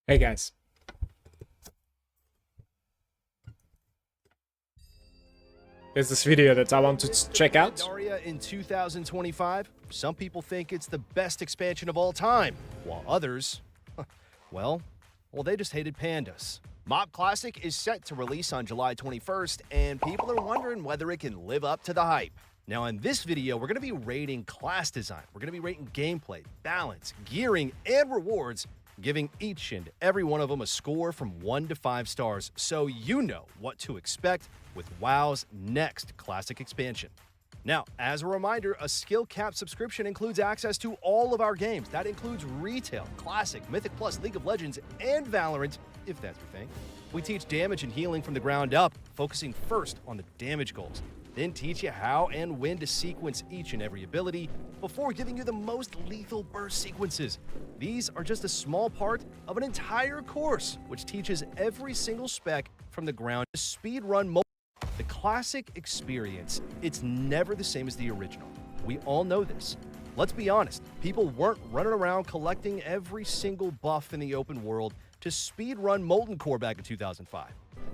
Hey guys. There's this video that I want to check out. Pandaria in 2025, some people think it's the best expansion of all time, while others, well, they just hated pandas. Mob Classic is set to release on July 21st, and people are wondering whether it can live up to the hype. Now, in this video, we're going to be rating class design. We're going to be rating gameplay, balance, gearing, and rewards, giving each and every one of them a score from 1 to 5 stars, so you know what to expect with WoW's next classic expansion. Now, as a reminder, a skill cap subscription includes access to all of our games. That includes retail, classic, Mythic Plus, League of Legends, and Valorant, if that's your thing. We teach damage and healing from the ground up, focusing first on the damage goals, then teach you how and when to sequence each and every ability before giving you the most lethal burst sequences. These are just a small part of an entire course, which teaches every single spec from the ground to speedrun. The classic experience, it's never the same as the original. We all know this. Let's be honest, people weren't running around collecting every single buff in the open world to speedrun Molten Core back in 2005.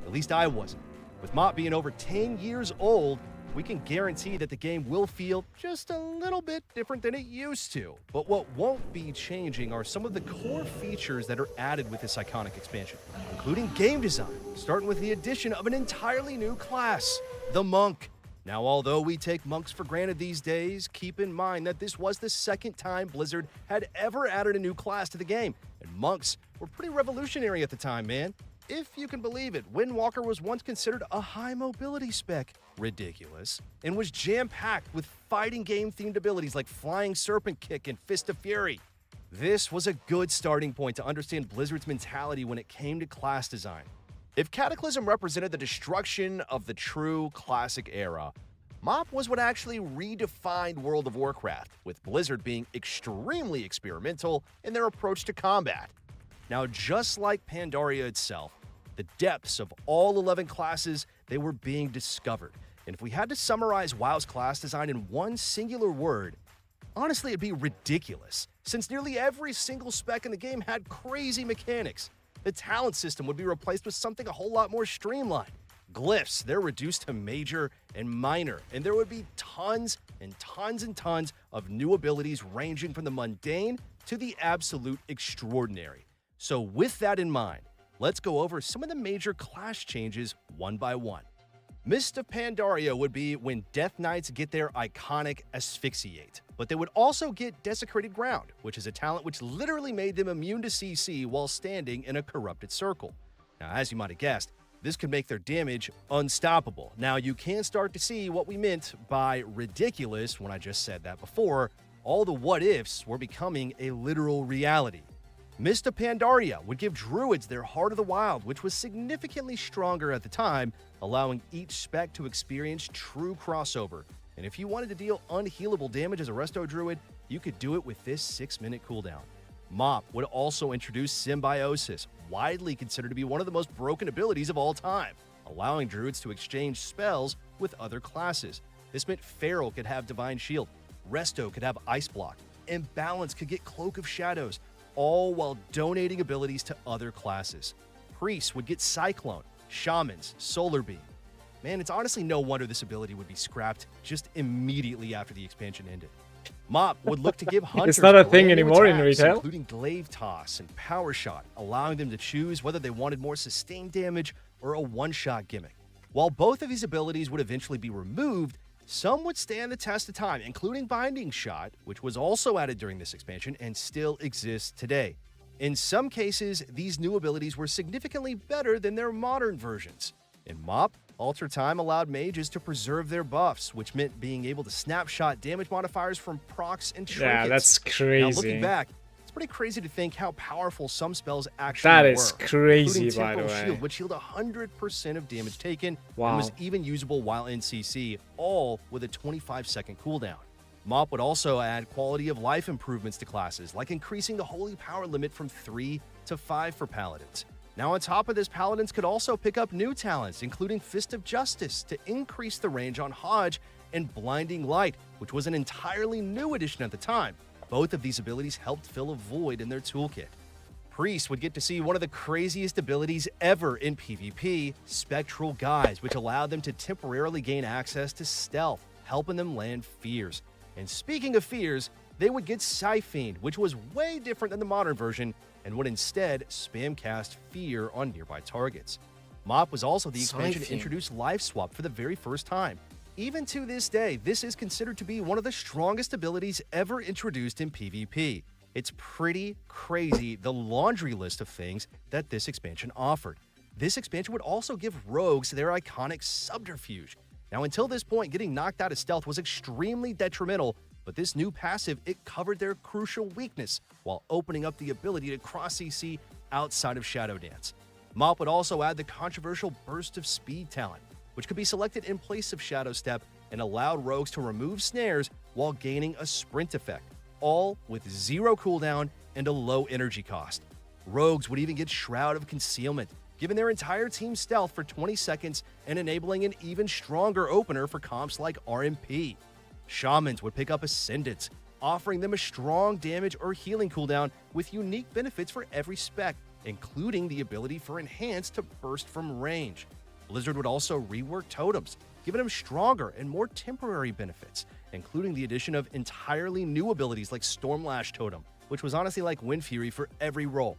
At least I wasn't. With MOP being over 10 years old, we can guarantee that the game will feel just a little bit different than it used to. But what won't be changing are some of the core features that are added with this iconic expansion, including game design, starting with the addition of an entirely new class, the Monk. Now, although we take monks for granted these days, keep in mind that this was the second time Blizzard had ever added a new class to the game, and monks were pretty revolutionary at the time, man. If you can believe it, Windwalker was once considered a high mobility spec, ridiculous, and was jam-packed with fighting game-themed abilities like Flying Serpent Kick and Fist of Fury. This was a good starting point to understand Blizzard's mentality when it came to class design. If Cataclysm represented the destruction of the true classic era, MOP was what actually redefined World of Warcraft, with Blizzard being extremely experimental in their approach to combat. Now, just like Pandaria itself, the depths of all 11 classes, they were being discovered. And if we had to summarize WoW's class design in one singular word, honestly, it'd be ridiculous, since nearly every single spec in the game had crazy mechanics. The talent system would be replaced with something a whole lot more streamlined. Glyphs, they're reduced to major and minor, and there would be tons and tons and tons of new abilities ranging from the mundane to the absolute extraordinary. So with that in mind, let's go over some of the major class changes one by one. Mist of Pandaria would be when Death Knights get their iconic Asphyxiate, but they would also get Desecrated Ground, which is a talent which literally made them immune to CC while standing in a corrupted circle. Now, as you might have guessed, this could make their damage unstoppable. Now, you can start to see what we meant by ridiculous when I just said that before. All the what-ifs were becoming a literal reality. Mist of Pandaria would give Druids their Heart of the Wild, which was significantly stronger at the time, allowing each spec to experience true crossover. And if you wanted to deal unhealable damage as a Resto Druid, you could do it with this 6-minute cooldown. MOP would also introduce Symbiosis, widely considered to be one of the most broken abilities of all time, allowing Druids to exchange spells with other classes. This meant Feral could have Divine Shield, Resto could have Ice Block, and Balance could get Cloak of Shadows, all while donating abilities to other classes. Priests would get Cyclone, Shamans, Solar Beam. Man, it's honestly no wonder this ability would be scrapped just immediately after the expansion ended. MOP would look to give Hunters It's not a thing brand new anymore in attacks, retail. including Glaive Toss and Power Shot, allowing them to choose whether they wanted more sustained damage or a one-shot gimmick. While both of these abilities would eventually be removed, some would stand the test of time, including Binding Shot, which was also added during this expansion and still exists today. In some cases, these new abilities were significantly better than their modern versions. In MOP, Alter Time allowed mages to preserve their buffs, which meant being able to snapshot damage modifiers from procs and trinkets. Yeah, that's crazy. Now, looking back, it's pretty crazy to think how powerful some spells actually That were. is crazy, including by the Temporal way. Shield, which healed 100% of damage taken Wow. and was even usable while in CC, all with a 25-second cooldown. MOP would also add quality of life improvements to classes, like increasing the holy power limit from 3 to 5 for paladins. Now, on top of this, paladins could also pick up new talents, including Fist of Justice, to increase the range on Hodge, and Blinding Light, which was an entirely new addition at the time. Both of these abilities helped fill a void in their toolkit. Priest would get to see one of the craziest abilities ever in PvP, Spectral Guise, which allowed them to temporarily gain access to stealth, helping them land fears. And speaking of fears, they would get Siphene, which was way different than the modern version, and would instead spam cast fear on nearby targets. Mop was also the expansion to introduce Life Swap for the very first time. Even to this day, this is considered to be one of the strongest abilities ever introduced in PvP. It's pretty crazy the laundry list of things that this expansion offered. This expansion would also give rogues their iconic Subterfuge. Now, until this point, getting knocked out of stealth was extremely detrimental, but this new passive, it covered their crucial weakness while opening up the ability to cross CC outside of Shadow Dance. Mop would also add the controversial Burst of Speed talent, which could be selected in place of Shadow Step and allowed rogues to remove snares while gaining a sprint effect, all with 0 cooldown and a low energy cost. Rogues would even get Shroud of Concealment, giving their entire team stealth for 20 seconds and enabling an even stronger opener for comps like RMP. Shamans would pick up Ascendance, offering them a strong damage or healing cooldown with unique benefits for every spec, including the ability for Enhance to burst from range. Blizzard would also rework totems, giving them stronger and more temporary benefits, including the addition of entirely new abilities like Stormlash Totem, which was honestly like Wind Fury for every role.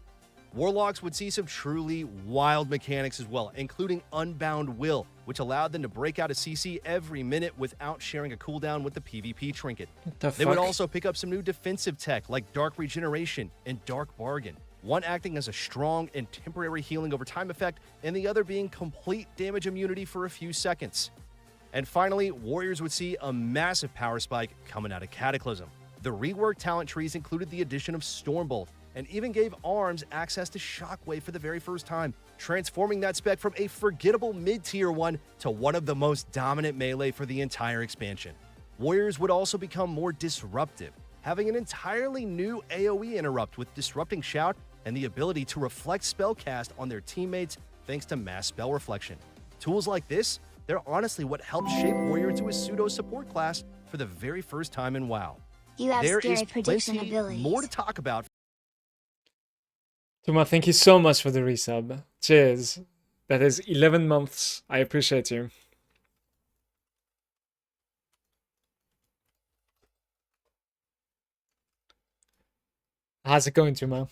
Warlocks would see some truly wild mechanics as well, including Unbound Will, which allowed them to break out a CC every minute without sharing a cooldown with the PvP trinket. They would also pick up some new defensive tech like Dark Regeneration and Dark Bargain, one acting as a strong and temporary healing over time effect, and the other being complete damage immunity for a few seconds. And finally, Warriors would see a massive power spike coming out of Cataclysm. The reworked talent trees included the addition of Stormbolt, and even gave Arms access to Shockwave for the very first time, transforming that spec from a forgettable mid-tier one to one of the most dominant melee for the entire expansion. Warriors would also become more disruptive, having an entirely new AoE interrupt with Disrupting Shout and the ability to reflect spell cast on their teammates thanks to mass spell reflection. Tools like this, they're honestly what helped shape Warrior into a pseudo-support class for the very first time in WoW. You have There scary is prediction plenty abilities. more to talk about. Tuma, thank you so much for the resub. Cheers. That is 11 months. I appreciate you. How's it going, Tuma?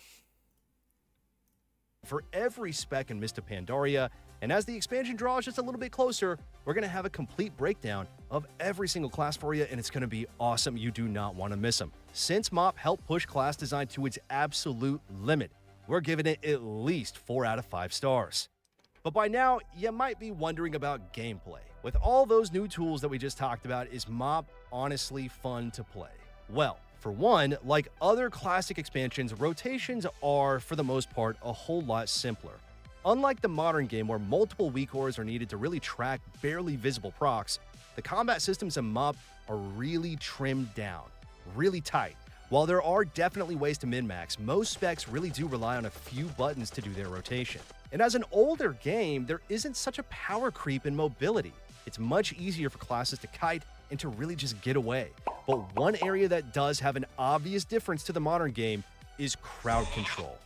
For every spec in Mist of Pandaria, and as the expansion draws just a little bit closer, we're going to have a complete breakdown of every single class for you, and it's going to be awesome. You do not want to miss them. Since Mop helped push class design to its absolute limit, we're giving it at least 4 out of 5 stars. But by now, you might be wondering about gameplay. With all those new tools that we just talked about, is Mop honestly fun to play? Well, for one, like other classic expansions, rotations are, for the most part, a whole lot simpler. Unlike the modern game where multiple weak ores are needed to really track barely visible procs, the combat systems in Mop are really trimmed down, really tight. While there are definitely ways to min-max, most specs really do rely on a few buttons to do their rotation. And as an older game, there isn't such a power creep in mobility. It's much easier for classes to kite and to really just get away. But one area that does have an obvious difference to the modern game is crowd control.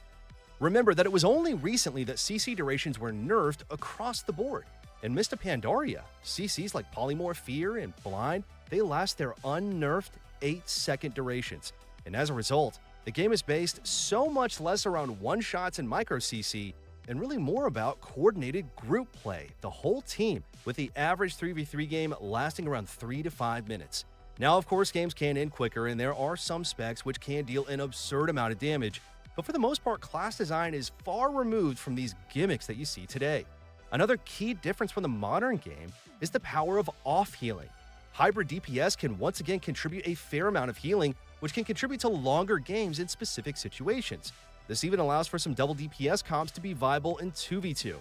Remember that it was only recently that CC durations were nerfed across the board. In Mist of Pandaria, CCs like Polymorph, Fear, and Blind, they last their unnerfed 8-second durations. And as a result, the game is based so much less around one-shots and micro-CC, and really more about coordinated group play, the whole team, with the average 3v3 game lasting around 3 to 5 minutes. Now, of course, games can end quicker, and there are some specs which can deal an absurd amount of damage, but for the most part, class design is far removed from these gimmicks that you see today. Another key difference from the modern game is the power of off-healing. Hybrid DPS can once again contribute a fair amount of healing, which can contribute to longer games in specific situations. This even allows for some double DPS comps to be viable in 2v2.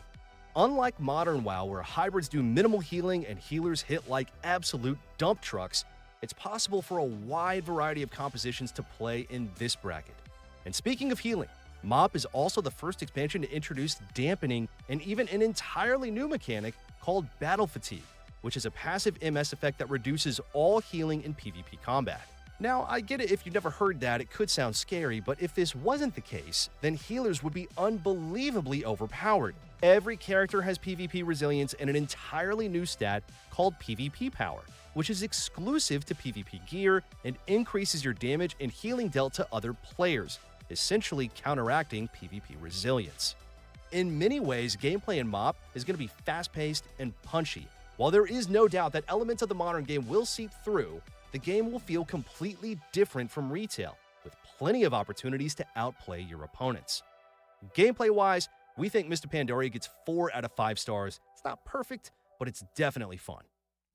Unlike modern WoW, where hybrids do minimal healing and healers hit like absolute dump trucks, it's possible for a wide variety of compositions to play in this bracket. And speaking of healing, Mop is also the first expansion to introduce dampening and even an entirely new mechanic called Battle Fatigue, which is a passive MS effect that reduces all healing in PvP combat. Now, I get it if you've never heard that, it could sound scary, but if this wasn't the case, then healers would be unbelievably overpowered. Every character has PvP resilience and an entirely new stat called PvP power, which is exclusive to PvP gear and increases your damage and healing dealt to other players, essentially counteracting PvP resilience. In many ways, gameplay in MoP is going to be fast-paced and punchy. While there is no doubt that elements of the modern game will seep through, the game will feel completely different from retail, with plenty of opportunities to outplay your opponents. Gameplay-wise, we think Mr. Pandaria gets 4 out of 5 stars. It's not perfect, but it's definitely fun.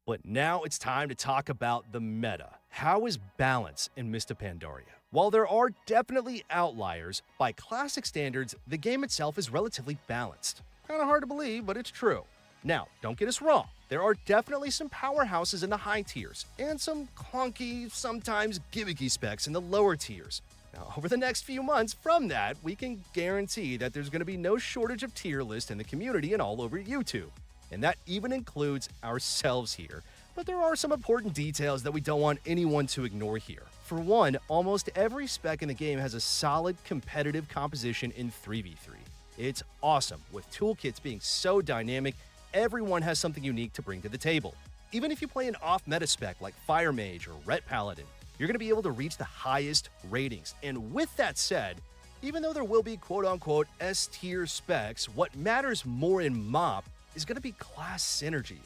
But now it's time to talk about the meta. How is balance in Mr. Pandaria? While there are definitely outliers, by classic standards, the game itself is relatively balanced. Kinda hard to believe, but it's true. Now, don't get us wrong. There are definitely some powerhouses in the high tiers, and some clunky, sometimes gimmicky specs in the lower tiers. Now, over the next few months from that, we can guarantee that there's going to be no shortage of tier lists in the community and all over YouTube. And that even includes ourselves here. But there are some important details that we don't want anyone to ignore here. For one, almost every spec in the game has a solid competitive composition in 3v3. It's awesome, with toolkits being so dynamic. Everyone has something unique to bring to the table. Even if you play an off-meta spec like Fire Mage or Ret Paladin, you're going to be able to reach the highest ratings. And with that said, even though there will be quote-unquote S-tier specs, what matters more in MoP is going to be class synergy.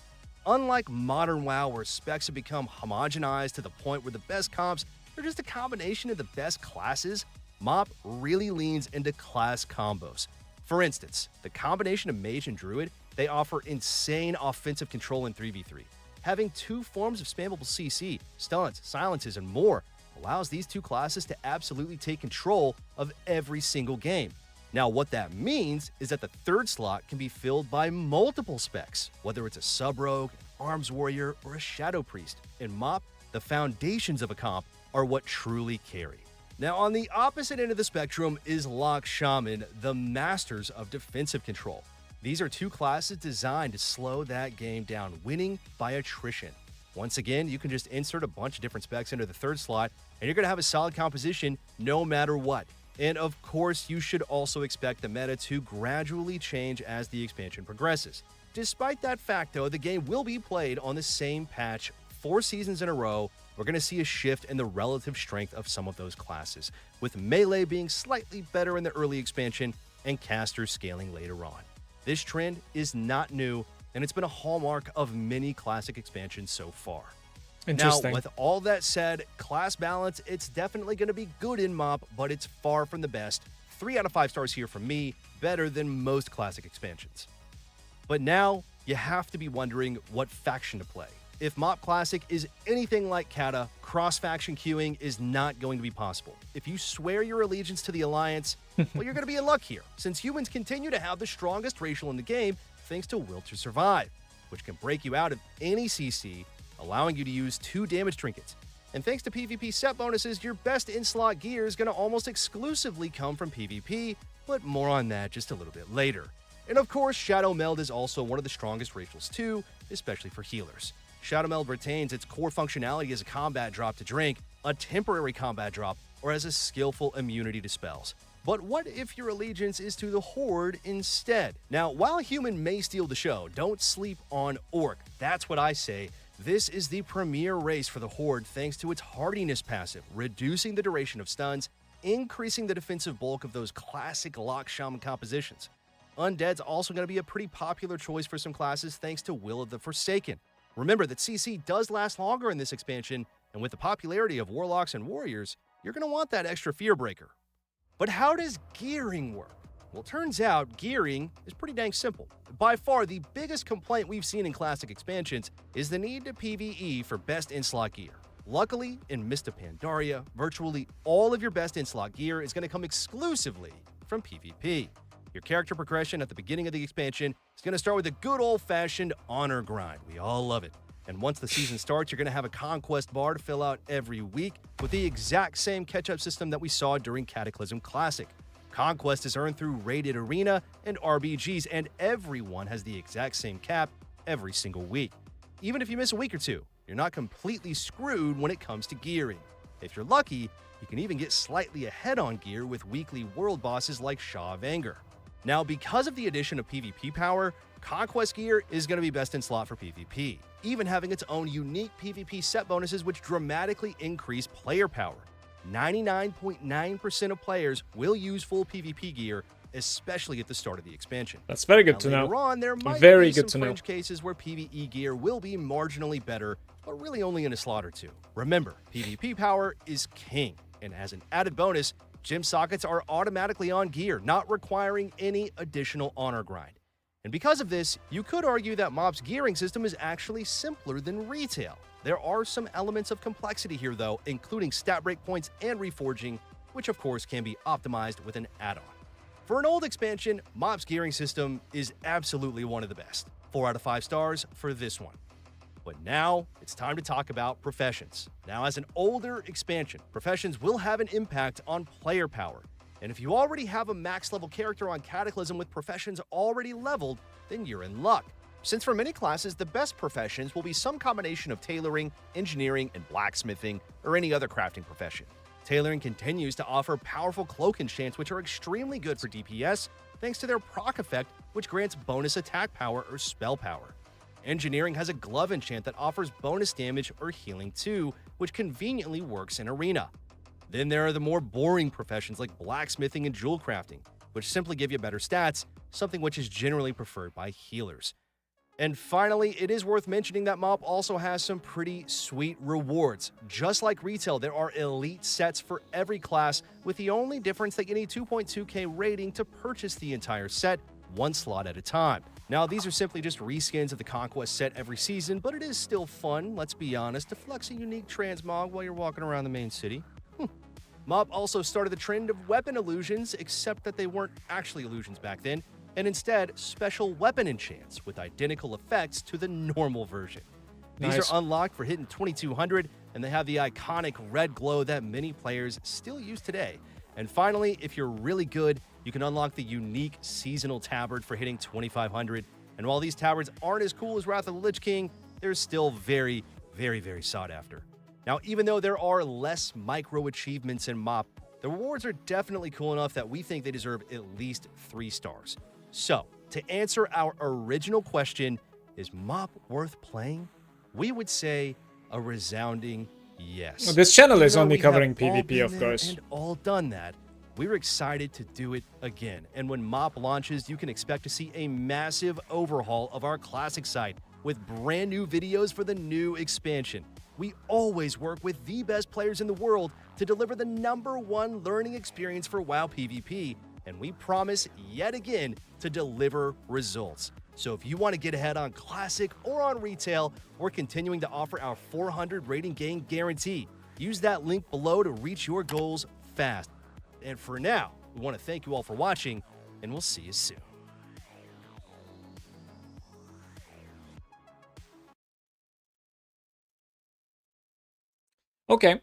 Unlike modern WoW, where specs have become homogenized to the point where the best comps are just a combination of the best classes, MoP really leans into class combos. For instance, the combination of Mage and Druid, they offer insane offensive control in 3v3. Having 2 forms of spammable CC, stuns, silences, and more allows these 2 classes to absolutely take control of every single game. Now, what that means is that the 3rd slot can be filled by multiple specs, whether it's a sub-rogue, an arms warrior, or a shadow priest. In MoP, the foundations of a comp are what truly carry. Now, on the opposite end of the spectrum is Lock Shaman, the masters of defensive control. These are 2 classes designed to slow that game down, winning by attrition. Once again, you can just insert a bunch of different specs into the 3rd slot, and you're going to have a solid composition no matter what. And of course, you should also expect the meta to gradually change as the expansion progresses. Despite that fact, though, the game will be played on the same patch 4 seasons in a row. We're going to see a shift in the relative strength of some of those classes, with melee being slightly better in the early expansion and casters scaling later on. This trend is not new, and it's been a hallmark of many classic expansions so far. Interesting. Now, with all that said, class balance, it's definitely going to be good in MoP, but it's far from the best. 3 out of 5 stars here from me, better than most classic expansions. But now, you have to be wondering what faction to play. If MoP Classic is anything like Kata, cross-faction queuing is not going to be possible. If you swear your allegiance to the Alliance, well, you're going to be in luck here, since humans continue to have the strongest racial in the game thanks to Will to Survive, which can break you out of any CC, allowing you to use 2 damage trinkets. And thanks to PvP set bonuses, your best in-slot gear is going to almost exclusively come from PvP, but more on that just a little bit later. And of course, Shadow Meld is also one of the strongest racials too, especially for healers. Shadow Meld retains its core functionality as a combat drop to drink, a temporary combat drop, or as a skillful immunity to spells. But what if your allegiance is to the Horde instead? Now, while Human may steal the show, don't sleep on Orc. That's what I say. This is the premier race for the Horde thanks to its hardiness passive, reducing the duration of stuns, increasing the defensive bulk of those classic Lock Shaman compositions. Undead's also going to be a pretty popular choice for some classes thanks to Will of the Forsaken. Remember that CC does last longer in this expansion, and with the popularity of Warlocks and Warriors, you're going to want that extra fear breaker. But how does gearing work? Well, turns out gearing is pretty dang simple. By far, the biggest complaint we've seen in classic expansions is the need to PvE for best in-slot gear. Luckily, in Mr. Pandaria, virtually all of your best in-slot gear is going to come exclusively from PvP. Your character progression at the beginning of the expansion is going to start with a good old-fashioned honor grind. We all love it. And once the season starts, you're going to have a conquest bar to fill out every week with the exact same catch-up system that we saw during Cataclysm Classic. Conquest is earned through rated arena and RBGs, and everyone has the exact same cap every single week. Even if you miss a week or two, you're not completely screwed when it comes to gearing. If you're lucky, you can even get slightly ahead on gear with weekly world bosses like Shaw of Anger. Now, because of the addition of PvP power, Conquest gear is going to be best in slot for PvP, even having its own unique PvP set bonuses which dramatically increase player power. 99.9% of players will use full PvP gear, especially at the start of the expansion. That's very good to Later know. on, there might Very be good some to know. fringe cases where PvE gear will be marginally better, but really only in a slot or two. Remember, PvP power is king, and as an added bonus, gym sockets are automatically on gear, not requiring any additional honor grind. And because of this, you could argue that Mob's gearing system is actually simpler than retail. There are some elements of complexity here though, including stat breakpoints and reforging, which of course can be optimized with an add-on. For an old expansion, Mob's gearing system is absolutely one of the best. 4 out of 5 stars for this one. But now, it's time to talk about Professions. Now, as an older expansion, Professions will have an impact on player power. And if you already have a max level character on Cataclysm with Professions already leveled, then you're in luck. Since for many classes, the best professions will be some combination of tailoring, engineering, and blacksmithing, or any other crafting profession. Tailoring continues to offer powerful cloak enchants which are extremely good for DPS, thanks to their proc effect, which grants bonus attack power or spell power. Engineering has a glove enchant that offers bonus damage or healing too, which conveniently works in Arena. Then there are the more boring professions like blacksmithing and jewel crafting, which simply give you better stats, something which is generally preferred by healers. And finally, it is worth mentioning that Mob also has some pretty sweet rewards. Just like retail, there are elite sets for every class, with the only difference that you need 2.2k rating to purchase the entire set, one slot at a time. Now, these are simply just reskins of the Conquest set every season, but it is still fun, let's be honest, to flex a unique transmog while you're walking around the main city. Mob also started the trend of weapon illusions, except that they weren't actually illusions back then, and instead special weapon enchants with identical effects to the normal version. These Nice. are unlocked for hitting 2200, and they have the iconic red glow that many players still use today. And finally, if you're really good, you can unlock the unique seasonal tabard for hitting 2500. And while these tabards aren't as cool as Wrath of the Lich King, they're still very, very, very sought after. Now, even though there are less micro achievements in MOP, the rewards are definitely cool enough that we think they deserve at least 3 stars. So, to answer our original question, is MOP worth playing? We would say a resounding yes. Well, this channel is Even though only we have covering all PvP, been of there course. And all done that, we're excited to do it again. And when MOP launches, you can expect to see a massive overhaul of our classic site with brand new videos for the new expansion. We always work with the best players in the world to deliver the #1 learning experience for WoW PvP, and we promise yet again to deliver results. So if you want to get ahead on Classic or on Retail, we're continuing to offer our 400 rating gain guarantee. Use that link below to reach your goals fast. And for now, we want to thank you all for watching, and we'll see you soon. Okay,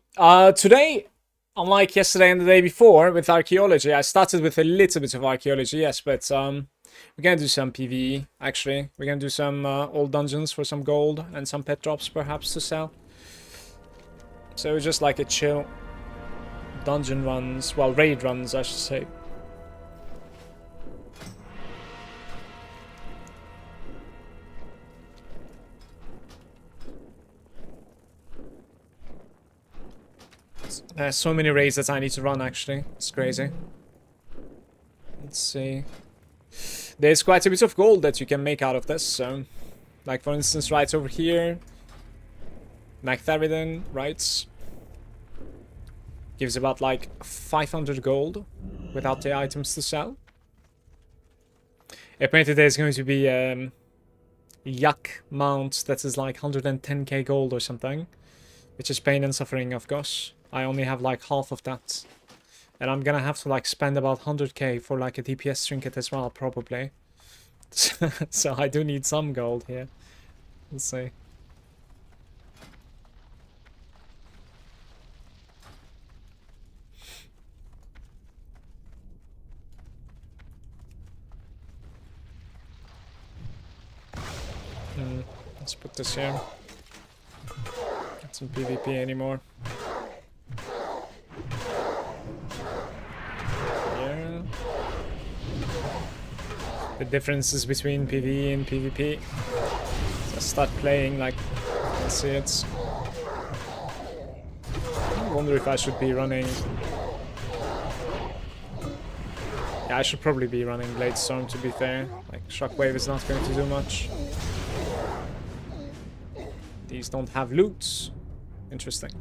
today, unlike yesterday and the day before with archaeology, I started with a little bit of archaeology, yes, but we're gonna do some PvE, actually. We're gonna do some old dungeons for some gold and some pet drops, perhaps, to sell. So just like a chill dungeon runs, well, raid runs, I should say. There's so many raids that I need to run, actually. It's crazy. Let's see. There's quite a bit of gold that you can make out of this, so... Like, for instance, right over here. Magtheridon, right? Gives about, like, 500 gold without the items to sell. Apparently there's going to be Yuck mount that is like 110k gold or something. Which is pain and suffering, of course. I only have like half of that. And I'm gonna have to like spend about 100k for like a DPS trinket as well, probably. So I do need some gold here. Let's see. Let's put this here. Get some PvP anymore. the differences between PvE and PvP. So I start playing, like, let's see, it's... I wonder if I should be running... Yeah, I should probably be running Blade Storm, to be fair. Like, Shockwave is not going to do much. These don't have loot. Interesting.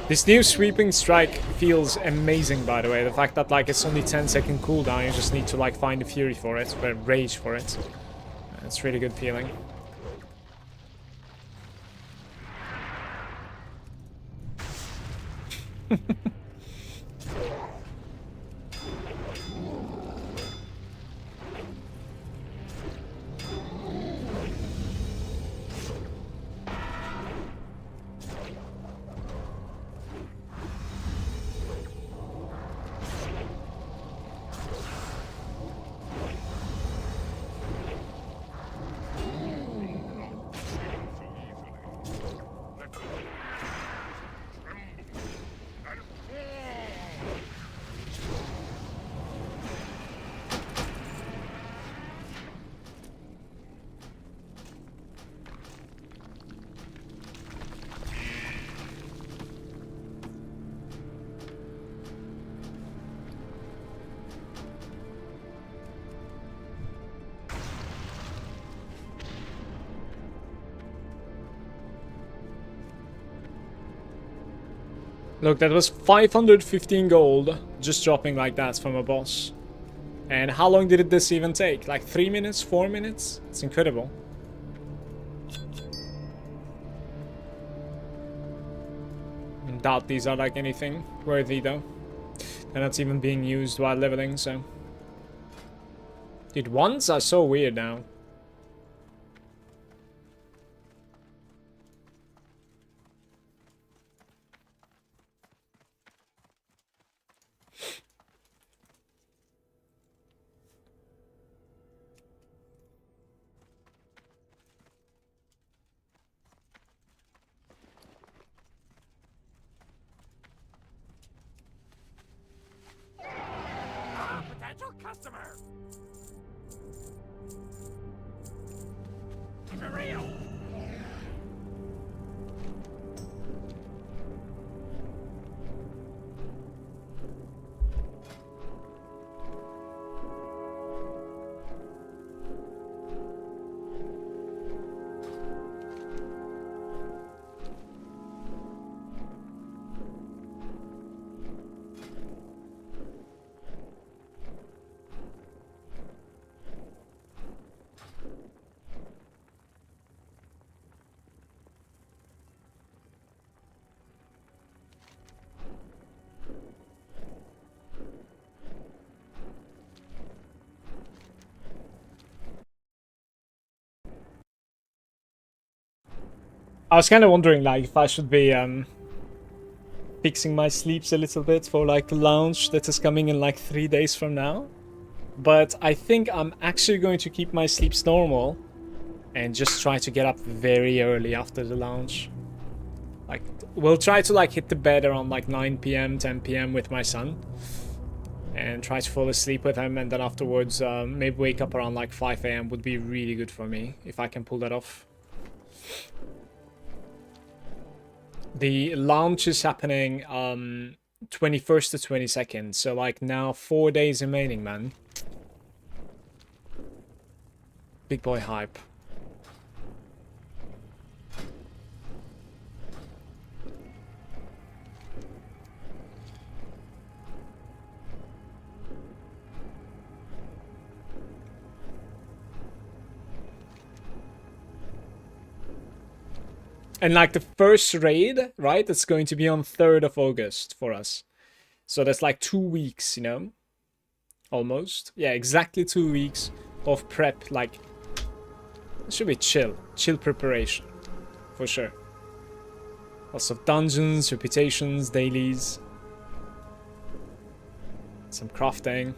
This new sweeping strike feels amazing, by the way. The fact that, like, it's only 10-second cooldown, you just need to, like, find a fury for it, or rage for it. It's really good feeling. Look, that was 515 gold, just dropping like that from a boss. And how long did this even take? Like 3 minutes, 4 minutes? It's incredible. I doubt these are like anything worthy though. They're not even being used while leveling, so... Dude, ones are so weird now. Customer. Keep it real. I was kind of wondering, like, if I should be fixing my sleeps a little bit for, like, the launch that is coming in, like, 3 days from now. But I think I'm actually going to keep my sleeps normal and just try to get up very early after the launch. Like, we'll try to, like, hit the bed around, like, 9 p.m., 10 p.m. with my son. And try to fall asleep with him, and then afterwards, maybe wake up around, like, 5 a.m. would be really good for me, if I can pull that off. The launch is happening 21st to 22nd, so like now 4 days remaining, man. Big boy hype. And like the first raid, right? It's going to be on 3rd of August for us. So that's like 2 weeks, you know? Almost. Yeah, exactly 2 weeks of prep. Like, it should be chill. Chill preparation. For sure. Lots of dungeons, reputations, dailies. Some crafting.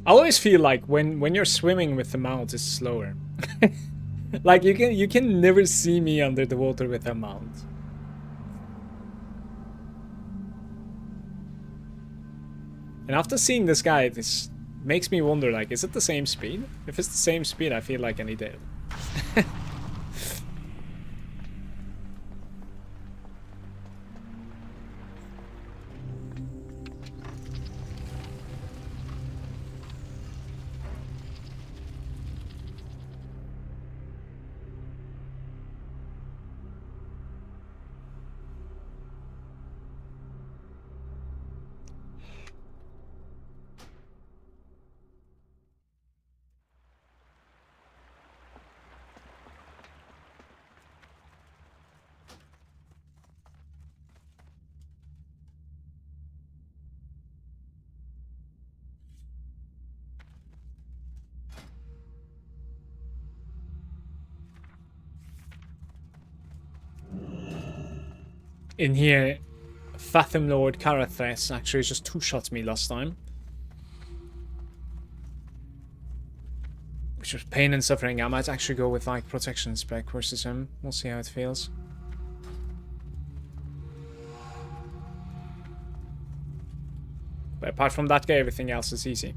I always feel like when you're swimming with the mount, it's slower. Like you can never see me under the water with a mount. And after seeing this guy, this makes me wonder, like, is it the same speed? If it's the same speed, I feel like I need it. In here, Fathom Lord Karathres actually just two-shot me last time. Which was pain and suffering. I might actually go with like protection spec versus him. We'll see how it feels. But apart from that guy, everything else is easy.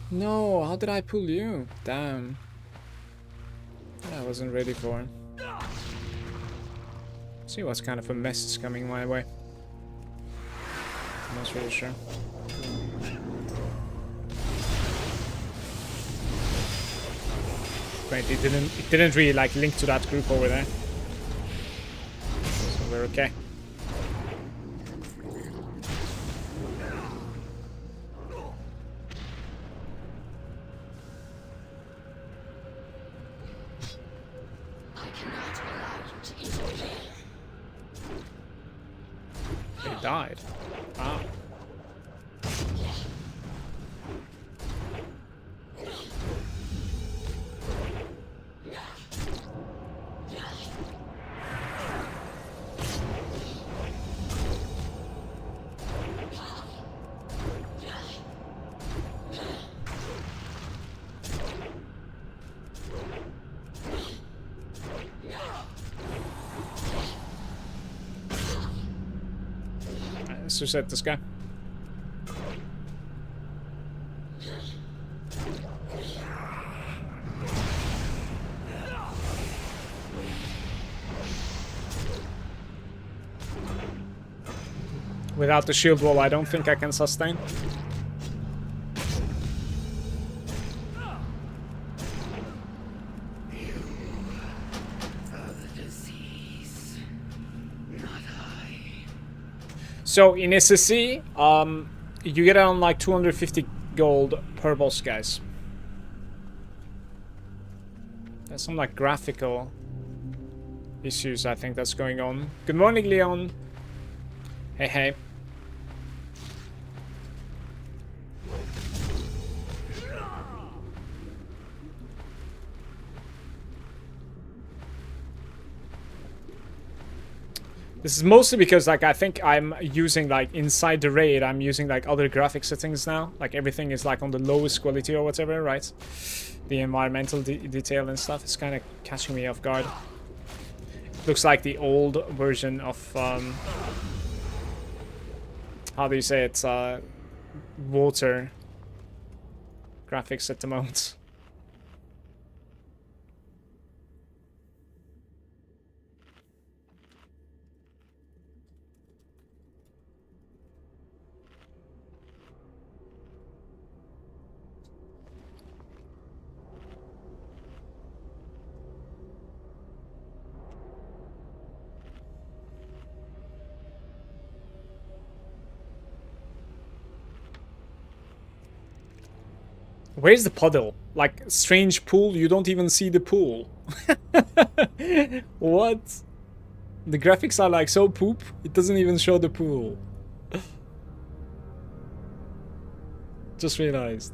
No, how did I pull you? Damn. I wasn't ready for it. See what kind of a mess is coming my way. I'm not really sure. Great, it didn't really like link to that group over there. So we're okay. Died. Wow. Let's just hit this guy. Without the shield wall, I don't think I can sustain. So in SSC, you get on like 250 gold per boss, guys. There's some like graphical issues I think that's going on. Good morning, Leon. Hey, hey. This is mostly because, like, I think I'm using, like, inside the raid, I'm using, like, other graphic settings now. Like, everything is, like, on the lowest quality or whatever, right? The environmental detail and stuff is kind of catching me off guard. Looks like the old version of, how do you say it? Water graphics at the moment. Where's the puddle? Like, strange pool, you don't even see the pool. What? The graphics are like so poop, it doesn't even show the pool. Just realized.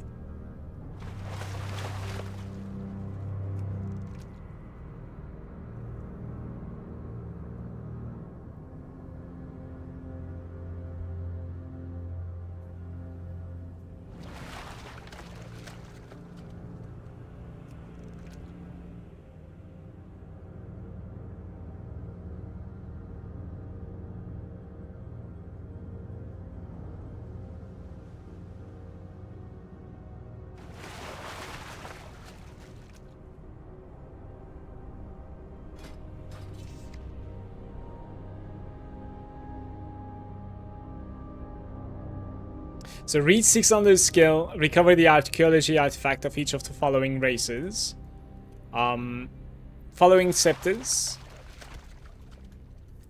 So reach 600 skill, recover the archaeology artifact of each of the following races. Following scepters.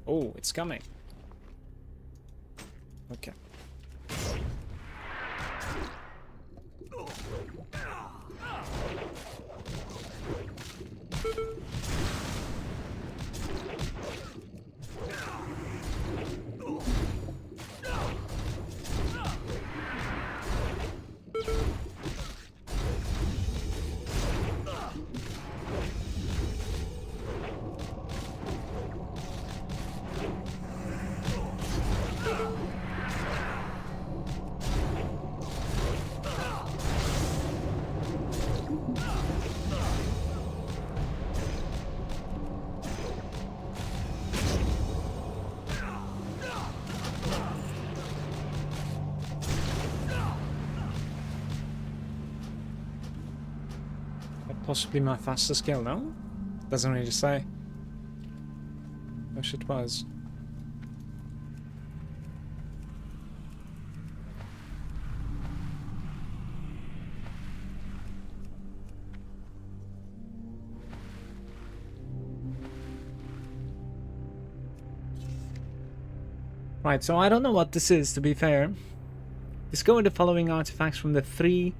Oh, it's coming. Okay. Possibly my fastest skill, no? Doesn't really say. Wish it was. Right, so I don't know what this is, to be fair. Discover the following artifacts from the 3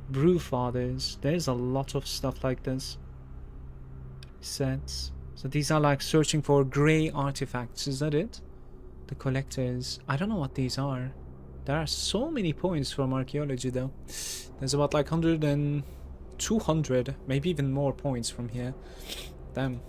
Brewfathers. There's a lot of stuff like this. Sets. So these are like searching for grey artifacts. Is that it? The collectors. I don't know what these are. There are so many points from archaeology though. There's about like 100 and 200, maybe even more points from here. Damn.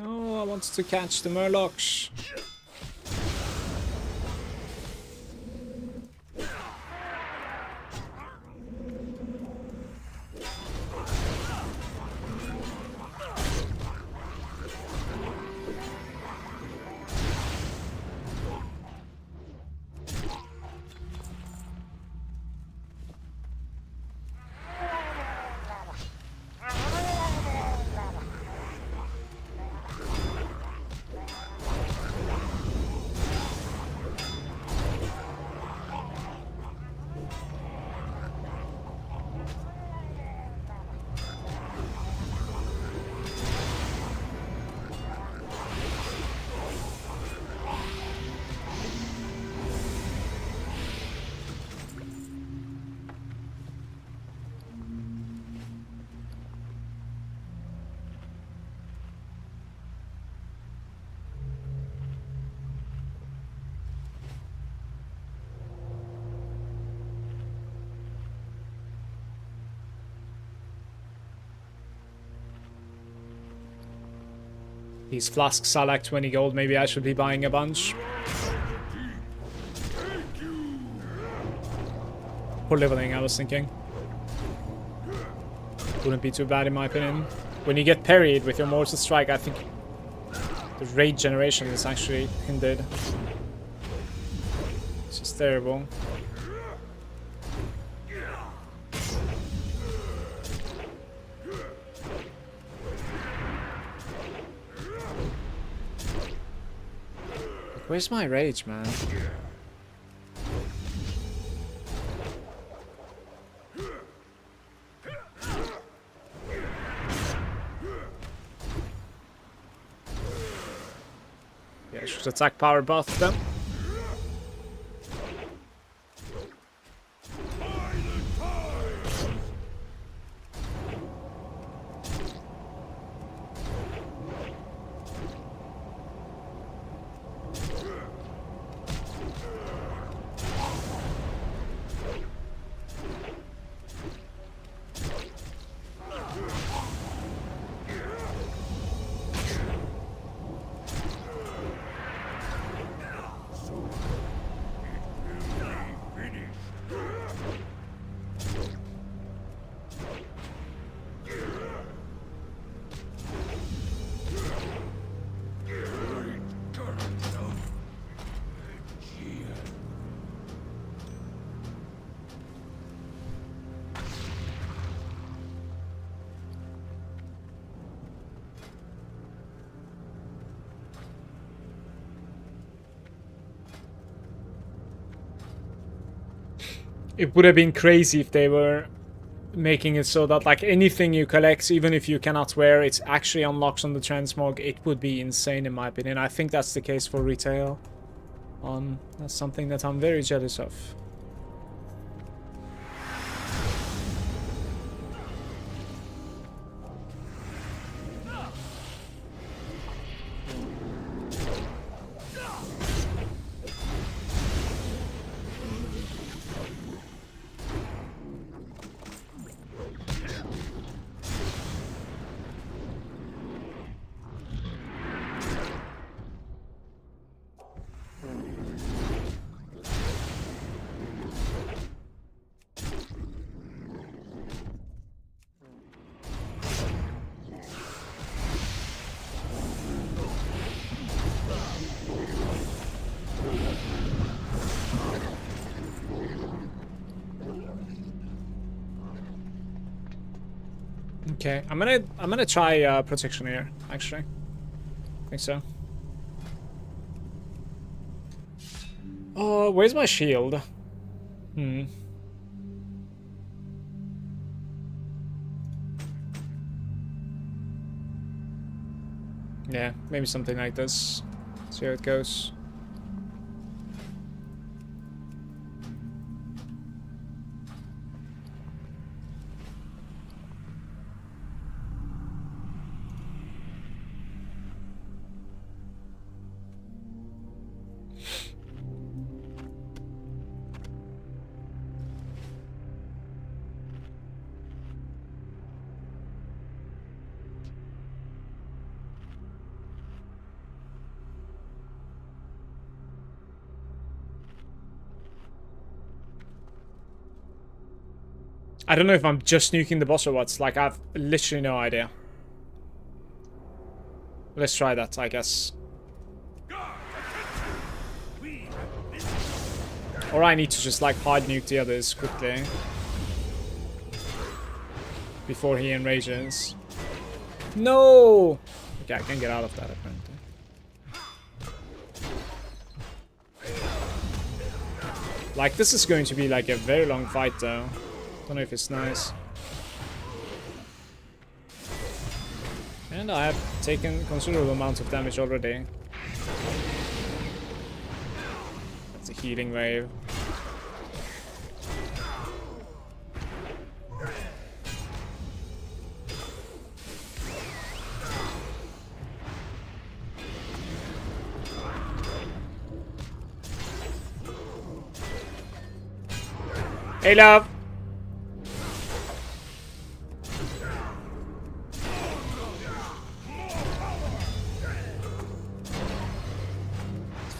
Oh, I want to catch the Murlocs. These flasks are like 20 gold. Maybe I should be buying a bunch. For leveling, I was thinking. Wouldn't be too bad in my opinion. When you get parried with your Mortal Strike, I think the raid generation is actually hindered. It's just terrible. Where's my rage, man? Yeah, I should attack power buff them. It would have been crazy if they were making it so that like anything you collect, even if you cannot wear, it actually unlocks on the transmog. It would be insane in my opinion. I think that's the case for retail. That's something that I'm very jealous of. Okay, I'm gonna try protection here. Actually, I think so. Oh, where's my shield? Yeah, maybe something like this. See how it goes. I don't know if I'm just nuking the boss or what. Like, I've literally no idea. Let's try that, I guess. Or I need to just, like, hard nuke the others quickly. Before he enrages. No! Okay, I can get out of that, apparently. Like, this is going to be, like, a very long fight, though. Don't know if it's nice. And I have taken considerable amounts of damage already. That's a healing wave. Hey, love!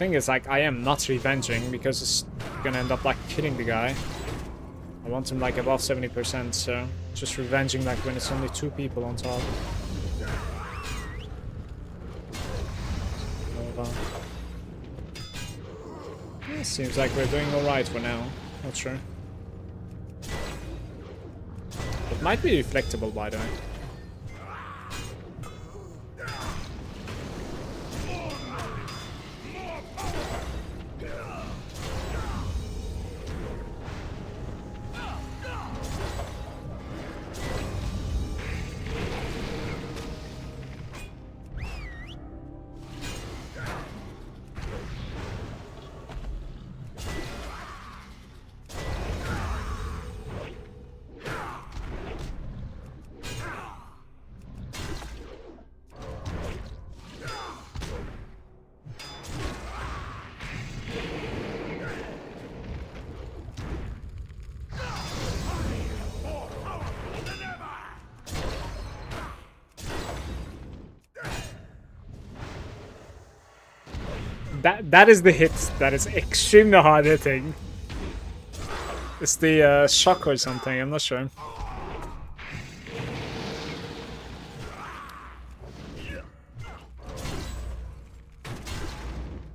thing is, like, I am not revenging because it's gonna end up, like, killing the guy. I want him, like, above 70%, so just revenging, like, when it's only 2 people on top. Yeah, seems like we're doing alright for now. Not sure. It might be reflectable, by the way. That is the hit that is extremely hard hitting. It's the shock or something, I'm not sure.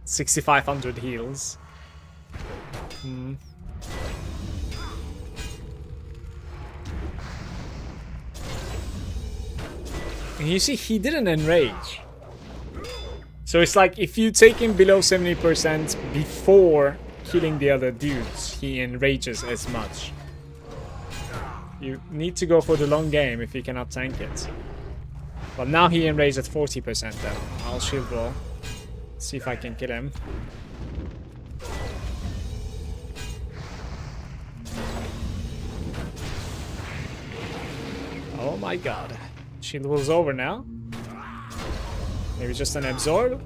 $6,500 heals. And you see, he didn't enrage. So it's like, if you take him below 70% before killing the other dudes, he enrages as much. You need to go for the long game if you cannot tank it. But now he enraged at 40% then. I'll shield wall. See if I can kill him. Oh my god. Shield wall's over now. Maybe just an absorb?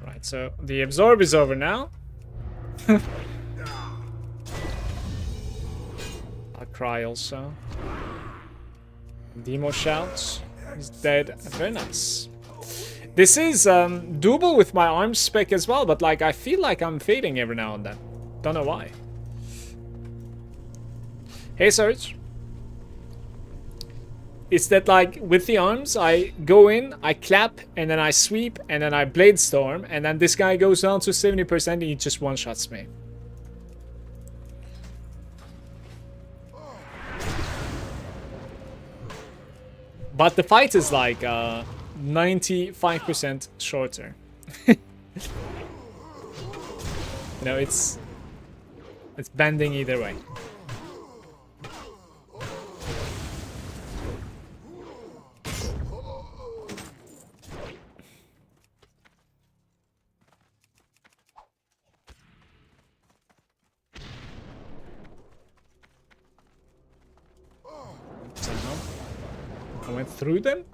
Right, so the absorb is over now. I'll cry also. Demo shouts. He's dead. Very nice. This is doable with my arms spec as well, but like I feel like I'm fading every now and then. Don't know why. Hey Serge. It's that, like, with the arms, I go in, I clap, and then I sweep, and then I blade storm, and then this guy goes down to 70% and he just one-shots me. But the fight is like 95% shorter. You know, it's bending either way. I went through them?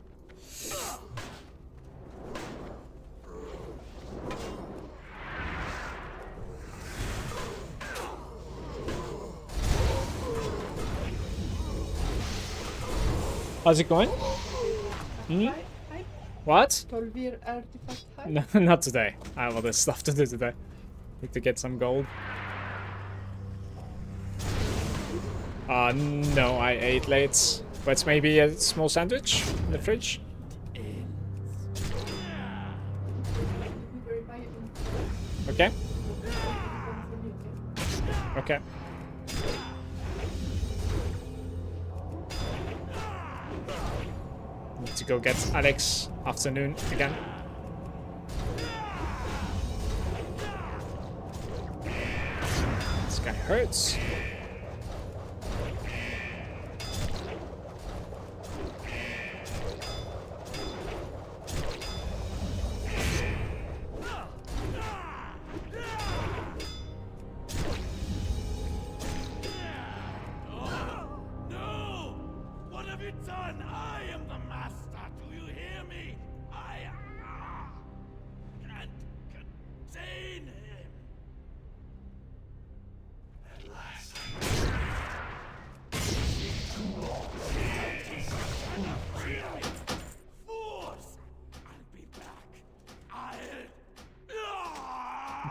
How's it going? Hmm? What? No, not today. I have other stuff to do today. Need to get some gold. No, I ate late. But maybe a small sandwich in the fridge. Okay. Okay. Need to go get Alex afternoon again. This guy hurts.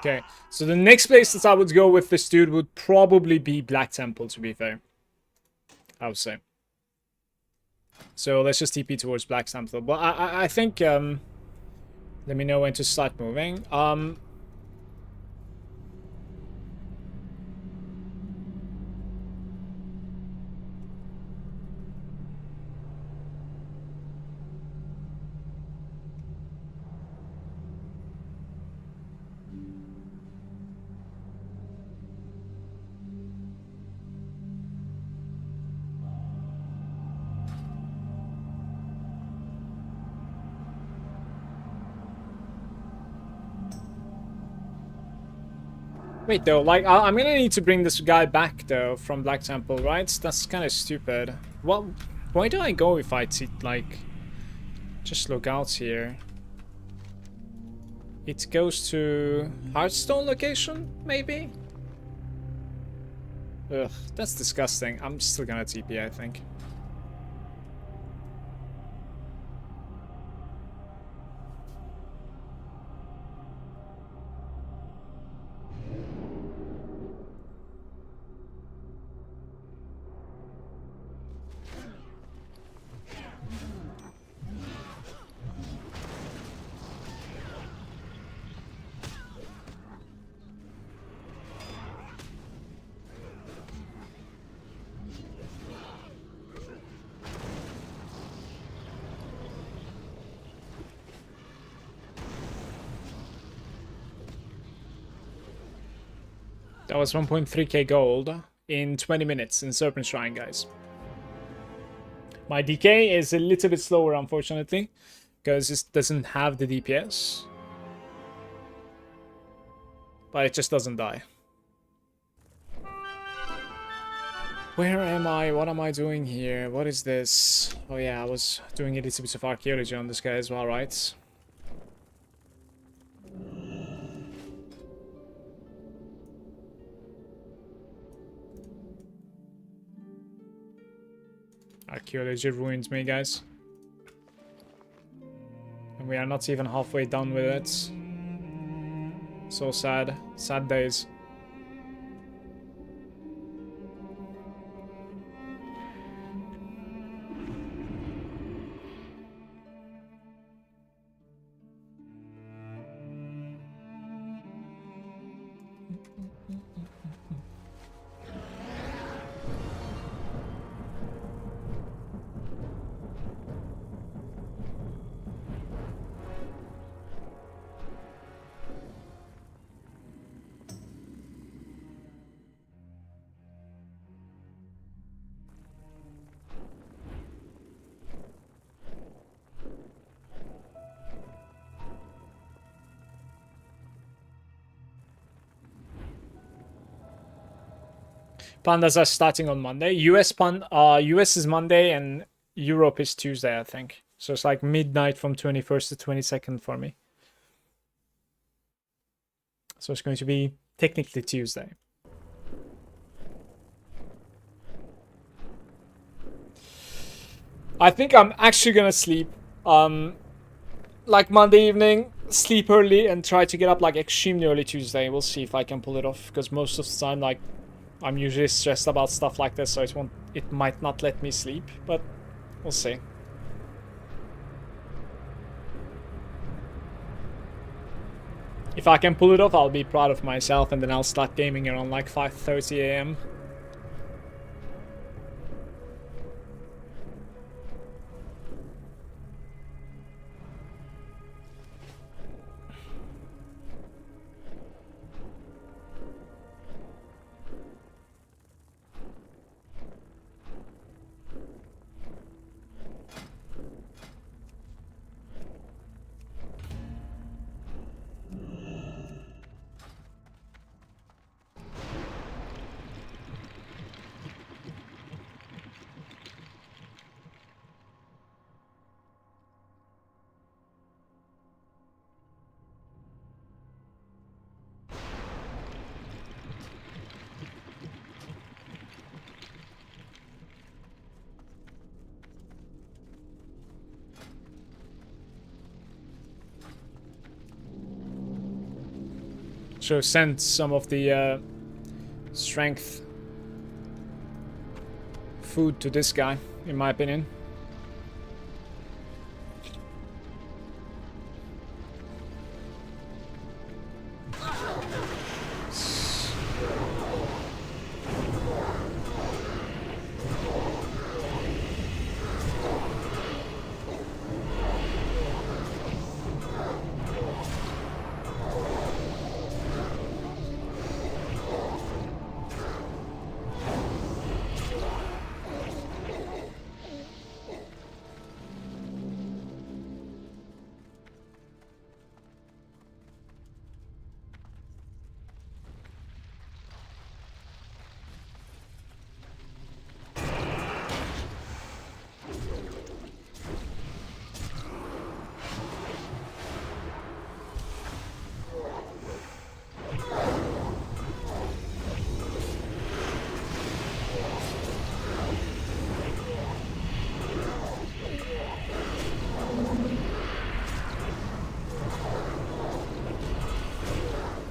Okay, so the next place that I would go with this dude would probably be Black Temple, to be fair. I would say. So let's just TP towards Black Temple. But I think, let me know when to start moving. Wait, though, like, I'm gonna need to bring this guy back, though, from Black Temple, right? That's kind of stupid. What? Why do I go if I, like, just look out here? It goes to Hearthstone location, maybe? Ugh, that's disgusting. I'm still gonna TP, I think. That was 1.3k gold in 20 minutes in Serpent Shrine, guys. My DK is a little bit slower, unfortunately, because it doesn't have the DPS. But it just doesn't die. Where am I? What am I doing here? What is this? Oh yeah, I was doing a little bit of archaeology on this guy as well, right? Archaeology ruins me, guys. And we are not even halfway done with it. So sad. Sad days. Pandas are starting on Monday. US is Monday and Europe is Tuesday, I think. So it's like midnight from 21st to 22nd for me. So it's going to be technically Tuesday. I think I'm actually gonna sleep. Like Monday evening, sleep early and try to get up like extremely early Tuesday. We'll see if I can pull it off, because most of the time, like, I'm usually stressed about stuff like this, so it might not let me sleep, but we'll see. If I can pull it off, I'll be proud of myself, and then I'll start gaming around like 5:30 AM. So send some of the strength food to this guy, in my opinion.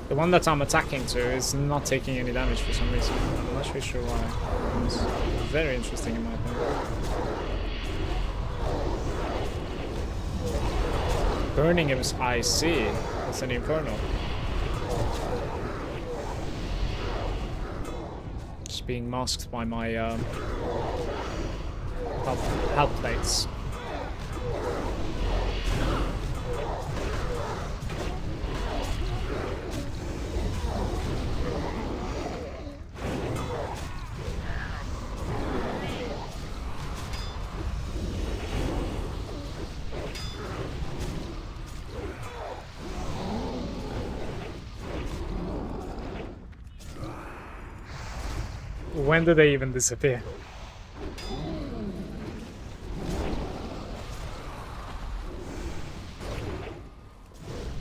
The one that I'm attacking to is not taking any damage for some reason. I'm not really sure why. It's very interesting in my opinion. Burning him is IC. It's an Infernal. Just being masked by my health plates. When do they even disappear?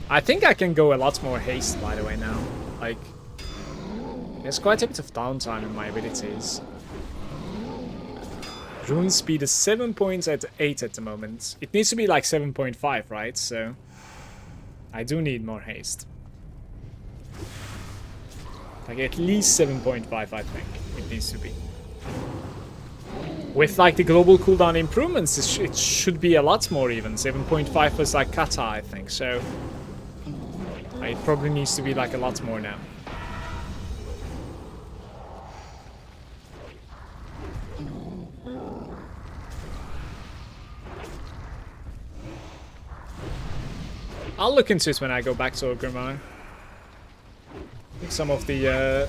I think I can go a lot more haste, by the way, now. Like, there's quite a bit of downtime in my abilities. Rune speed is 7 points at 8 at the moment. It needs to be like 7.5, right? So, I do need more haste. Like, at least 7.5, I think it needs to be. With, like, the global cooldown improvements, it should be a lot more even. 7.5 was, like, kata, I think. So, it probably needs to be, like, a lot more now. I'll look into it when I go back to Ogrimmar. I think some of the,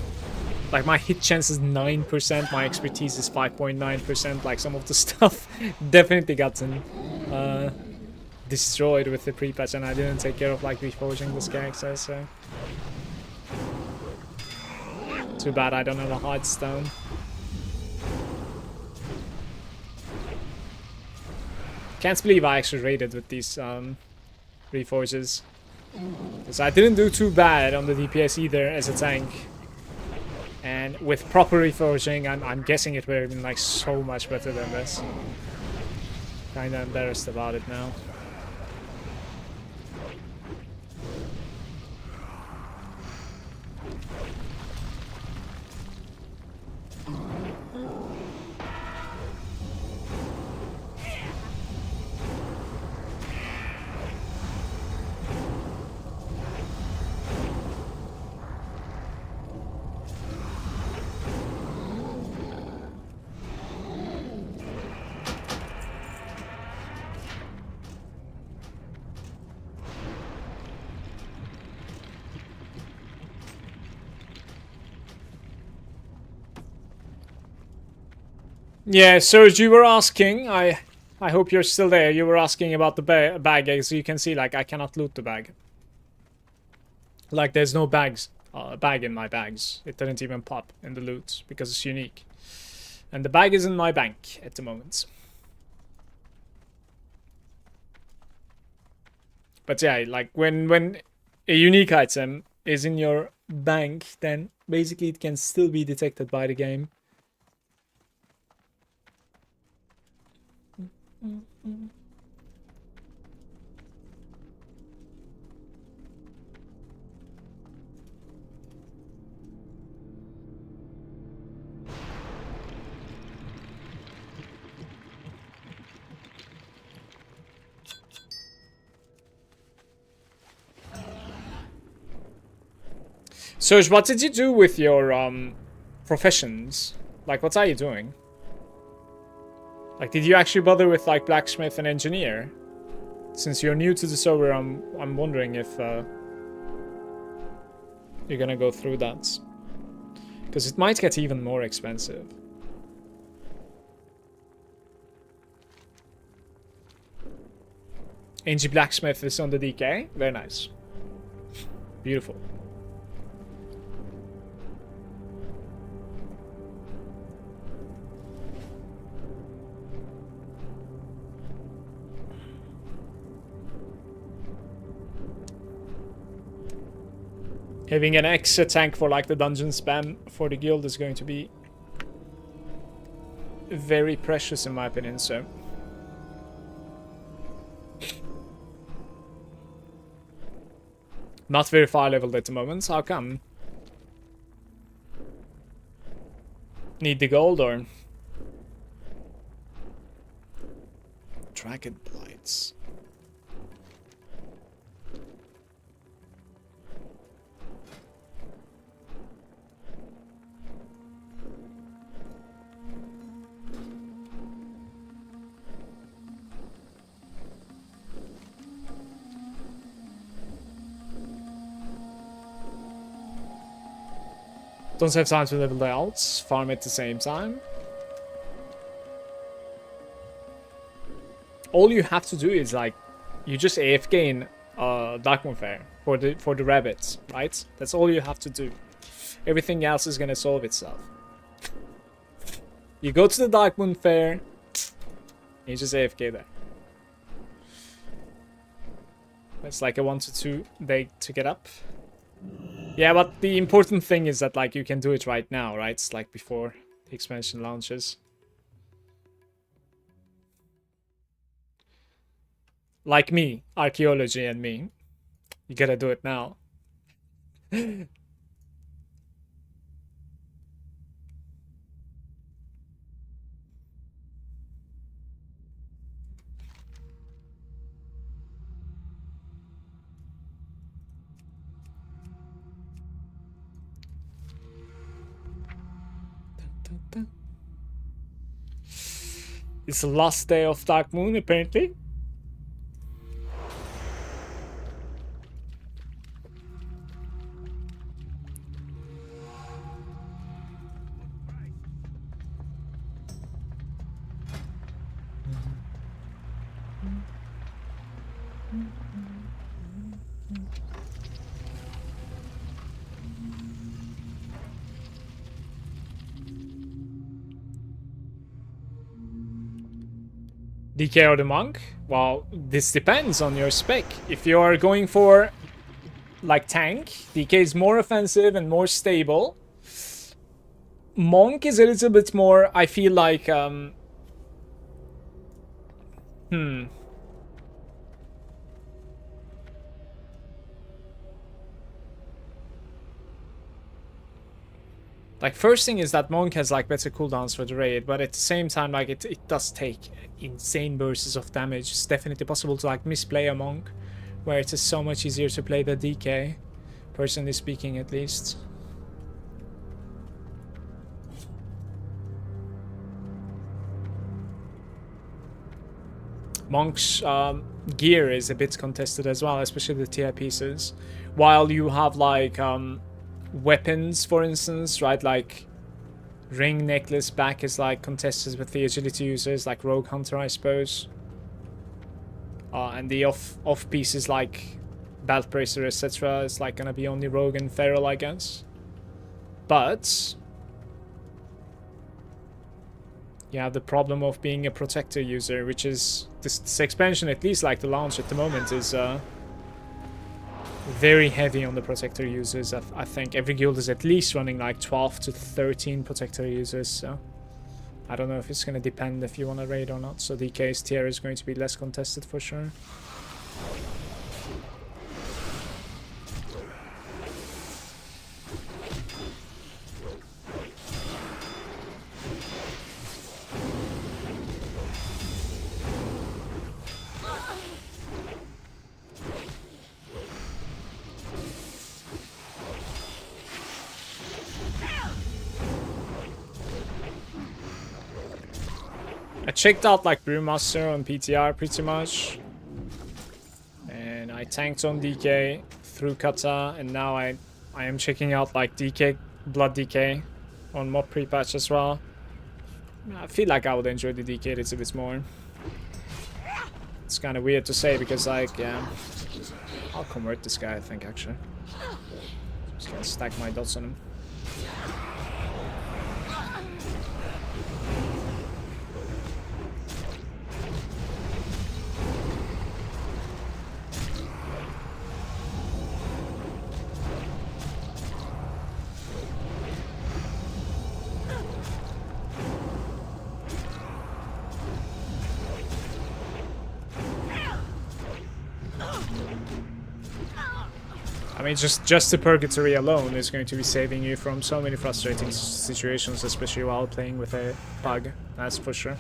like my hit chance is 9%, my expertise is 5.9%, like some of the stuff definitely gotten destroyed with the pre-patch and I didn't take care of like reforging this character, so. Too bad I don't have a Heartstone. Can't believe I actually raided with these reforges. Because I didn't do too bad on the DPS either as a tank. And with proper reforging, I'm guessing it would have been like so much better than this. Kinda embarrassed about it now. Yeah, Serge, you were asking, I hope you're still there, you were asking about the bag, as you can see, like, I cannot loot the bag. Like, there's no bag in my bags. It didn't even pop in the loot, because it's unique. And the bag is in my bank at the moment. But yeah, like, when a unique item is in your bank, then basically it can still be detected by the game. Serge, what did you do with your professions? Like, what are you doing? Like, did you actually bother with like blacksmith and engineer? Since you're new to the server, I'm wondering if you're gonna go through that, because it might get even more expensive. NG blacksmith is on the DK. Very nice. Beautiful. Having an extra tank for like the dungeon spam for the guild is going to be very precious in my opinion, so. Not very far leveled at the moment, how come? Need the gold or? Dragon Blights. Don't have time to level the alts, farm at the same time. All you have to do is like, you just AFK in Darkmoon Fair for the rabbits, right? That's all you have to do. Everything else is gonna solve itself. You go to the Darkmoon Fair, you just AFK there. It's like a 1 to 2 day to get up. Yeah, but the important thing is that like you can do it right now, right? It's like before the expansion launches. Like me, archaeology and me. You gotta do it now. It's the last day of Dark Moon, apparently. DK or the monk? Well, this depends on your spec. If you are going for like tank, DK is more offensive and more stable. Monk is a little bit more, I feel like Like, first thing is that Monk has like better cooldowns for the raid, but at the same time, like it does take insane bursts of damage. It's definitely possible to like misplay a Monk, where it is so much easier to play the DK, personally speaking at least. Monk's gear is a bit contested as well, especially the TI pieces. While you have like weapons, for instance, right? Like ring, necklace, back is like contested with the agility users, like Rogue Hunter, I suppose. And the off pieces like Belt Bracer, etc. is like gonna be only Rogue and Feral, I guess. But you have the problem of being a protector user, which is this expansion, at least like the launch at the moment, is very heavy on the protector users. I think every guild is at least running like 12 to 13 protector users, so I don't know if it's going to depend if you want to raid or not. So DK's tier is going to be less contested for sure. I checked out like Brewmaster on PTR pretty much. And I tanked on DK through Kata, and now I am checking out like DK, Blood DK on mob pre-patch as well. I feel like I would enjoy the DK a little bit more. It's kind of weird to say because like, yeah, I'll convert this guy I think actually. Just gonna stack my dots on him. I mean, just the Purgatory alone is going to be saving you from so many frustrating situations, especially while playing with a bug, that's for sure.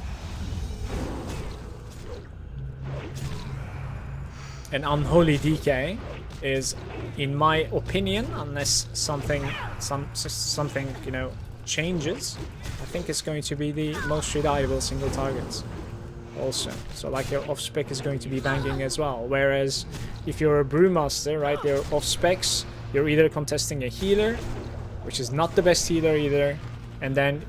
An Unholy DK is, in my opinion, unless something, you know, changes, I think it's going to be the most reliable single target. Also, so like your off spec is going to be banging as well, whereas if you're a Brewmaster, right, your off specs, you're either contesting a healer, which is not the best healer either, and then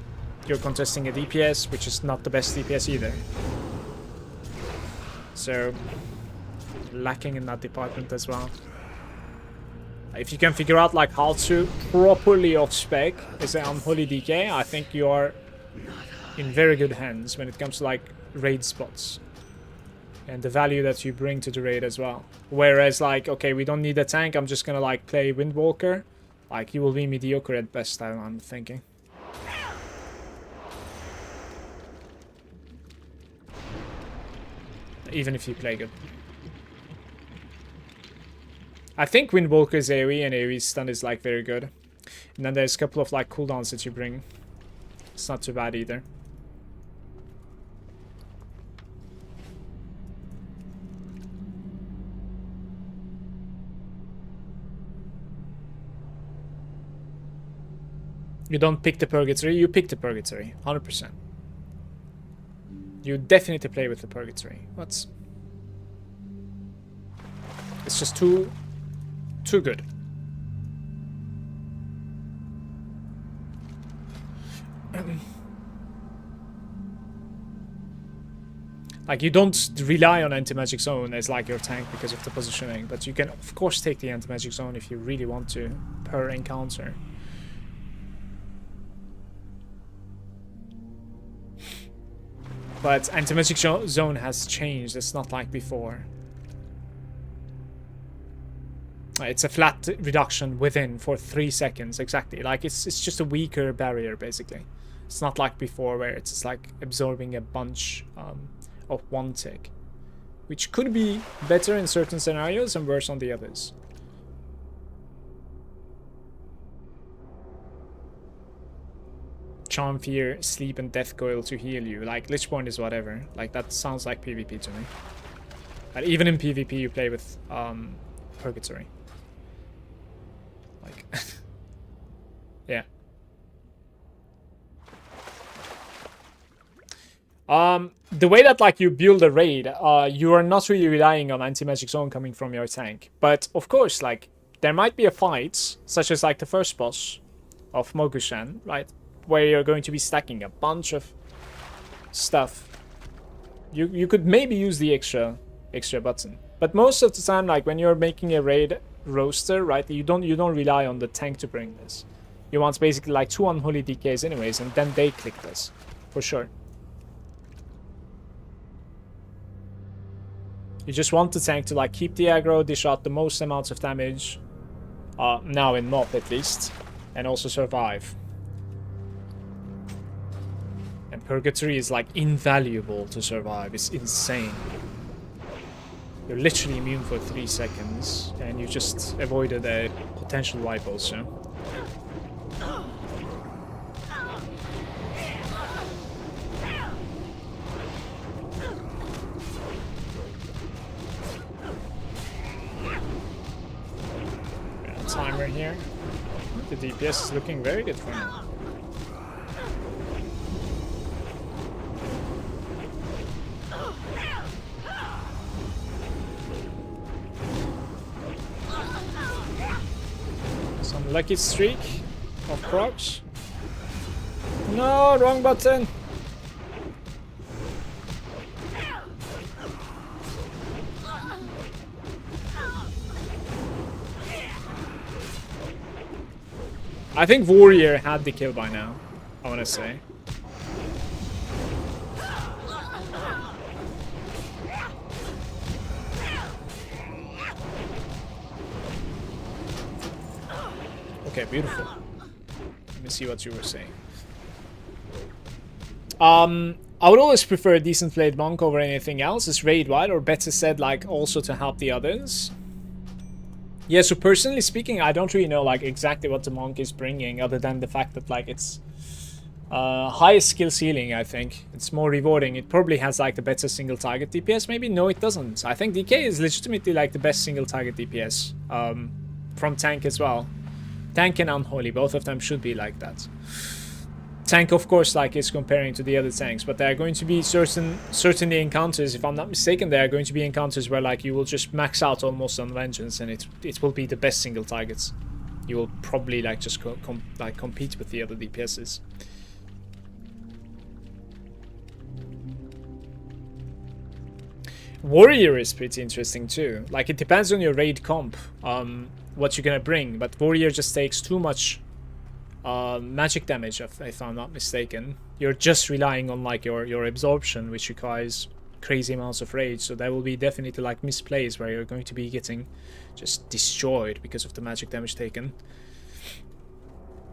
you're contesting a DPS, which is not the best DPS either. So lacking in that department as well. If you can figure out like how to properly off spec as an Unholy DK, I think you are in very good hands when it comes to like raid spots and the value that you bring to the raid as well. Whereas like, okay, we don't need a tank, I'm just gonna like play Windwalker, like you will be mediocre at best, I'm thinking. Even if you play good. I think Windwalker's AoE and AoE stun is like very good. And then there's a couple of like cooldowns that you bring. It's not too bad either. You don't pick the Purgatory, you pick the Purgatory, 100%. You definitely play with the Purgatory. It's just too good. Like, you don't rely on anti-magic zone as like your tank because of the positioning, but you can of course take the anti-magic zone if you really want to per encounter. But anti-magic zone has changed. It's not like before. It's a flat reduction within for 3 seconds, exactly. Like it's just a weaker barrier, basically. It's not like before where it's like absorbing a bunch of one tick, which could be better in certain scenarios and worse on the others. Charm, Fear, Sleep, and Death Coil to heal you. Like, Lichborn is whatever. Like, that sounds like PvP to me. But even in PvP, you play with Purgatory. Like, yeah. The way that, like, you build a raid, you are not really relying on anti-magic zone coming from your tank. But, of course, like, there might be a fight, such as, like, the first boss of Mogushan, right? Where you're going to be stacking a bunch of stuff. You could maybe use the extra button, but most of the time, like when you're making a raid roster, right, you don't rely on the tank to bring this. You want basically like 2 Unholy DKs anyways, and then they click this for sure. You just want the tank to like keep the aggro, dish out the most amounts of damage, now in mob at least, and also survive. And Purgatory is like invaluable to survive. It's insane. You're literally immune for 3 seconds, and you just avoided a potential wipe also. Timer here. The DPS is looking very good for now. lucky streak of procs. No, wrong button. I think Warrior had the kill by now, I want to say. Okay, beautiful. Let me see what you were saying. I would always prefer a decent played monk over anything else. It's raid-wide, or better said, like, also to help the others. Yeah, so personally speaking, I don't really know, like, exactly what the monk is bringing, other than the fact that, like, it's highest skill ceiling, I think. It's more rewarding. It probably has, like, the better single target DPS, maybe? No, it doesn't. I think DK is legitimately, like, the best single target DPS from tank as well. Tank and Unholy, both of them should be like that. Tank, of course, like, is comparing to the other tanks, but there are going to be certainly encounters, if I'm not mistaken, there are going to be encounters where, like, you will just max out almost on Vengeance, and it will be the best single targets. You will probably, like, just compete with the other DPSs. Warrior is pretty interesting too. Like, it depends on your raid comp, what you're gonna bring, but Warrior just takes too much magic damage, if I'm not mistaken. You're just relying on, like, your absorption, which requires crazy amounts of rage, so there will be definitely, like, misplays where you're going to be getting just destroyed because of the magic damage taken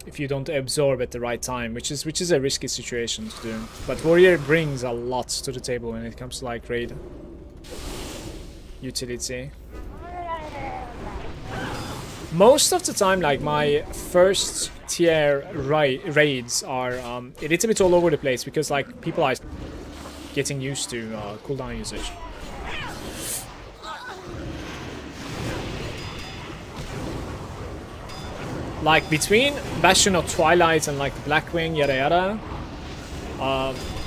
if you don't absorb at the right time, which is a risky situation to do. But Warrior brings a lot to the table when it comes to, like, raid utility. Most of the time, like, my first tier raids are a little bit all over the place because, like, people are getting used to cooldown usage. Like, between Bastion of Twilight and, like, Blackwing, yada yada,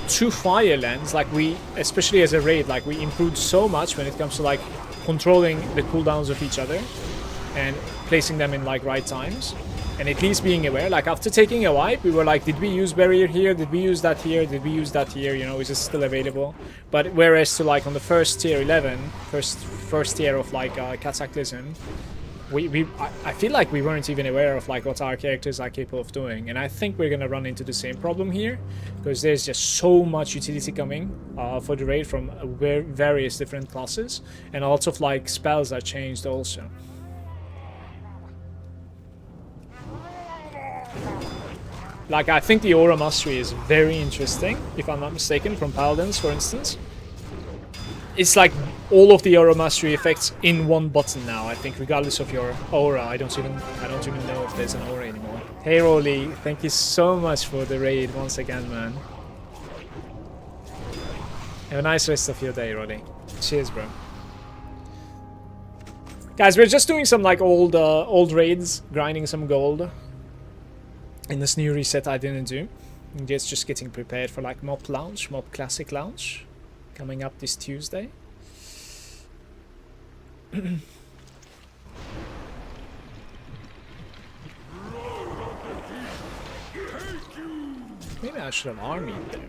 to Fire Lens, like, we, especially as a raid, like, we improved so much when it comes to, like, controlling the cooldowns of each other and placing them in, like, right times, and at least being aware. Like, after taking a wipe, we were like, did we use barrier here, did we use that here, did we use that here, you know, is it still available? But whereas to, like, on the first tier 11, first tier of, like, Cataclysm, I feel like we weren't even aware of, like, what our characters are capable of doing, and I think we're gonna run into the same problem here, because there's just so much utility coming for the raid from various different classes, and lots of, like, spells are changed also. Like, I think the Aura Mastery is very interesting, if I'm not mistaken, from Paladins, for instance. It's like all of the Aura Mastery effects in one button now, I think, regardless of your aura. I don't even know if there's an aura anymore. Hey Rolly, thank you so much for the raid once again, man. Have a nice rest of your day, Rolly. Cheers, bro. Guys, we're just doing some, like, old raids, grinding some gold. In this new reset I didn't do. And just getting prepared for, like, Mob Classic Launch, coming up this Tuesday. Maybe I should have armied there.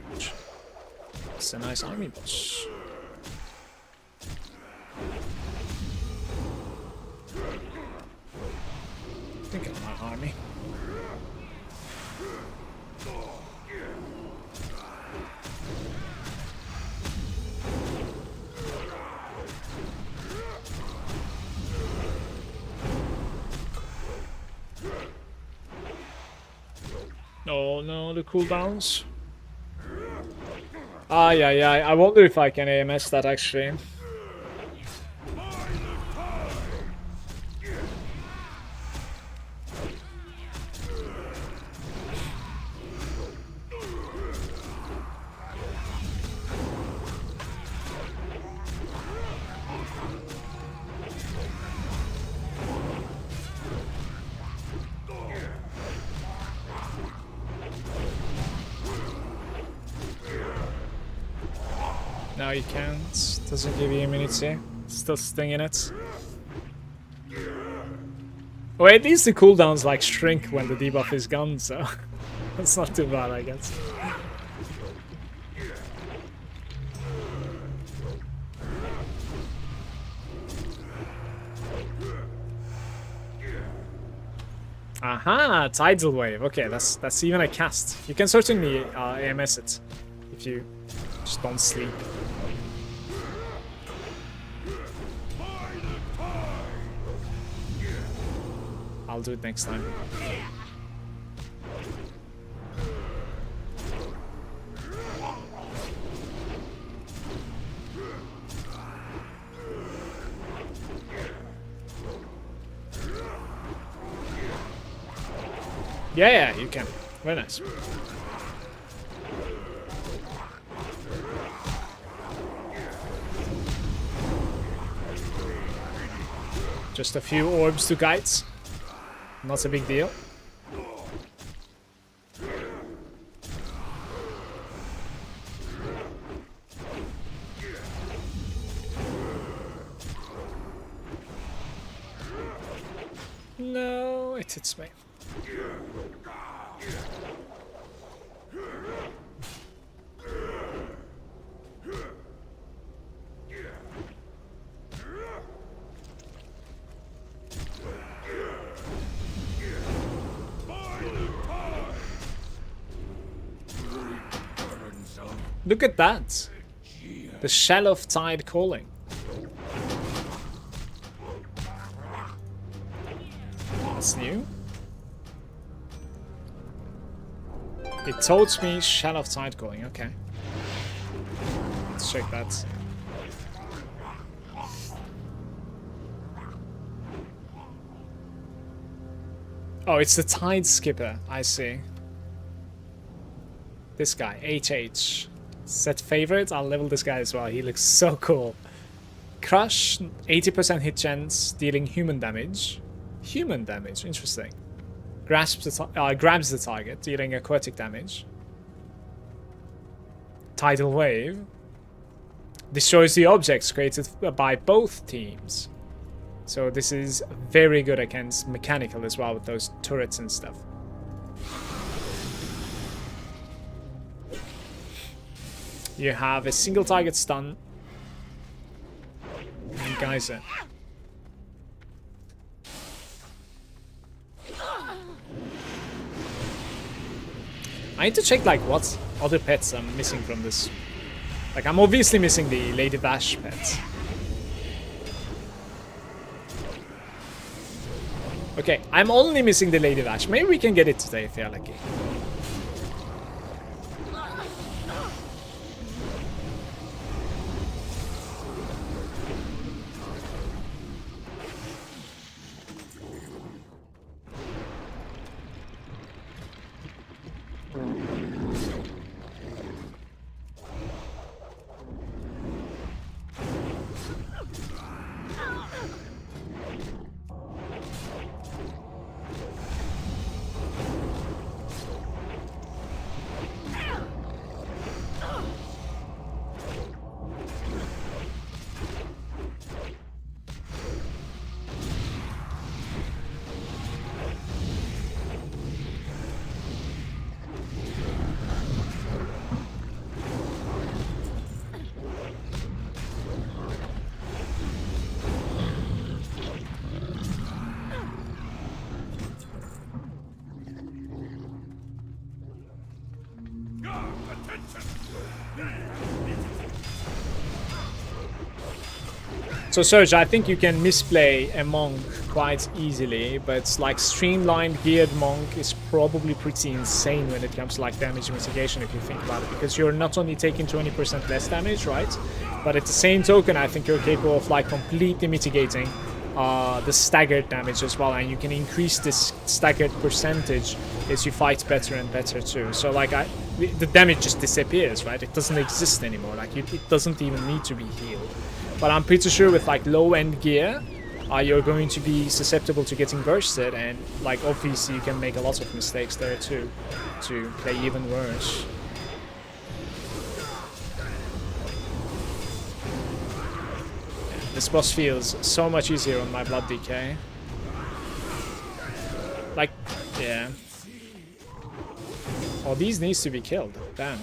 It's a nice army boss. I think I might army. Oh no, the cooldowns. Ah, yeah, I wonder if I can AMS that actually. No, you can't. Doesn't give you immunity. Still stinging it. Well, at least the cooldowns like shrink when the debuff is gone, so that's not too bad, I guess. Aha, tidal wave. Okay, that's even a cast. You can certainly AMS it if you just don't sleep. I'll do it next time. Yeah, you can. Very nice. Just a few orbs to guides. Not a big deal. No, it hits me. Look at that. The Shell of Tide calling. That's new. It told me Shell of Tide calling. Okay. Let's check that. Oh, it's the Tide Skipper. I see. This guy, HH. Set favorite. I'll level this guy as well. He looks so cool. Crush, 80% hit chance, dealing human damage. Human damage, interesting. Grabs the target, dealing aquatic damage. Tidal wave. Destroys the objects created by both teams. So this is very good against mechanical as well with those turrets and stuff. You have a single target stun. And Geyser. I need to check like what other pets I'm missing from this. Like I'm obviously missing the Lady Vash pets. Okay, I'm only missing the Lady Vash. Maybe we can get it today if you're lucky. So Serge, I think you can misplay a monk quite easily, but like streamlined geared monk is probably pretty insane when it comes to like damage mitigation if you think about it, because you're not only taking 20% less damage, right? But at the same token, I think you're capable of like completely mitigating the staggered damage as well, and you can increase this staggered percentage as you fight better and better too. So like the damage just disappears, right? It doesn't exist anymore. Like it doesn't even need to be healed. But I'm pretty sure with like low-end gear, you're going to be susceptible to getting bursted, and like obviously you can make a lot of mistakes there too, to play even worse. This boss feels so much easier on my blood DK. Yeah. Oh, these needs to be killed. Damn.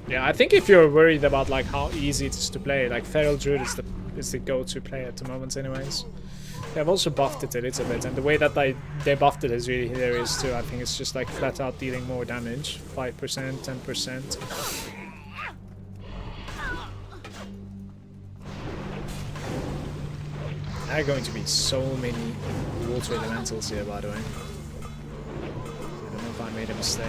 Yeah, I think if you're worried about like how easy it is to play, like Feral Druid is the go-to play at the moment anyways. They've also buffed it a little bit, and the way that they buffed it is really hilarious too. I think it's just like flat out dealing more damage. 5%, 10%. There are going to be so many water elementals here, by the way. I don't know if I made a mistake.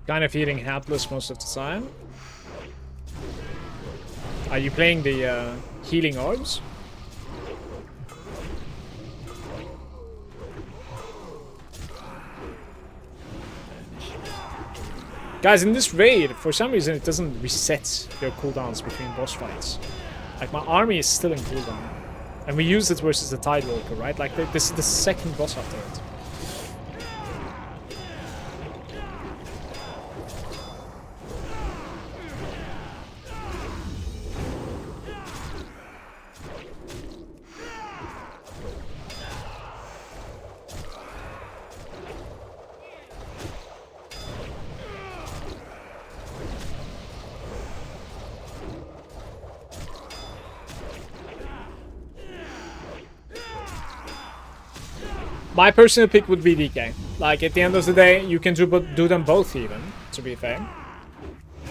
Kind of feeling helpless most of the time. Are you playing the healing orbs? Guys, in this raid, for some reason it doesn't reset your cooldowns between boss fights. Like, my army is still in cooldown. And we use it versus the Tidewalker, right? Like, this is the second boss after it. My personal pick would be DK. Like, at the end of the day, you can do them both even, to be fair.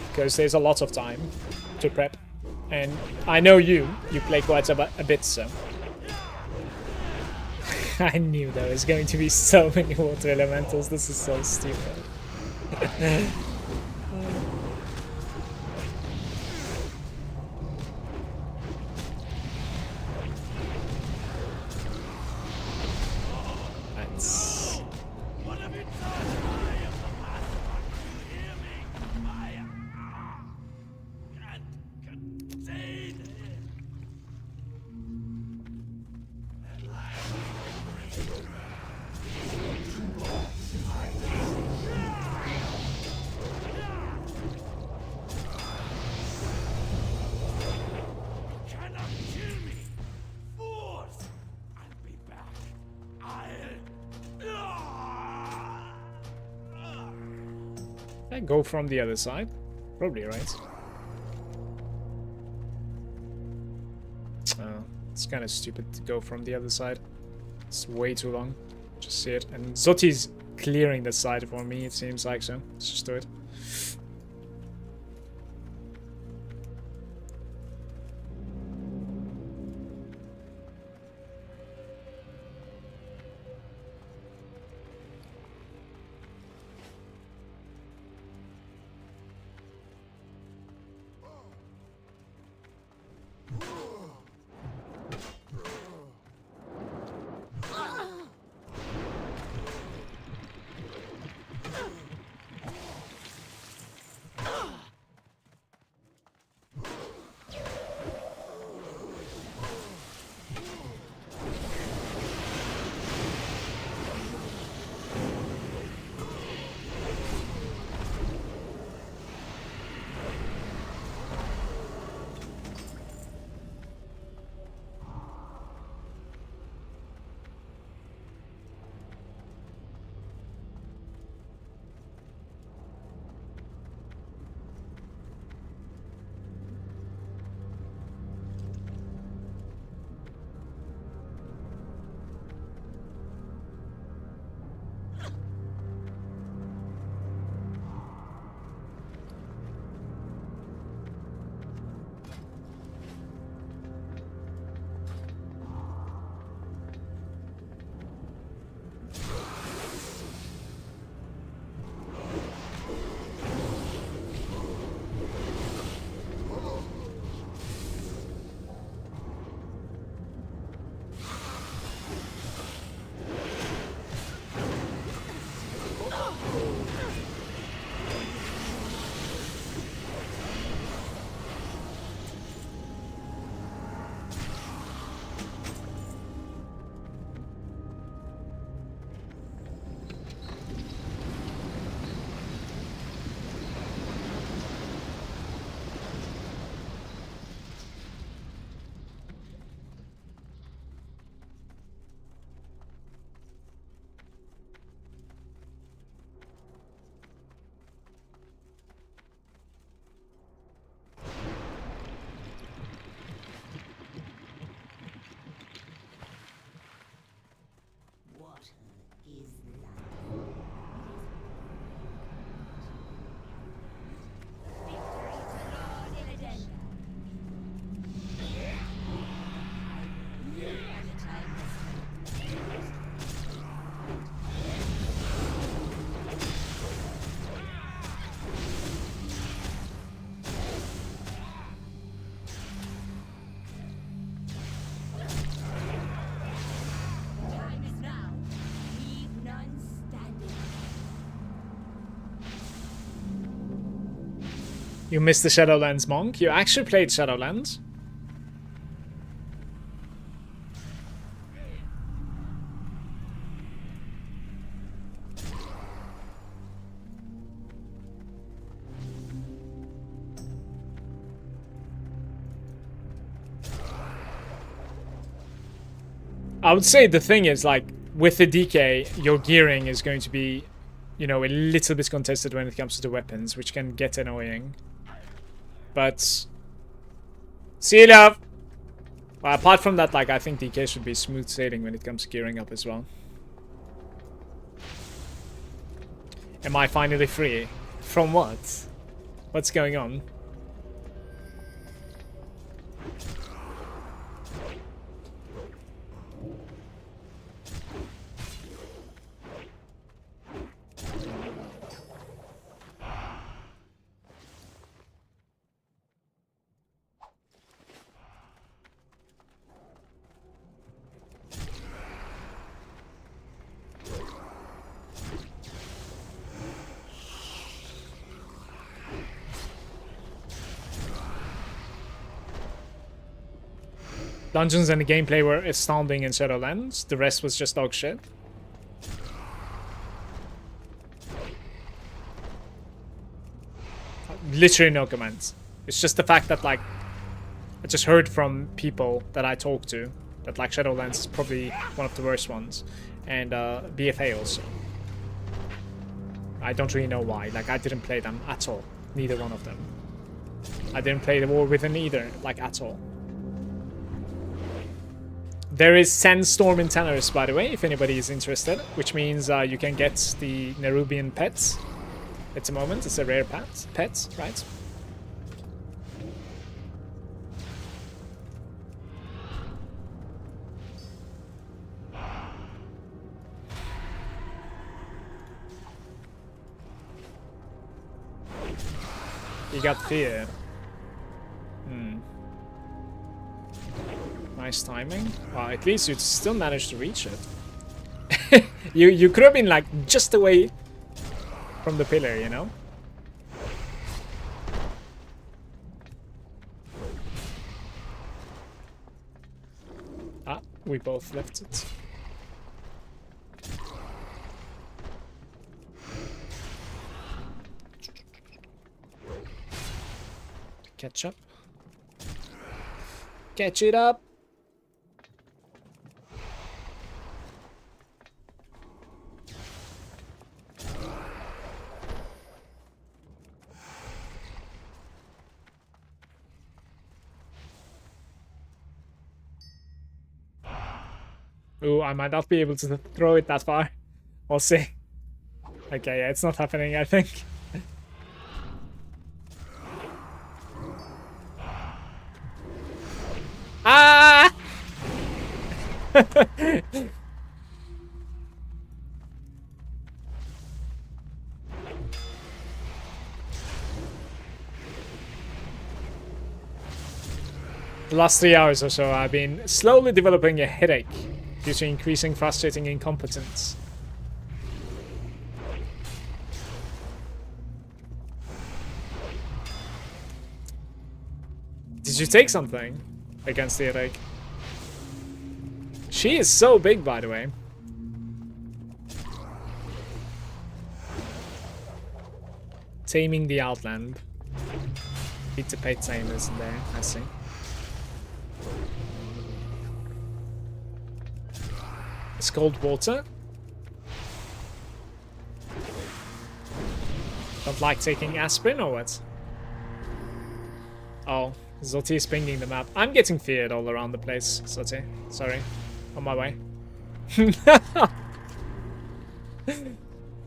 Because there's a lot of time to prep. And I know you play quite a bit, so. I knew there was going to be so many water elementals. This is so stupid. Go from the other side. Probably, right? It's kind of stupid to go from the other side. It's way too long. Just see it. And Zoti's clearing the side for me, it seems like, so let's just do it. You missed the Shadowlands monk. You actually played Shadowlands. I would say the thing is, like, with the DK, your gearing is going to be, you know, a little bit contested when it comes to the weapons, which can get annoying. But see you, love. Well, apart from that, like, I think DK should be smooth sailing when it comes to gearing up as well. Am I finally free? From what? What's going on? Dungeons and the gameplay were astounding in Shadowlands. The rest was just dog shit. Literally no comments. It's just the fact that, like, I just heard from people that I talked to that, like, Shadowlands is probably one of the worst ones. And BFA also. I don't really know why. Like, I didn't play them at all. Neither one of them. I didn't play the War Within either, like, at all. There is Sandstorm in Tenors, by the way, if anybody is interested, which means you can get the Nerubian pets at the moment. It's a rare pet, right? You got fear. Nice timing. Well, at least you still managed to reach it. you could have been, like, just away from the pillar, you know? Ah, we both left it. Catch up. Catch it up. Ooh, I might not be able to throw it that far. We'll see. Okay, yeah, it's not happening, I think. Ah! The last 3 hours or so, I've been slowly developing a headache due to increasing frustrating incompetence. Did you take something against the headache? She is so big, by the way. Taming the Outland. Beat the pet tamers in there, I see. It's cold water. Don't like taking aspirin or what? Oh, Zoti is pinging the map. I'm getting feared all around the place, Zoti. Sorry. On my way.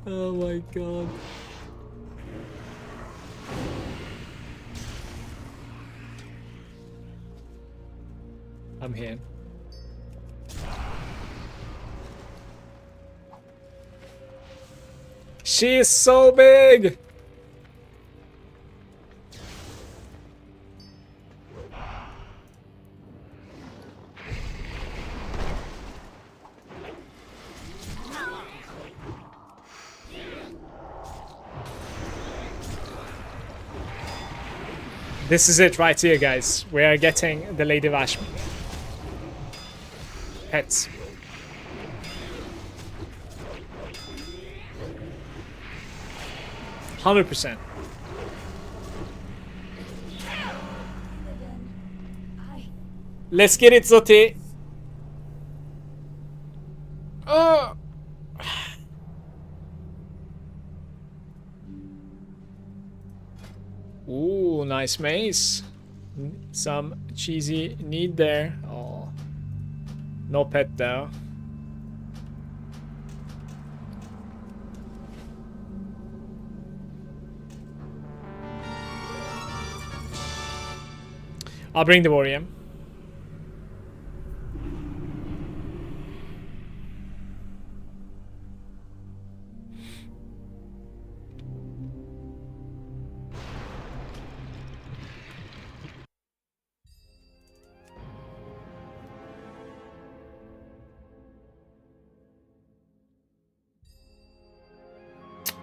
Oh my god. I'm here. She is so big! This is it right here, guys. We are getting the Lady Vash pets. %100%. Let's get it, Zoti. Oh. Ooh, nice mace. Some cheesy need there. Oh, no pet though. I'll bring the warrior.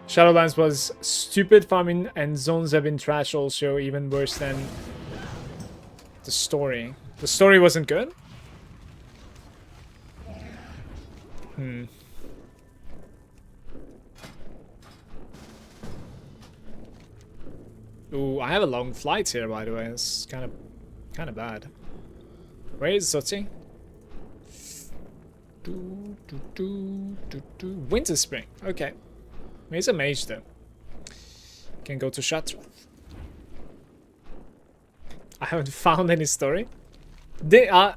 Shadowlands was stupid, farming and zones have been trash also, even worse than the story. The story wasn't good? Ooh, I have a long flight here, by the way. It's kind of bad. Where is Zoti? Winter Spring. Okay. He's a mage though. Can go to Shatrath. I haven't found any story. They are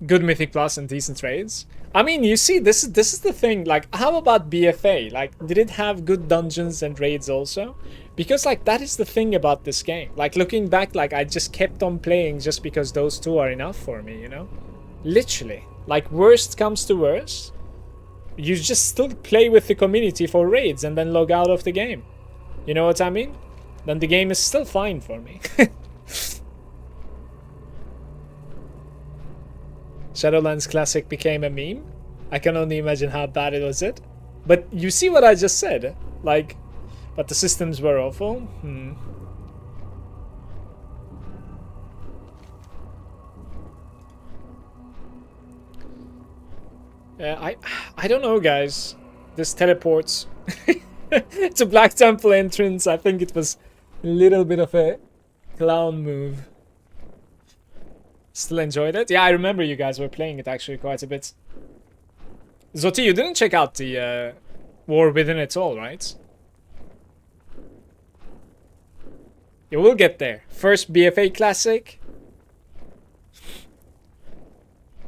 good Mythic Plus and decent trades. I mean, you see, this is the thing. Like, how about BFA? Like, did it have good dungeons and raids also? Because like that is the thing about this game. Like looking back, like I just kept on playing just because those two are enough for me, you know? Literally. Like worst comes to worst, you just still play with the community for raids and then log out of the game. You know what I mean? Then the game is still fine for me. Shadowlands Classic became a meme. I can only imagine how bad it was. But you see what I just said? Like, but the systems were awful. I don't know, guys. This teleports to Black Temple entrance. I think it was a little bit of a clown move. Still enjoyed it? Yeah, I remember you guys were playing it actually quite a bit. Zoti, you didn't check out the War Within at all, right? You will get there. First BFA Classic.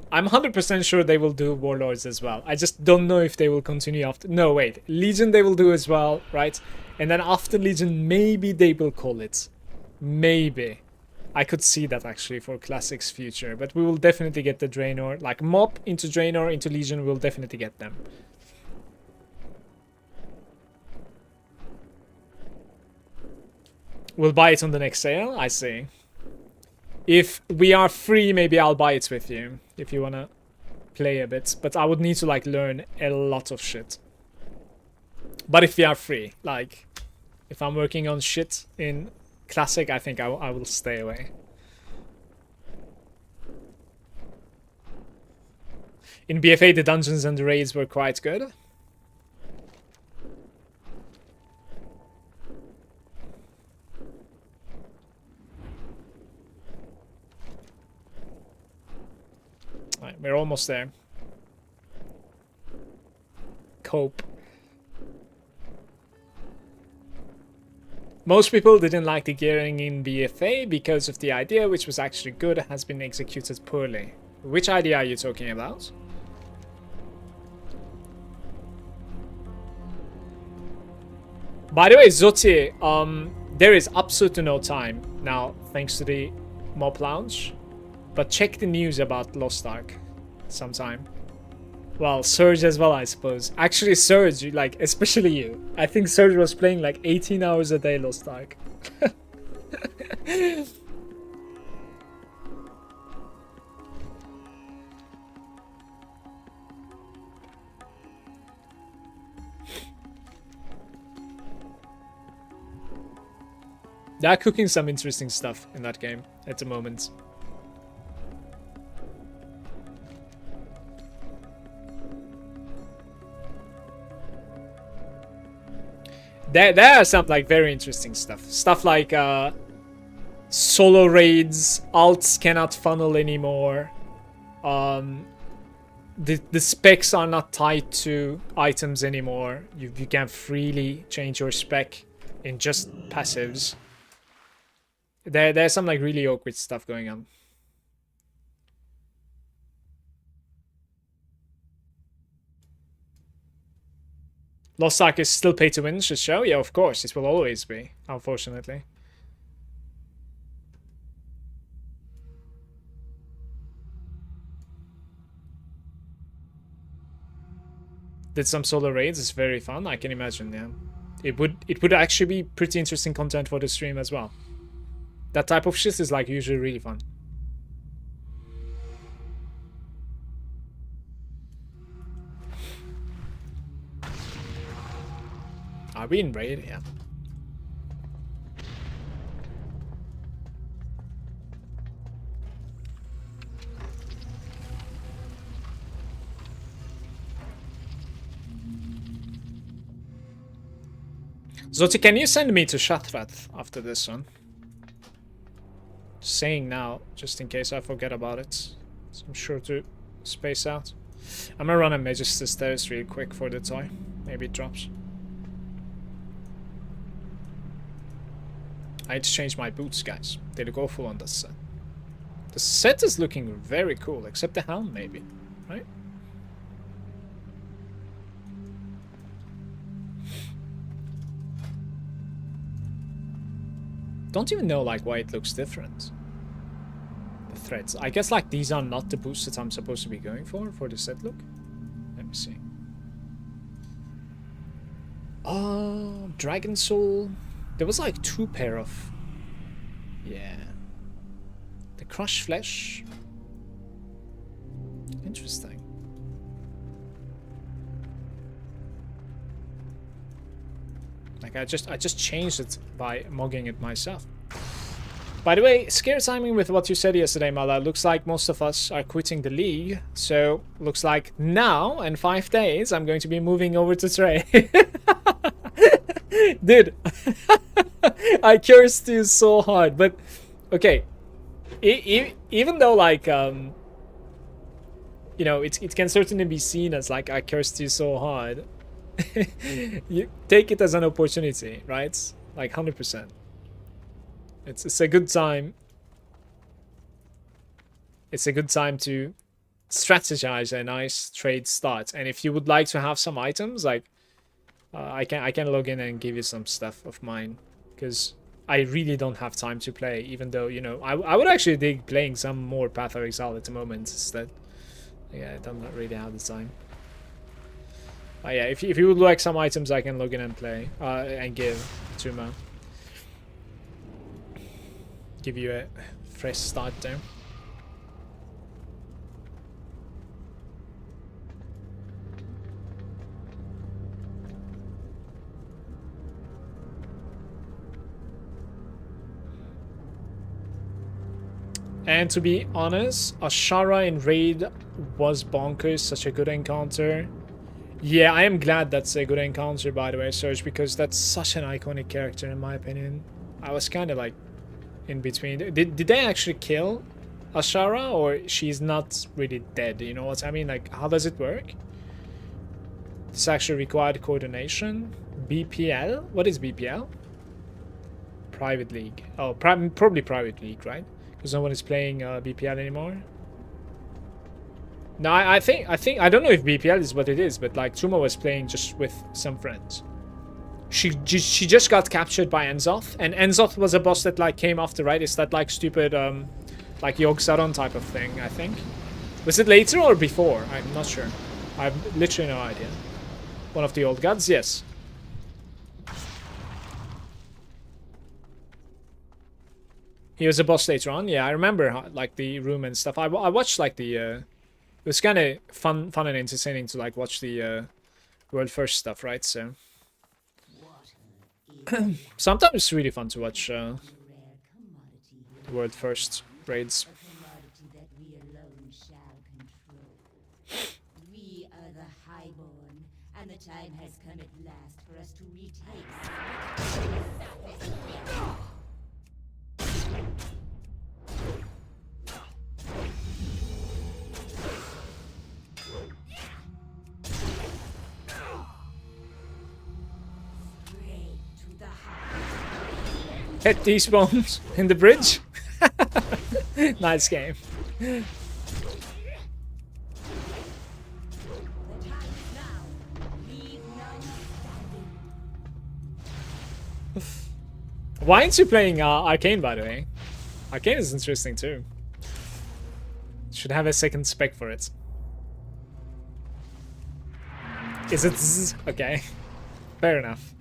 I'm 100% sure they will do Warlords as well. I just don't know if they will continue after... No, wait. Legion they will do as well, right? And then after Legion, maybe they will call it. Maybe. I could see that actually for Classic's future. But we will definitely get the Draenor. Like Mob into Draenor, into Legion, we'll definitely get them. We'll buy it on the next sale, I see. If we are free, maybe I'll buy it with you. If you wanna play a bit. But I would need to like learn a lot of shit. But if we are free, like if I'm working on shit in Classic, I think I will stay away. In BFA, the dungeons and the raids were quite good. Alright, we're almost there. Cope. Most people didn't like the gearing in BFA because of the idea, which was actually good, has been executed poorly. Which idea are you talking about? By the way, Zoti, there is absolutely no time now, thanks to the Mob Lounge. But check the news about Lost Ark sometime. Well, Surge as well, I suppose. Actually, Surge, like, especially you. I think Surge was playing like 18 hours a day Lost Ark. They're cooking some interesting stuff in that game at the moment. There are some like very interesting stuff. Stuff like solo raids, alts cannot funnel anymore. The specs are not tied to items anymore. You can freely change your spec in just passives. There's some like really awkward stuff going on. Lost Ark is still pay to win, should show? Yeah, of course. It will always be, unfortunately. Did some solo raids, it's very fun, I can imagine, yeah. It would actually be pretty interesting content for the stream as well. That type of shit is like usually really fun. Are we in raid? Yeah. Zoti, can you send me to Shatrat after this one? Just saying now, just in case I forget about it. So I'm sure to space out. I'm gonna run a Magister Stairs real quick for the toy. Maybe it drops. I need to change my boots, guys. They look awful on this set. The set is looking very cool, except the helm, maybe. Right? Don't even know, like, why it looks different. The threads. I guess, like, these are not the boots that I'm supposed to be going for the set look. Let me see. Oh, Dragon Soul. There was like 2 pair of... Yeah. The Crushed Flesh. Interesting. Like I just changed it by mogging it myself. By the way, scare timing with what you said yesterday, Mala. Looks like most of us are quitting the league. So, looks like now, in 5 days, I'm going to be moving over to Trey. Dude, I cursed you so hard, but okay, even though like you know, it can certainly be seen as like I cursed you so hard. You take it as an opportunity, right? Like 100%. It's a good time. It's a good time to strategize a nice trade start, and if you would like to have some items like. I can log in and give you some stuff of mine, because I really don't have time to play, even though, you know, I would actually dig playing some more Path of Exile at the moment. It's that, yeah, I don't really have the time. Yeah, if you would like some items, I can log in and play, and give to me. Give you a fresh start there. And to be honest, Ashara in Raid was bonkers, such a good encounter. Yeah, I am glad that's a good encounter, by the way, Serge, because that's such an iconic character in my opinion. I was kind of like in between. Did they actually kill Ashara, or she's not really dead? You know what I mean? Like, how does it work? This actually required coordination. BPL? What is BPL? Private League. Oh, probably Private League, right? Because no one is playing BPL anymore. No, I think I don't know if BPL is what it is, but like Truma was playing just with some friends. She just got captured by Enzoth, and Enzoth was a boss that like came after, right? It's that like stupid like Yogg-Saron type of thing, I think. Was it later or before? I'm not sure. I have literally no idea. One of the old gods, yes. He was a boss later on. Yeah, I remember how, like the room and stuff. I watched like the. It was kind of fun and entertaining to like watch the world first stuff, right? So sometimes it's really fun to watch world first raids. commodity that we alone shall control. We are the Highborn, and the time has come at last for us to retake. Straight to the heart. Hit these bombs in the bridge. Nice game. The time is now. Leave none standing. Why aren't you playing Arcane, by the way? Arcane is interesting too. Should have a second spec for it. Is it zzz? Okay. Fair enough.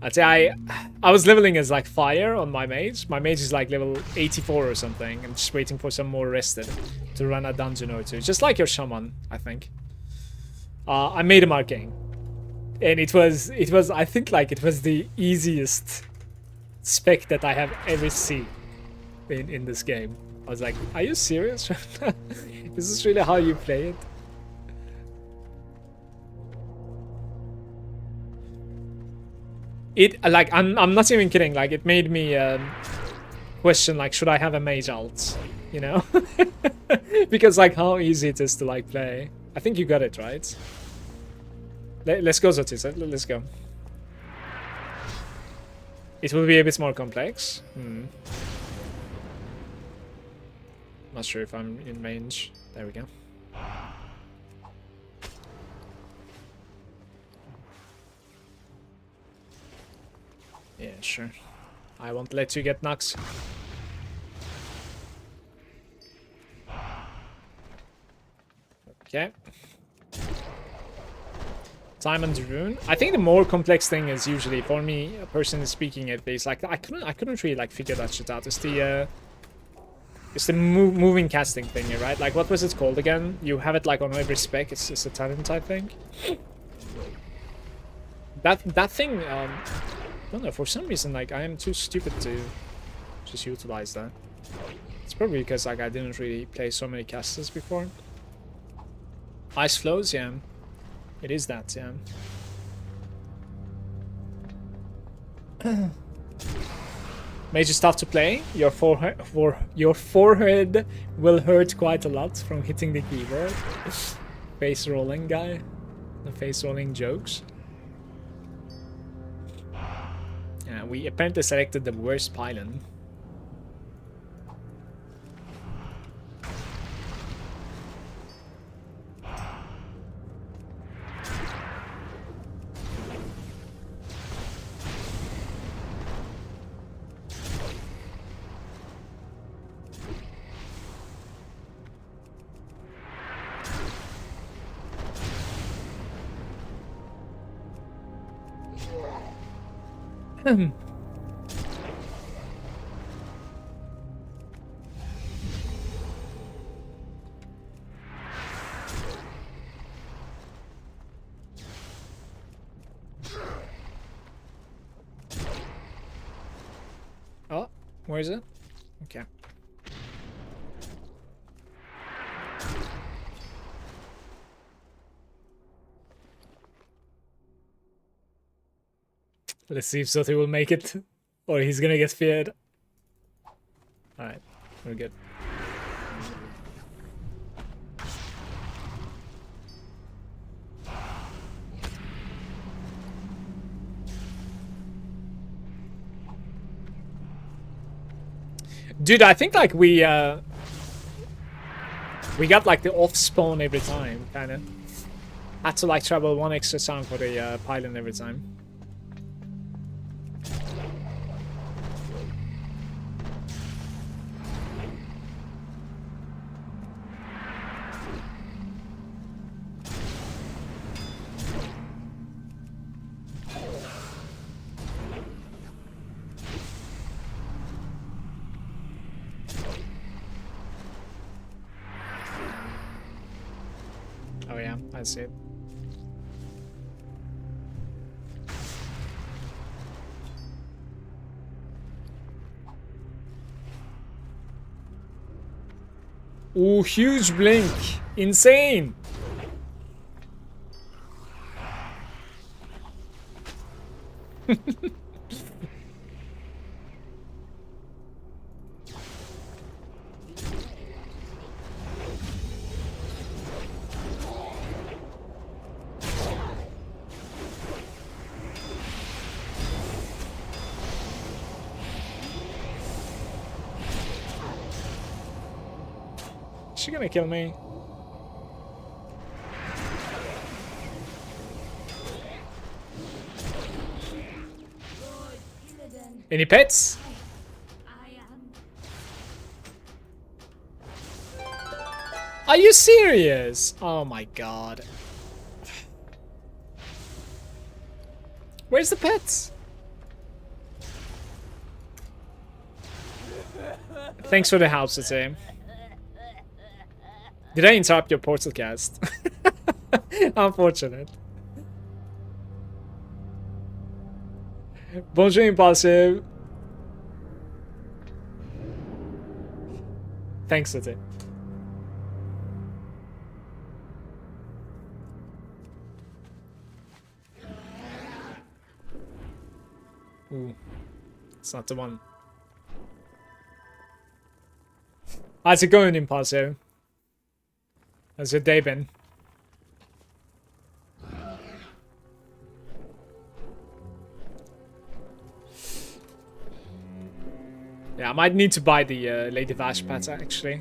I'd say I was leveling as like fire on my mage. My mage is like level 84 or something. I'm just waiting for some more rested to run a dungeon or two. Just like your shaman, I think. I made him arcane. And it was I think like it was the easiest spec that I have ever seen in this game. I was like, are you serious? Is this really how you play it? It like I'm not even kidding. Like it made me question like, should I have a mage alt? You know, because like how easy it is to like play. I think you got it right. Let's go, Zotis. Let's go. It will be a bit more complex. Not sure if I'm in range. There we go. Yeah, sure. I won't let you get knocks. Okay. Time and rune. I think the more complex thing is usually for me, a person is speaking at base. Like I couldn't really like figure that shit out. It's the moving casting thingy, right? Like what was it called again? You have it like on every spec. It's a talent, I think. That thing. I don't know. For some reason, like I am too stupid to just utilize that. It's probably because like I didn't really play so many casters before. Ice flows, yeah. It is that, yeah. Mage is tough to play. Your forehead will hurt quite a lot from hitting the keyboard. Face rolling guy. The face rolling jokes. Yeah, we apparently selected the worst pylon. Oh, where is it? Okay. Let's see if Soti will make it, or he's gonna get feared. Alright, we're good. Dude, I think like we got like the off spawn every time, kinda. Had to like travel one extra time for the pylon every time. Oh yeah, I see it. Ooh, huge blink. Insane. Is she gonna kill me? Any pets? Are you serious? Oh my god. Where's the pets? Thanks for the house, today. Did I interrupt your portal cast? Unfortunate. Bonjour, Impulsive. Thanks, City. Ooh, it's not the one. How's it going, Impulsive? How's your day been? Yeah, I might need to buy the Lady Vash pet actually,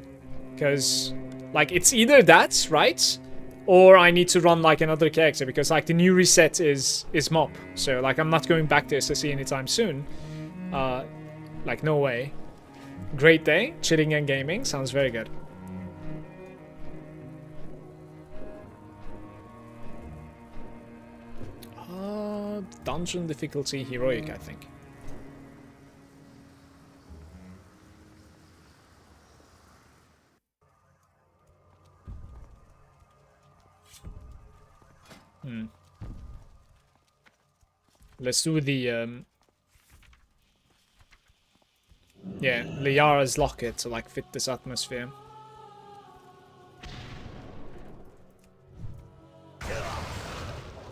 because like it's either that, right, or I need to run like another character because like the new reset is Mop, so like I'm not going back to SSE anytime soon. Like no way. Great day, chilling and gaming sounds very good. Dungeon difficulty heroic, I think. Let's do the yeah, Liara's locket to like fit this atmosphere.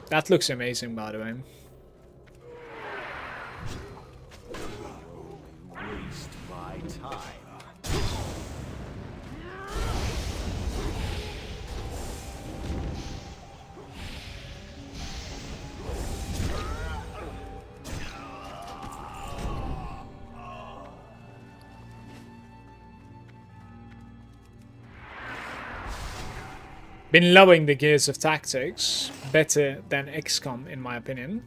That looks amazing, by the way. Waste my time. Been loving the Gears of Tactics. Better than XCOM, in my opinion.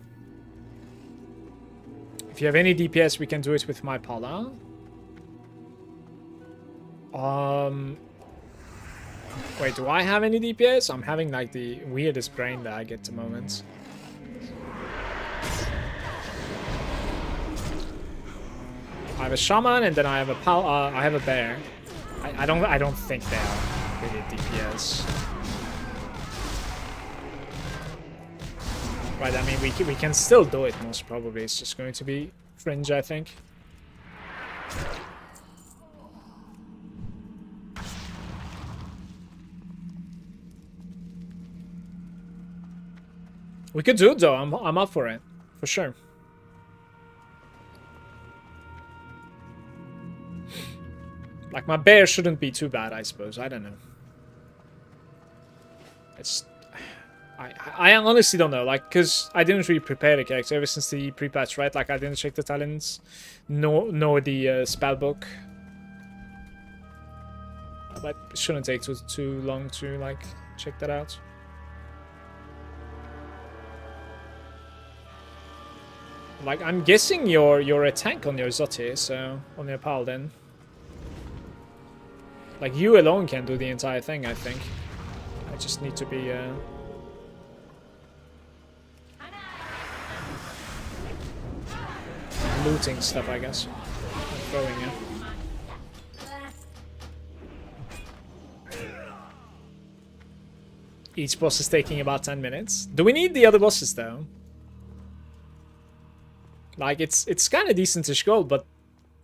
If you have any DPS, we can do it with my Pala. Wait, do I have any DPS? I'm having like the weirdest brain lag at the moment. I have a shaman and then I have a I have a bear. I don't think they are really DPS. Right, I mean, we can still do it, most probably. It's just going to be fringe, I think. We could do it, though. I'm up for it. For sure. Like, my bear shouldn't be too bad, I suppose. I don't know. It's... I honestly don't know, like, because I didn't really prepare the character ever since the pre-patch, right? Like, I didn't check the talents, nor the spell book. But it shouldn't take too long to, like, check that out. Like, I'm guessing you're a tank on your Zotti, so, on your paladin. Like, you alone can do the entire thing, I think. I just need to be, looting stuff, I guess. And throwing it. Each boss is taking about 10 minutes. Do we need the other bosses, though? Like, it's kind of decent-ish gold, but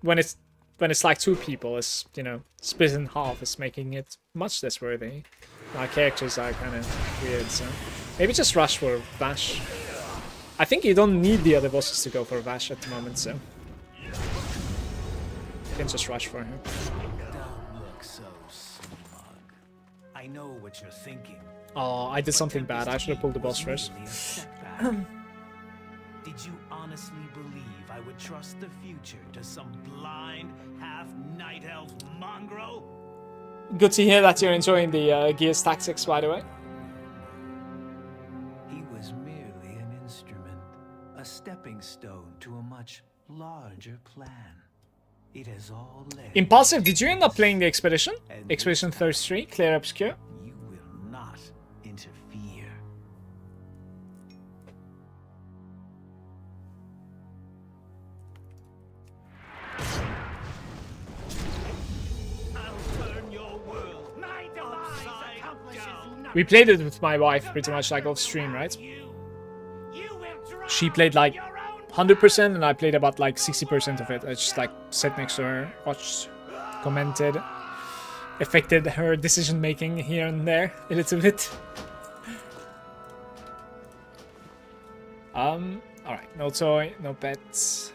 when it's when it's like 2 people, it's, you know, split in half is making it much less worthy. Our characters are kind of weird, so maybe just rush for Vash. I think you don't need the other bosses to go for Vash at the moment, so you can just rush for him. Don't look so smug. I know what you're thinking. Oh, I did something bad. I should have pulled the boss first. Did you honestly believe I would trust the future to some blind, half-night elf mongrel? Good to hear that you're enjoying the Gears Tactics, by the way. He was merely an instrument, a stepping stone to a much larger plan. It has all led. Impulsive, did you end up playing the Expedition? Expedition 33, Clear Obscure? You will not interfere. I'll turn your world. My demise accomplishes nothing. We played it with my wife pretty much like off stream, right? You will drown She played like your own 100% and I played about like 60% of it. I just like sat next to her, watched, commented, affected her decision making here and there a little bit. Alright, no toy, no pets.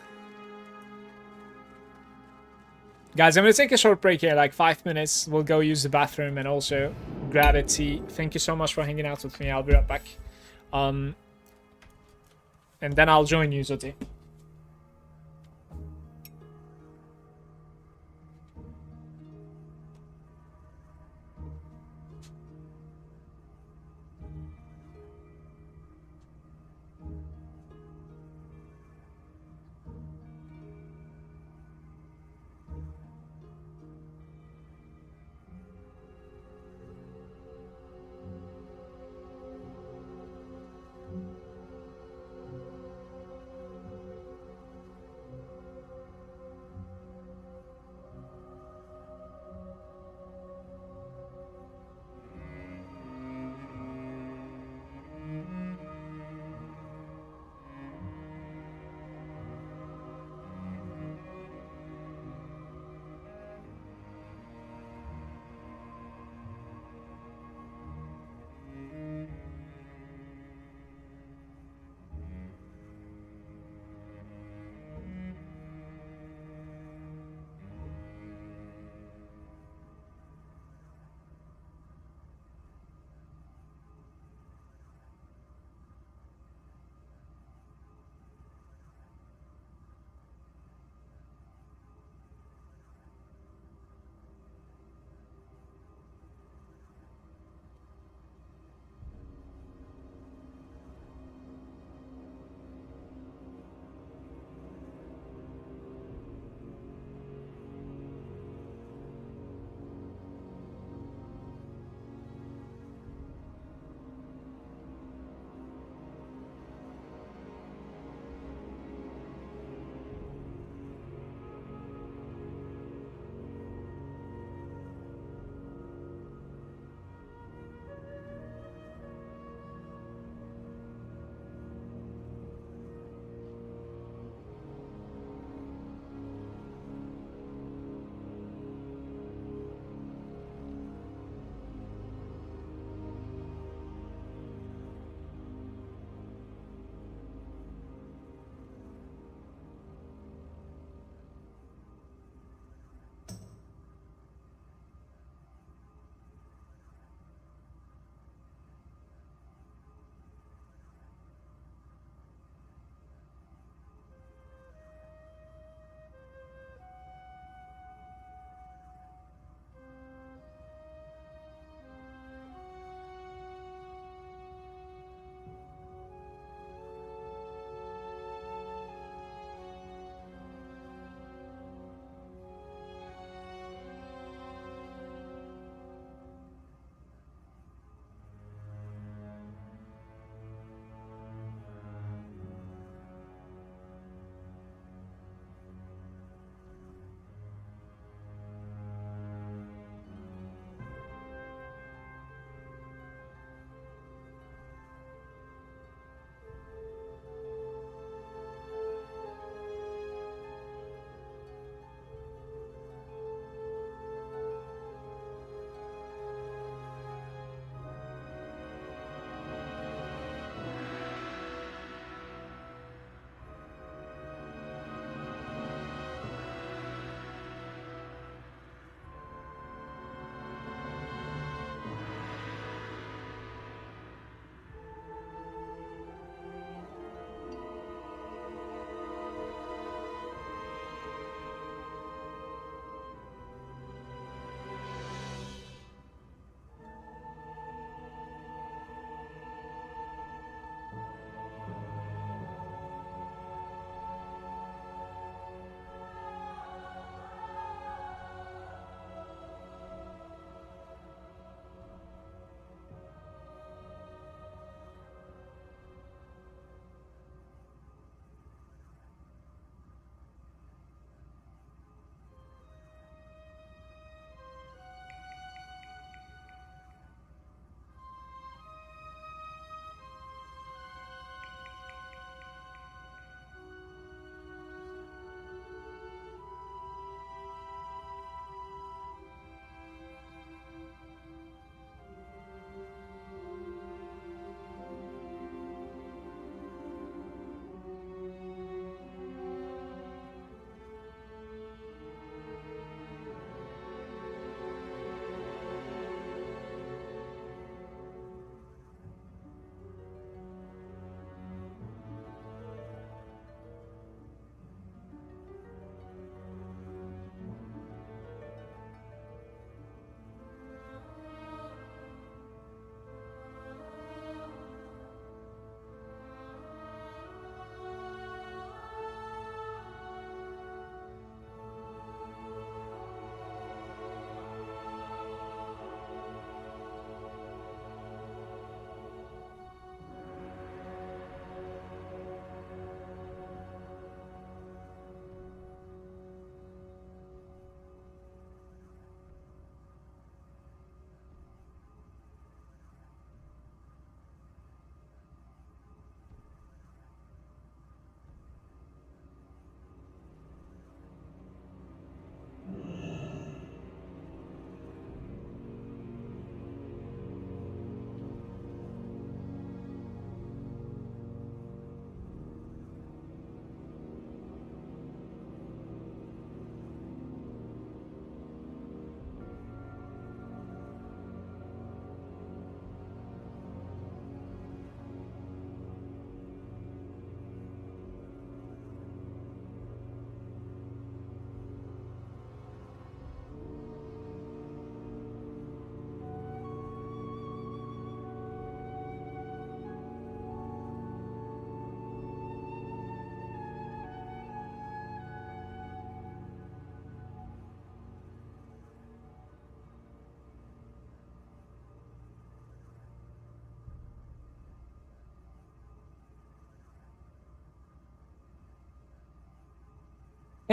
Guys, I'm gonna take a short break here, like 5 minutes. We'll go use the bathroom and also grab a tea. Thank you so much for hanging out with me. I'll be right back. And then I'll join you, Zoti.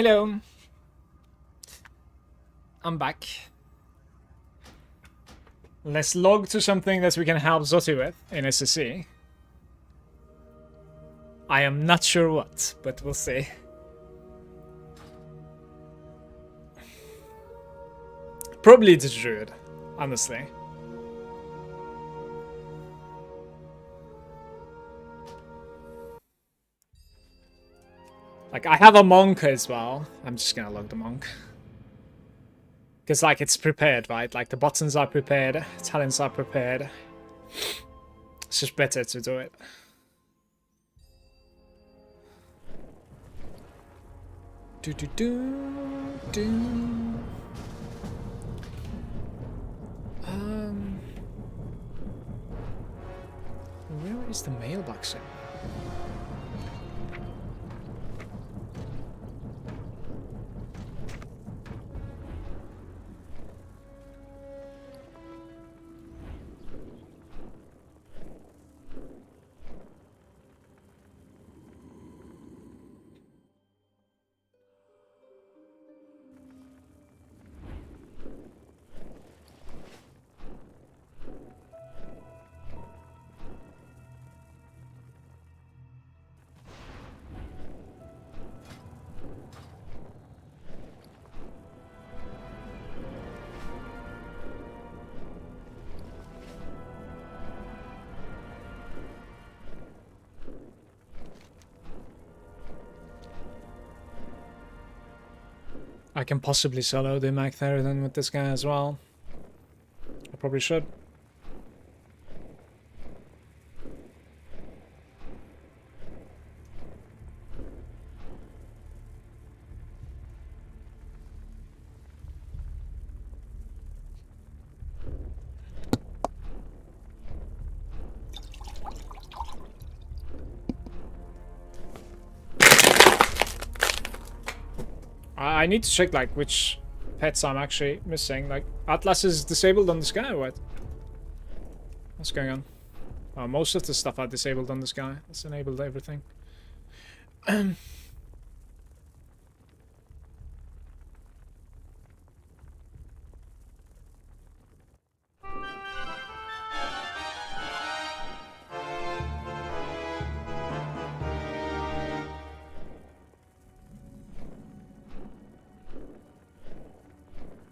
Hello. I'm back. Let's log to something that we can help Zoti with in SSC. I am not sure what, but we'll see. Probably the druid, honestly. Like, I have a monk as well. I'm just gonna log the monk. Because, like, it's prepared, right? Like, the buttons are prepared, talents are prepared. It's just better to do it. Do do do do. Where is the mailbox at? I can possibly solo the Mac Theridon with this guy as well. I probably should. I need to check like which pets I'm actually missing. Like Atlas is disabled on this guy or what? What's going on? Most of the stuff are disabled on this guy. It's enabled everything.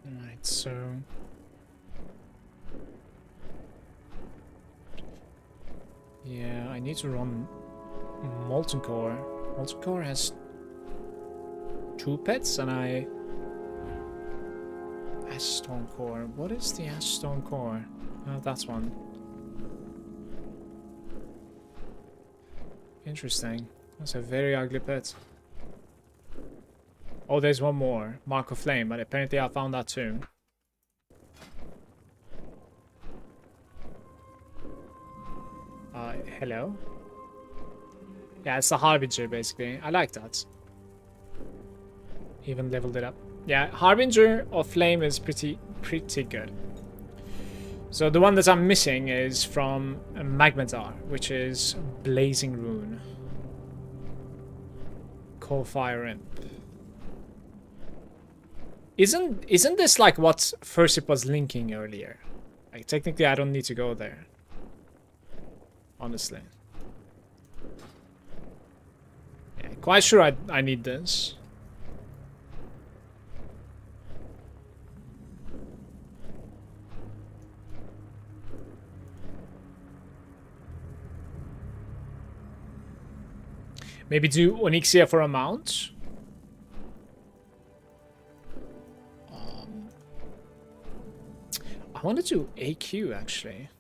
Alright, so yeah, I need to run Molten Core. Molten Core has 2 pets and Ash Stone Core. What is the Ash Stone Core? Oh, that's one. Interesting. That's a very ugly pet. Oh, there's one more. Mark of Flame, but apparently I found that too. Hello? Yeah, it's a Harbinger, basically. I like that. Even leveled it up. Yeah, Harbinger of Flame is pretty good. So the one that I'm missing is from Magmadar, which is Blazing Rune. Coal Fire Imp. Isn't this like what Fursip was linking earlier? Like technically I don't need to go there. Honestly. Yeah, quite sure I need this. Maybe do Onyxia for a mount. I want to do AQ actually.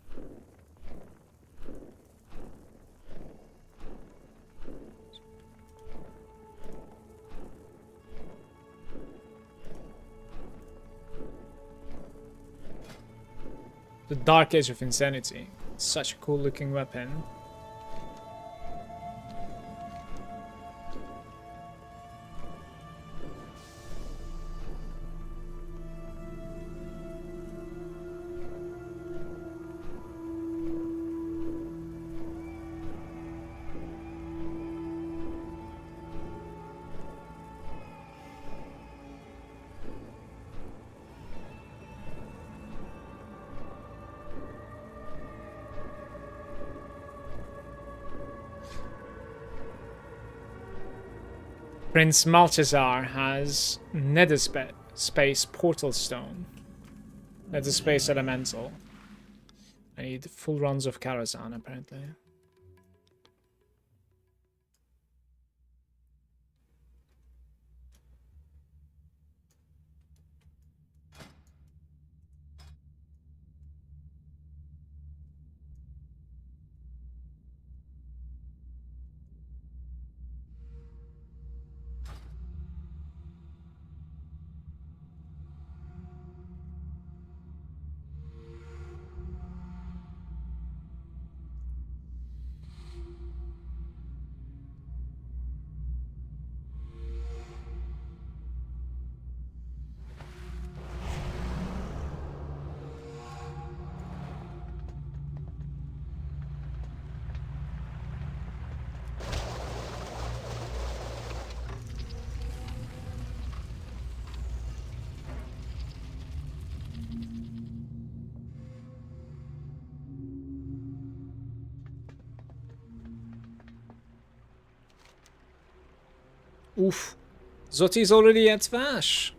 The Dark Edge of Insanity. Such a cool looking weapon. Prince Malchazar has Nether Space Portal Stone. Nether Space Elemental. I need full runs of Karazhan, apparently. Oof. Zoti's already at Vash.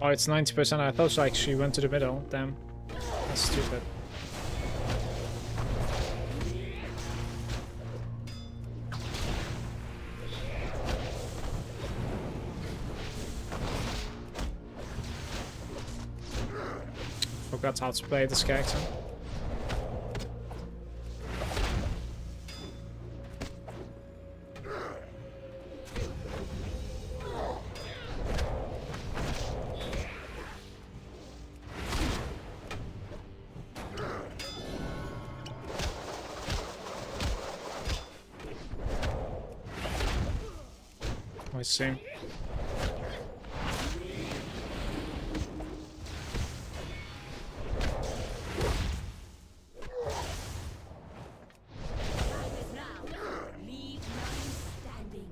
Oh, it's 90%. I thought like she went to the middle. Damn. That's stupid. Forgot how to play this character. I see. Time is now. Leave none standing.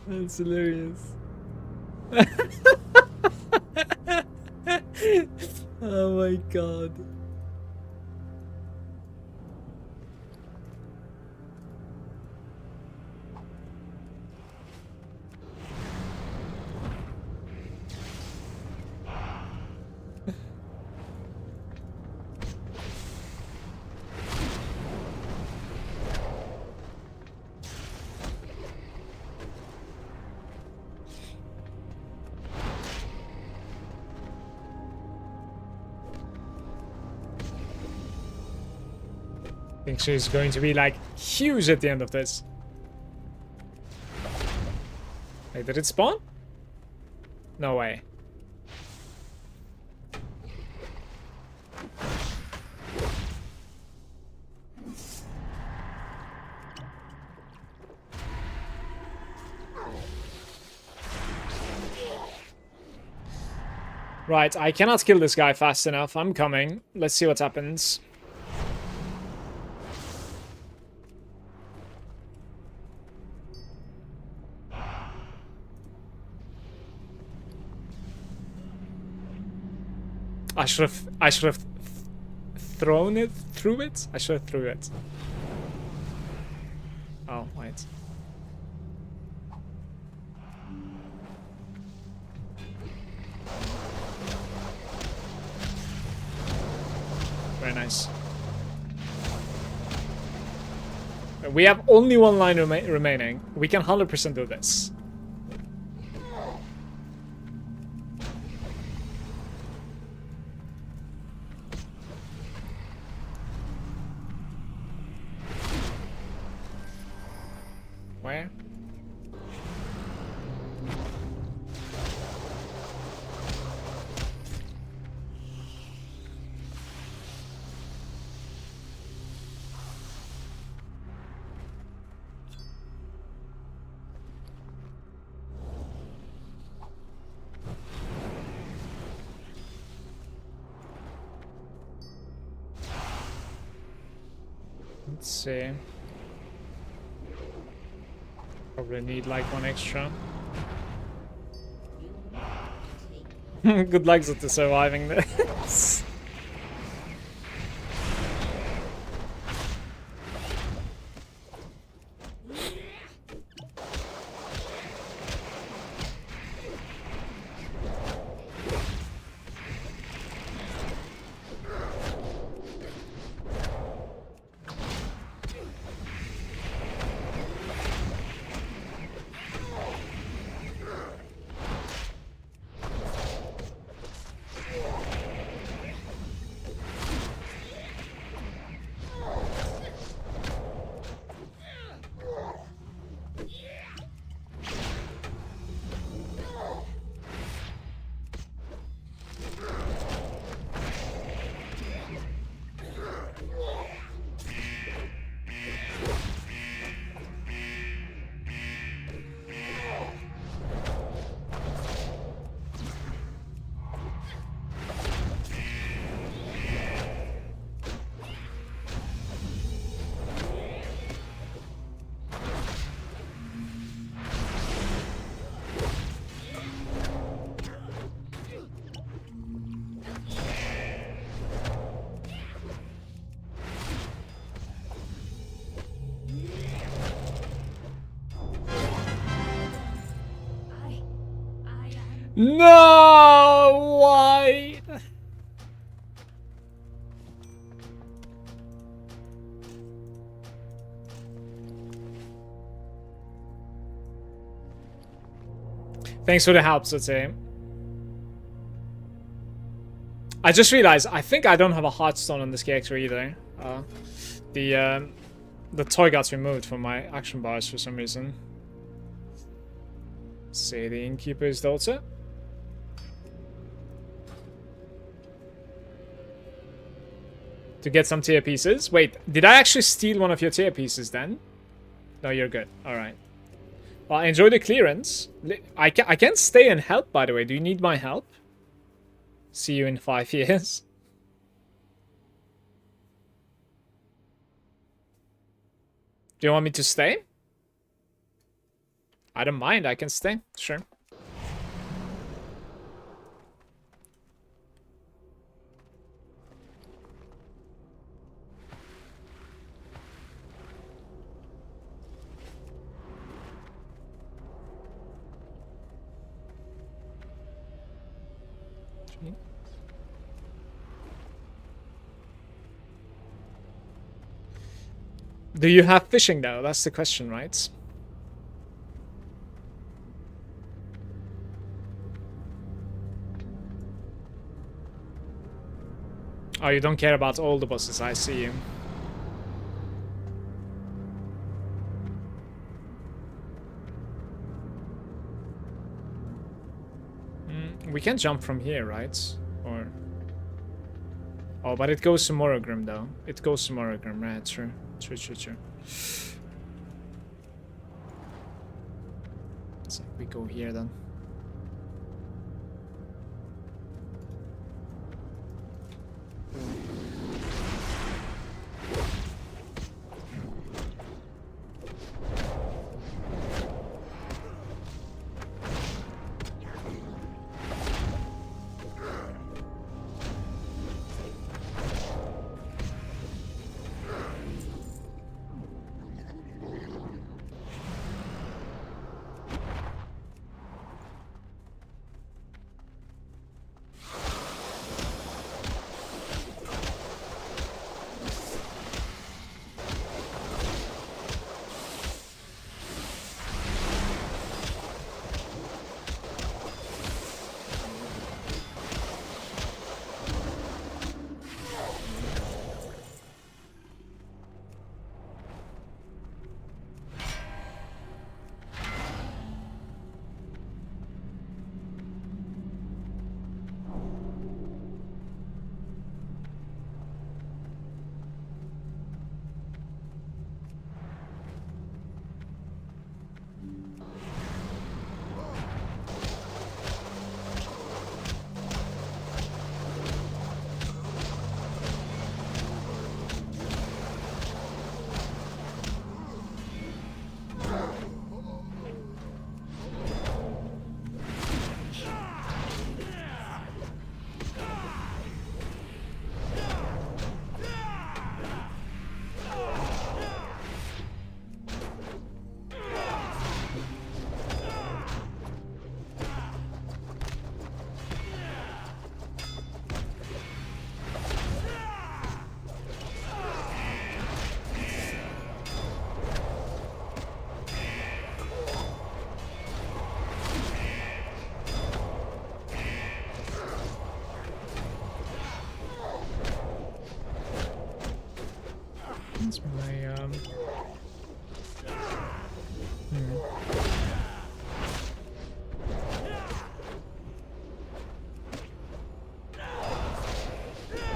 That's hilarious. Oh my god. I think she's going to be like huge at the end of this. Wait, did it spawn? No way. Right, I cannot kill this guy fast enough. I'm coming. Let's see what happens. I should have thrown it through it. I should have threw it. Oh wait. Very nice. We have only one line remaining. We can 100% do this. Where? Let's see. Probably need like one extra. Take Good luck to surviving this. No! Why? Thanks for the help, Sote. I just realized I think I don't have a Heartstone on this character either. The toy got removed from my action bars for some reason. Say the Innkeeper's daughter. To get some tier pieces. Wait, did I actually steal one of your tier pieces then? No, you're good. Alright. Well, enjoy the clearance. I can't stay and help, by the way. Do you need my help? See you in 5 years. Do you want me to stay? I don't mind. I can stay. Sure. Do you have fishing though? That's the question, right? Oh, you don't care about all the bosses, I see you. We can jump from here, right? Or... Oh, but it goes to Morogrim though. It goes to Morogrim, right? True. True. So we go here then.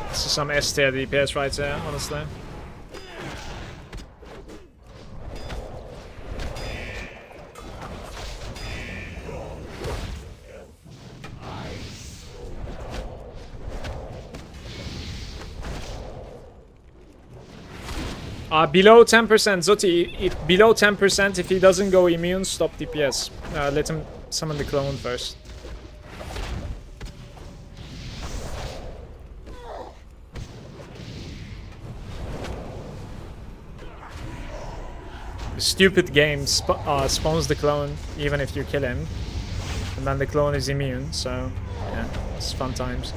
This is some S tier DPS right there, honestly. Below 10%, Zoti, if below 10%, if he doesn't go immune, stop DPS. Let him summon the clone first. The stupid game spawns the clone even if you kill him. And then the clone is immune, so yeah, it's fun times.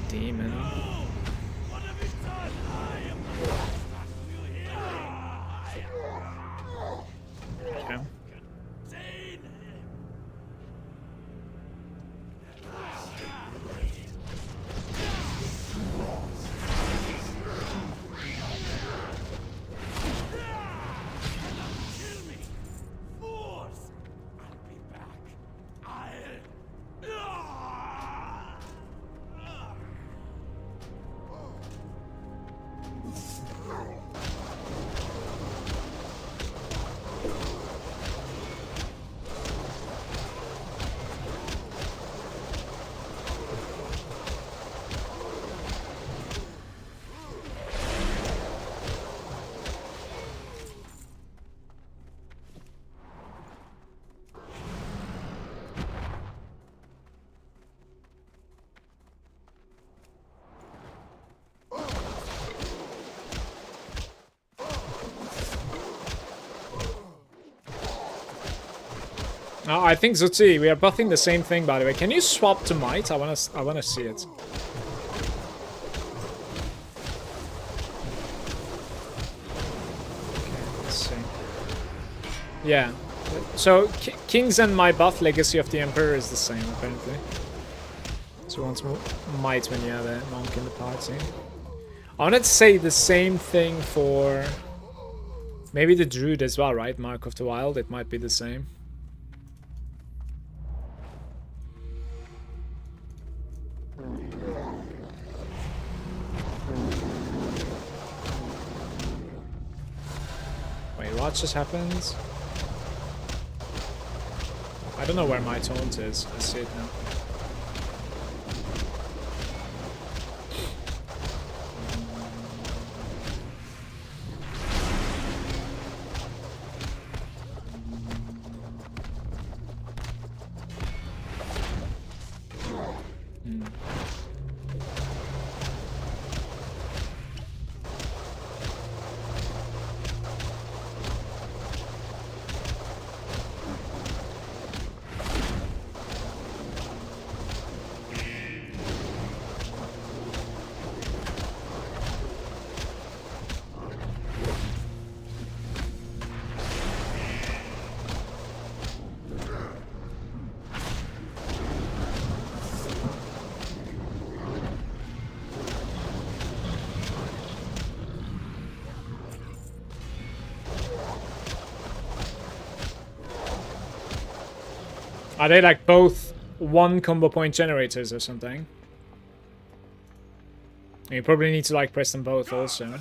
Demon. Okay. Oh, I think Zuzi, we are buffing the same thing, by the way. Can you swap to Might? I wanna see it. Okay, let's see. Yeah. So Kings and my buff, Legacy of the Emperor, is the same apparently. So once more Might when you have a monk in the party. I wanted to say the same thing for maybe the Druid as well, right? Mark of the Wild, it might be the same. Wait, what just happened? I don't know where my taunt is. I see it now. Are they like both one combo point generators or something? You probably need to like press them both also.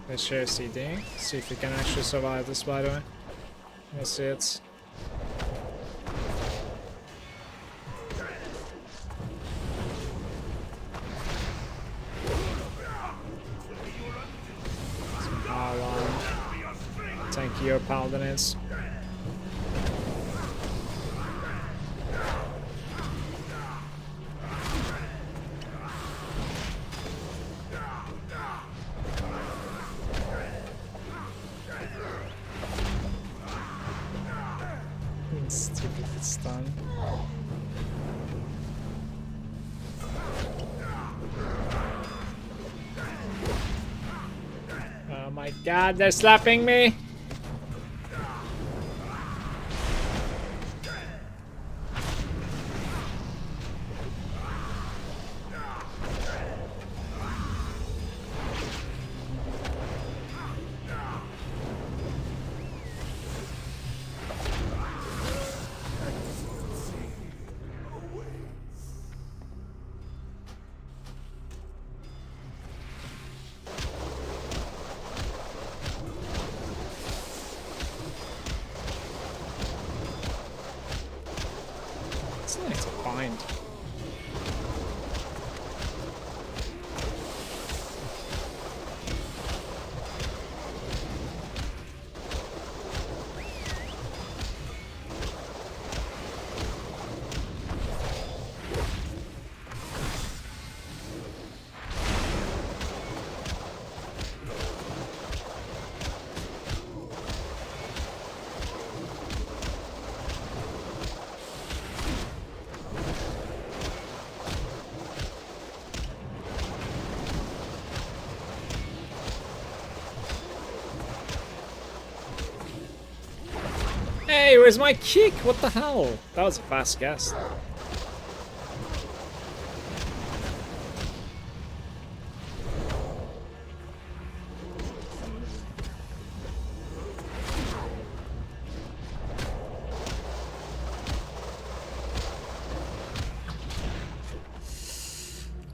Let's share CD. See if we can actually survive this, by the way. Let's see it. Thank you, your paladin is. Stupid stun. Oh my god, they're slapping me! It's nice to find. Hey, where's my kick? What the hell? That was a fast guess.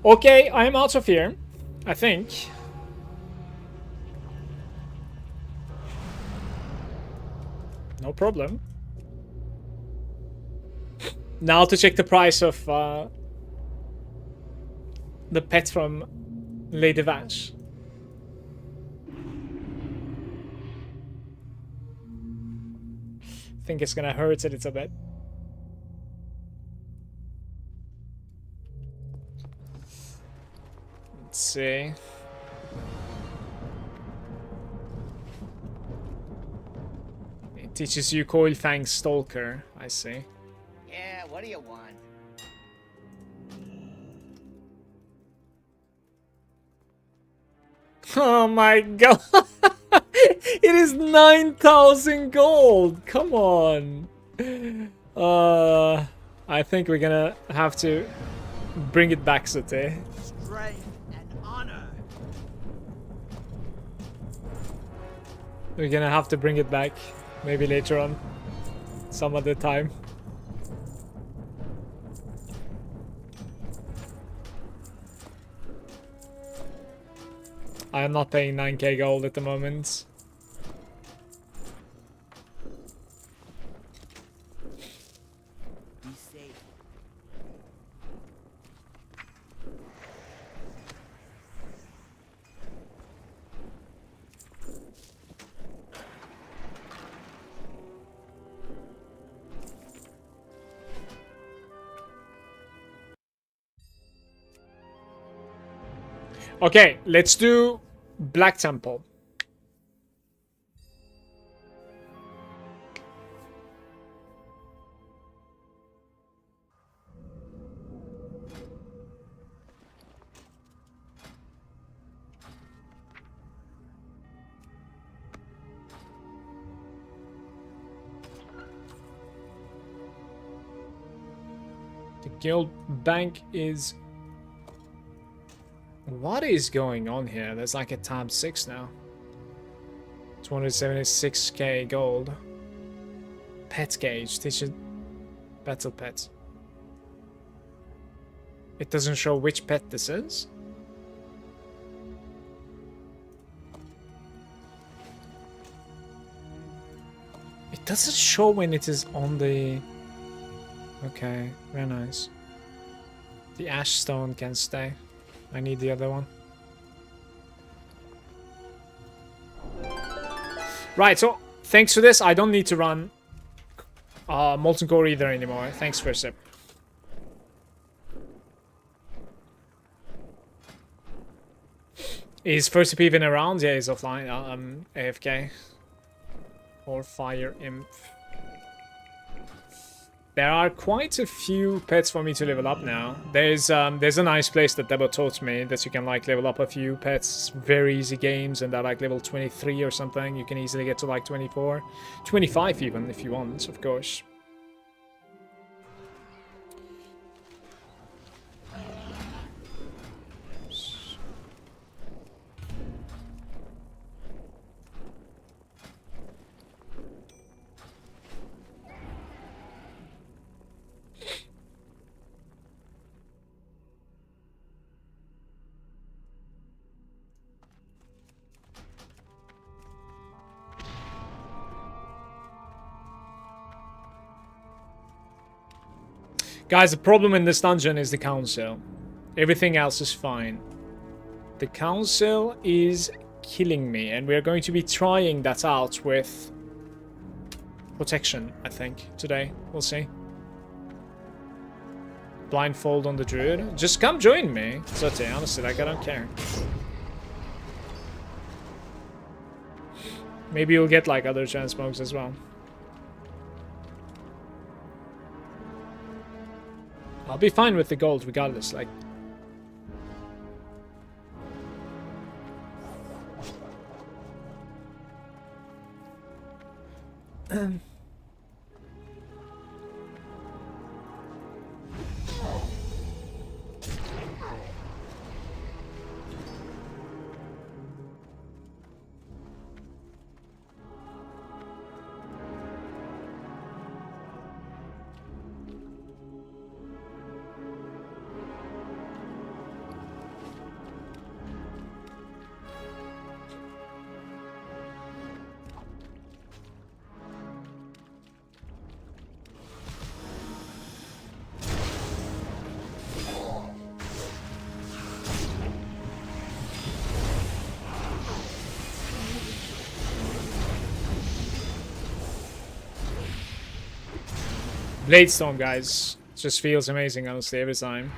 Okay, I am out of here, I think. No problem. Now to check the price of the pet from Lady Vange. I think it's gonna hurt a little bit. Let's see. It teaches you Coilfang Stalker, I see. Yeah, what do you want? Oh my god! It is 9,000 gold! Come on! I think we're gonna have to bring it back, Sute. Strength and honor. We're gonna have to bring it back. Maybe later on. Some other time. I am not paying 9k gold at the moment. Be safe. Okay, let's do Black Temple. The guild bank is... What is going on here? There's like a tab 6 now. 276k gold. Pet gauge. Teacher battle pet. It doesn't show which pet this is. It doesn't show when it is on the... Okay, very nice. The ash stone can stay. I need the other one. Right, so thanks for this. I don't need to run Molten Core either anymore. Thanks for a sip. Is First even around? Yeah, he's offline. AFK. Or Fire Imp. There are quite a few pets for me to level up now. There's a nice place that Debo taught me that you can like level up a few pets. Very easy games, and they're like level 23 or something. You can easily get to like 24, 25 even if you want, of course. Guys, the problem in this dungeon is the council. Everything else is fine. The council is killing me, and we're going to be trying that out with protection, I think, today. We'll see. Blindfold on the druid. Just come join me. Sote, honestly, like, I don't care. Maybe you'll get, like, other transmogs as well. I'll be fine with the gold regardless, like. Bladestorm, guys. Just feels amazing, honestly, every time.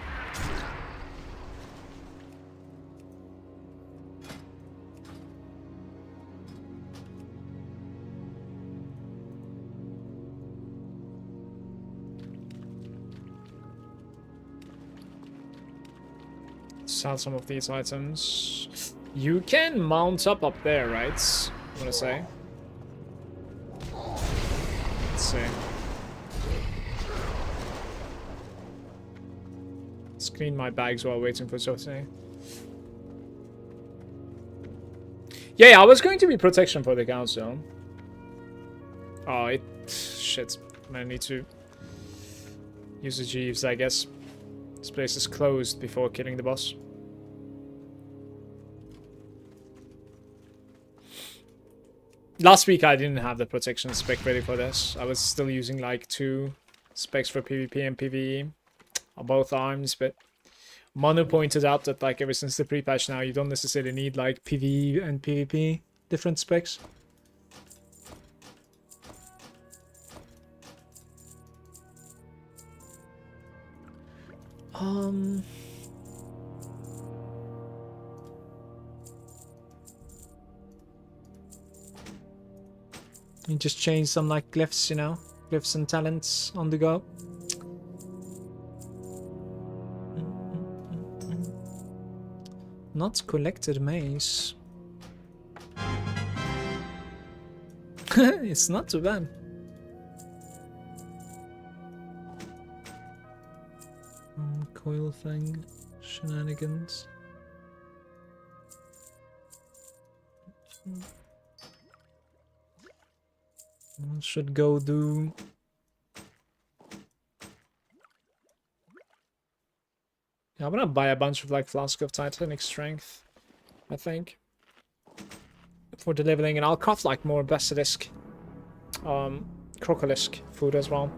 Sell some of these items. You can mount up there, right? I want to say. Let's see. Let's clean my bags while waiting for Sote. Yeah, I was going to be protection for the council. Oh, shit. I need to use the Jeeves, I guess. This place is closed before killing the boss. Last week I didn't have the protection spec ready for this. I was still using like 2 specs for PvP and PvE. On both arms, but Manu pointed out that like ever since the pre-patch now, you don't necessarily need like PvE and PvP different specs. You just change some like glyphs, you know, glyphs and talents on the go. Not collected mace. It's not too bad. Coil thing. Shenanigans. Should go do. Yeah, I'm gonna buy a bunch of like Flask of Titanic Strength, I think, for the leveling, and I'll craft like more Basilisk, Crocolisk food as well.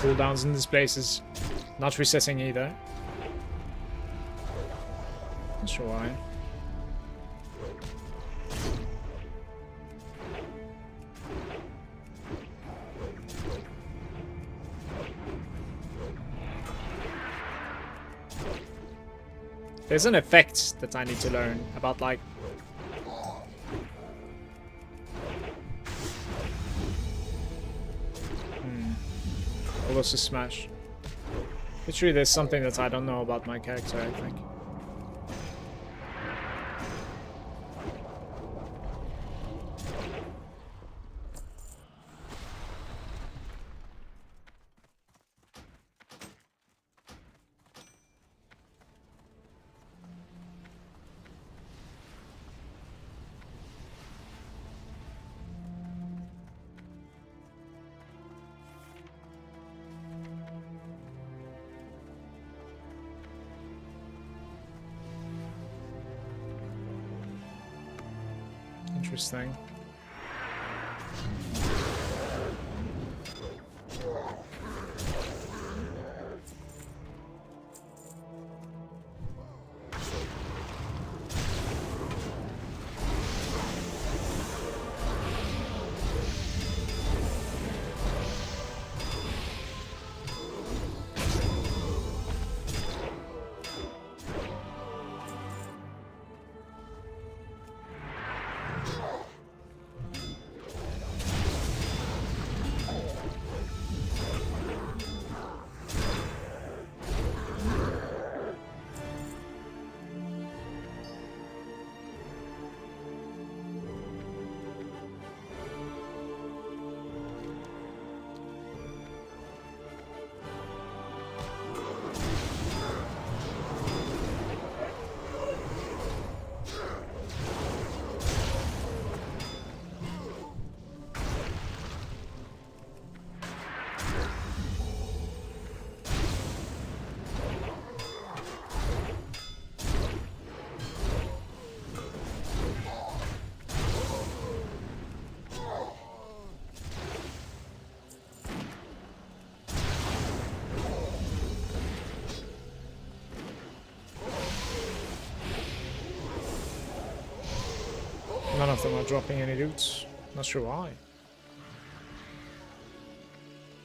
cooldowns in this place is not resetting either. Not sure why. There's an effect that I need to learn about, like... What was the smash? Literally, there's something that I don't know about my character, I think. Interesting. None of them are dropping any loot. Not sure why.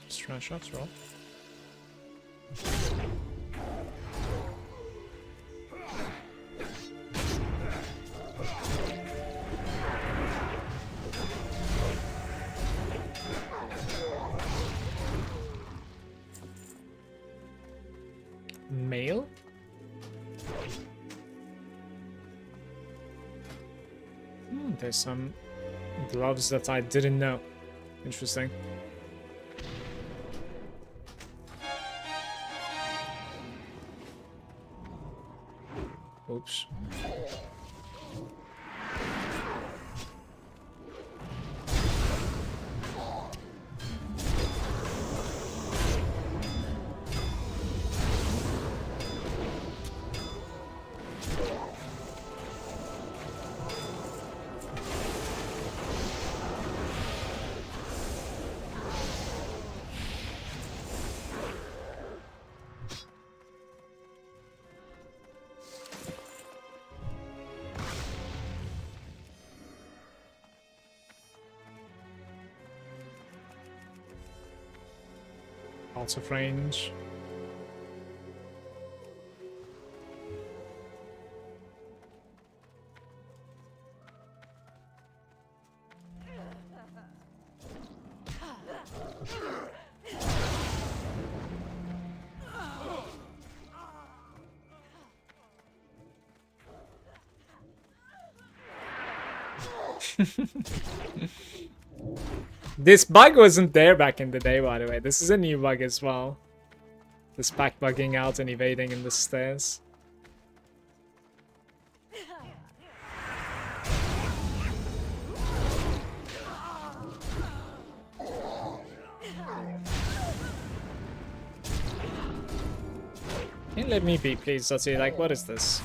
Just trying shots roll. Mail? There's some gloves that I didn't know. Interesting. Oops. Out of range. This bug wasn't there back in the day, by the way. This is a new bug as well. This back bugging out and evading in the stairs. Can you let me be, please, Dottie? Like, what is this?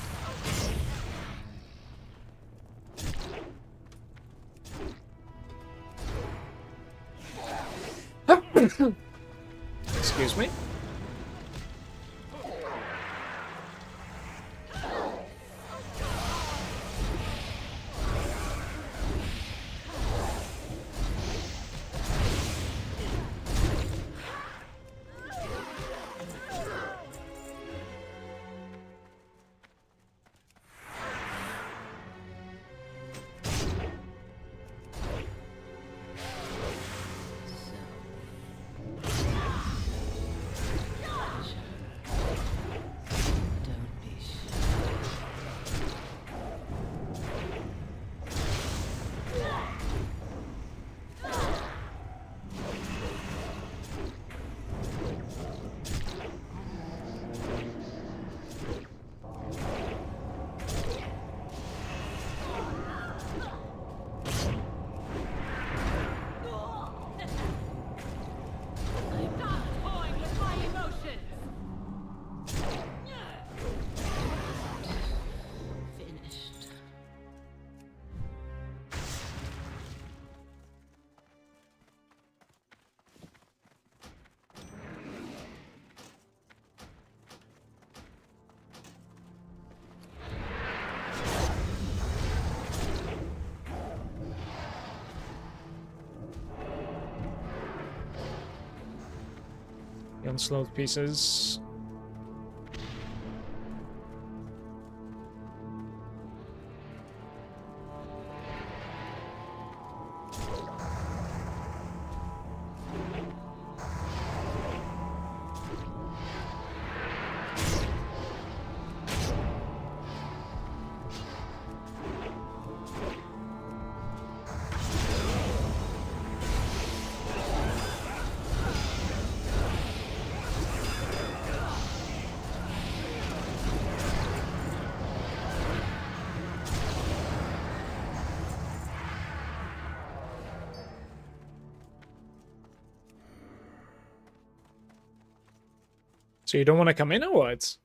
Excuse onslaught pieces. So you don't want to come in or what?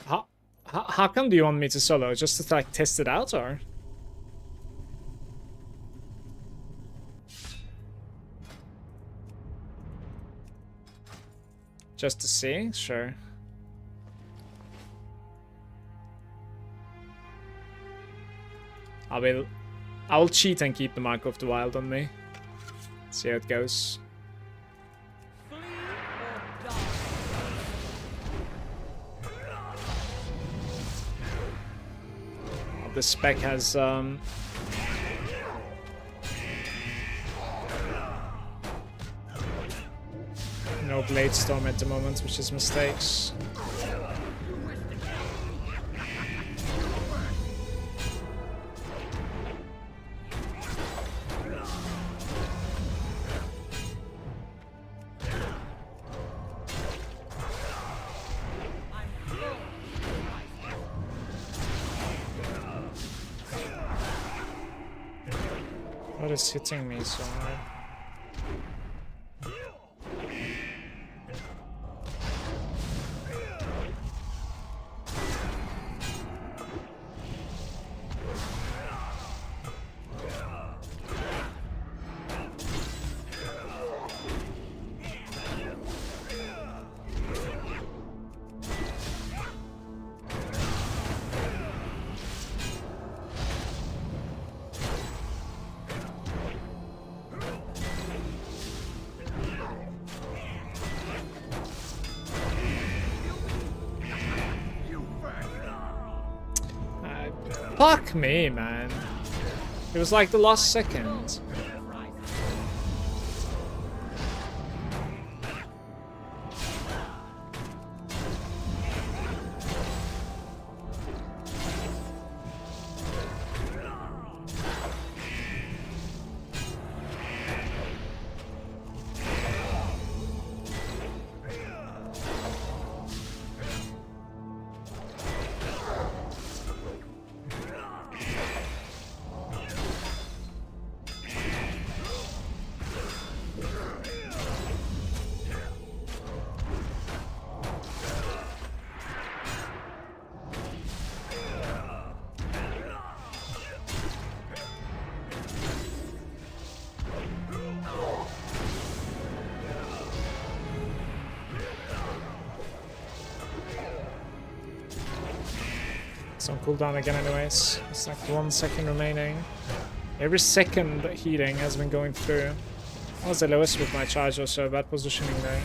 How come do you want me to solo? Just to like test it out or? Just to see? Sure. I will cheat and keep the Mark of the Wild on me. See how it goes. The spec has no Blade Storm at the moment, which is mistakes. What is hitting me so hard? Fuck me, man. It was like the last second. It's on cooldown again anyways. It's like 1 second remaining. Every second healing has been going through. I was the lowest with my charge also, bad positioning there.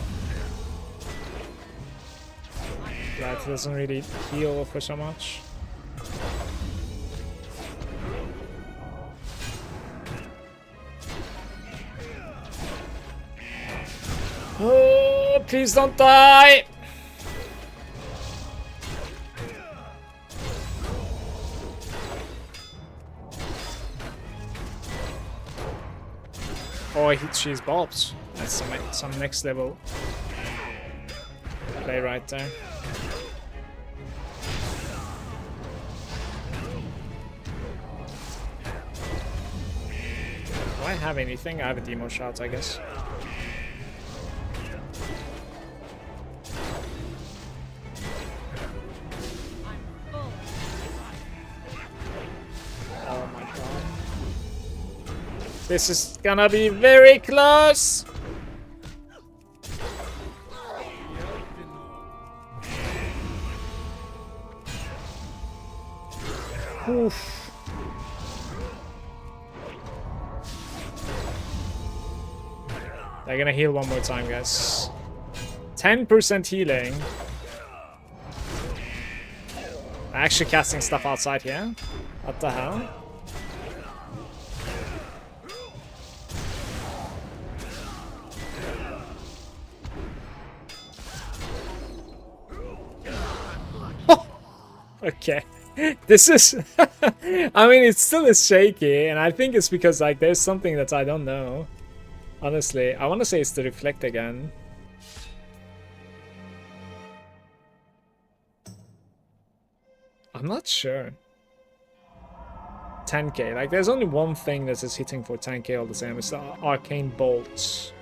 Glad it doesn't really heal for so much. Oh, please don't die! Oh, she's bobs. That's some next level play right there. Do I have anything? I have a demo shot, I guess. Oh my god. This is gonna be very close! Oof. They're gonna heal one more time, guys. 10% healing. Actually casting stuff outside here. What the hell? Okay. This is... I mean, it still is shaky, and I think it's because, like, there's something that I don't know. Honestly, I want to say it's the reflect again. I'm not sure. 10k. Like, there's only one thing that is hitting for 10k all the same. It's the arcane bolts.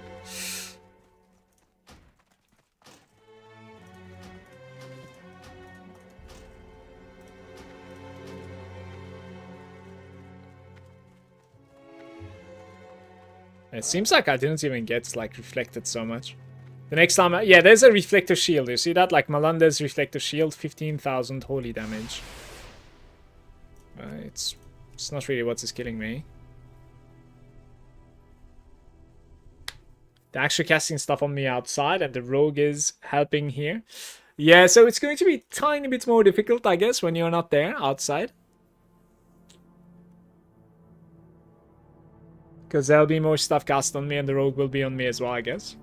It seems like I didn't even get, like, reflected so much. The next time... yeah, there's a reflector shield. You see that? Like, Malanda's reflector shield, 15,000 holy damage. It's not really what is killing me. They're actually casting stuff on me outside, and the rogue is helping here. Yeah, so it's going to be a tiny bit more difficult, I guess, when you're not there, outside. Because there'll be more stuff cast on me, and the rogue will be on me as well, I guess.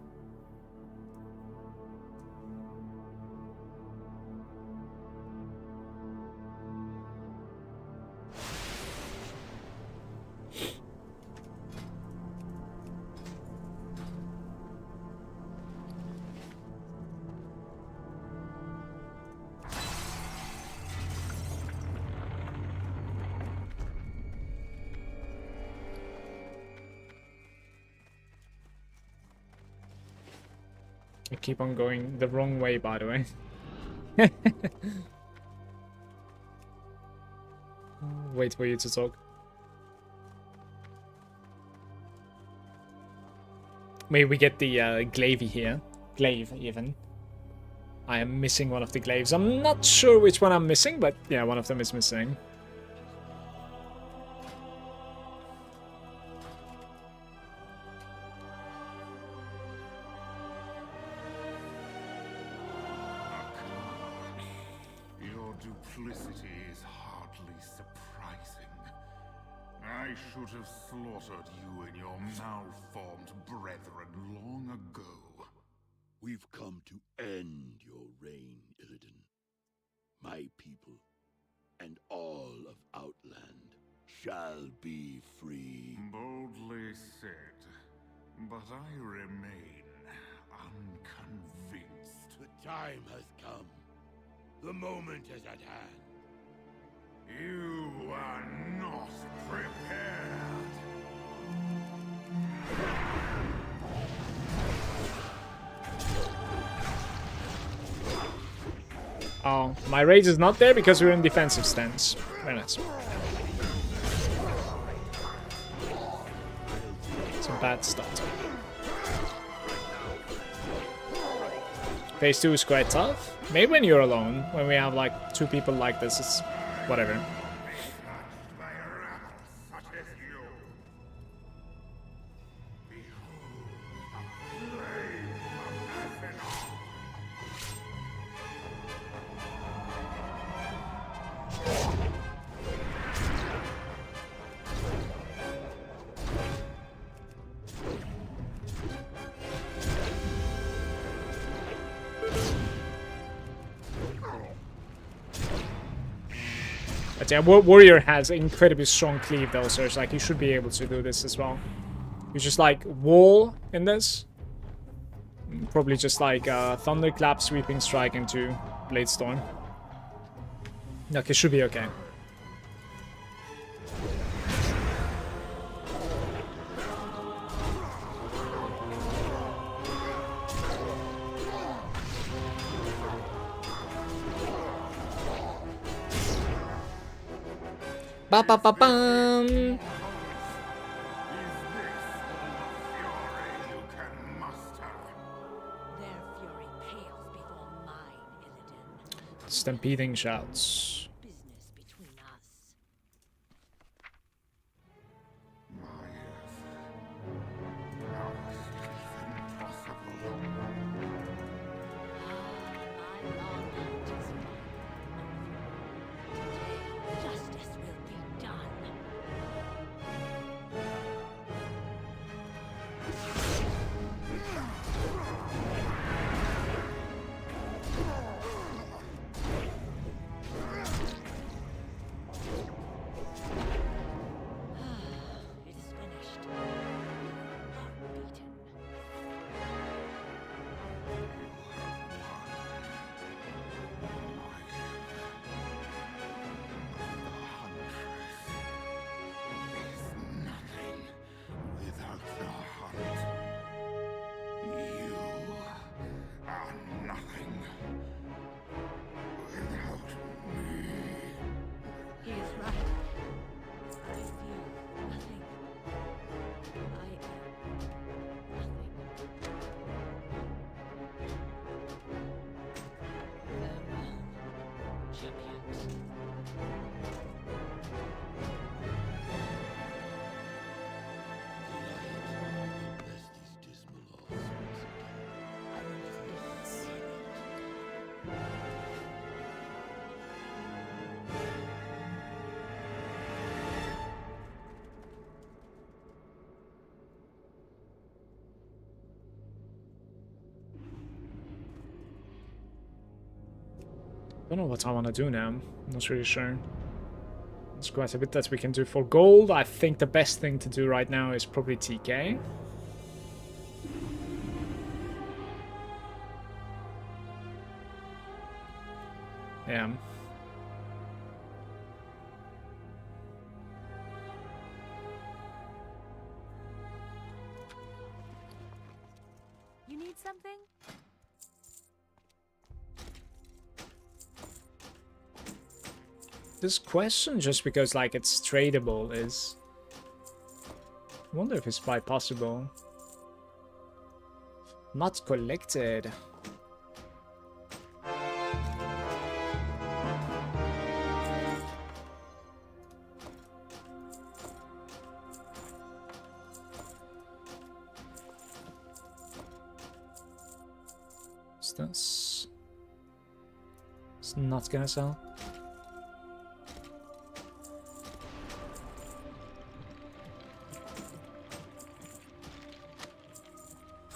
I keep on going the wrong way, by the way. Wait for you to talk. Maybe we get the glaive here. Glaive, even. I am missing one of the glaives. I'm not sure which one I'm missing, but yeah, one of them is missing. Duplicity is hardly surprising. I should have slaughtered you and your malformed brethren long ago. We've come to end your reign, Illidan. My people and all of Outland shall be free. Boldly said, but I remain unconvinced. The time has come. The moment is at hand. You are not prepared. Oh, my rage is not there because we're in defensive stance. Very nice. It's a bad start. Phase 2 is quite tough. Maybe when you're alone, when we have like 2 people like this, it's whatever. But yeah, Warrior has incredibly strong cleave though, so it's like you should be able to do this as well. You just like wall in this. Probably just like Thunderclap, Sweeping Strike into Blade Storm. Like, it should be okay. Ba ba ba bum. You can muster. Their fury pales before mine, Illidan. Stampeding shouts. Business between us. My earth. Ours even. Don't know what I want to do now. I'm not really sure. There's quite a bit that we can do for gold. I think the best thing to do right now is probably TK. Yeah. You need something? This question, just because like it's tradable, is... I wonder if it's quite possible. Not collected. What's this? It's not gonna sell.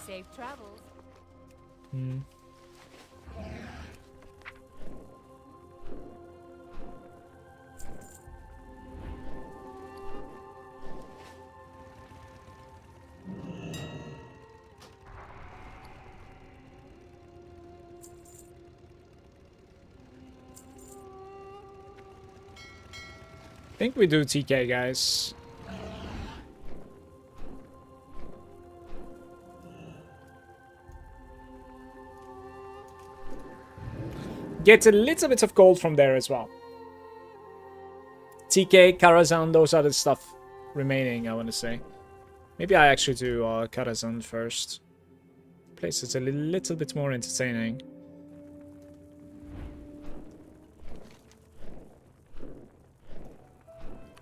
Safe travels. Hmm. I think we do TK, guys. Get a little bit of gold from there as well. TK, Karazhan, those are the stuff remaining, I want to say. Maybe I actually do Karazhan first. Place is a little bit more entertaining.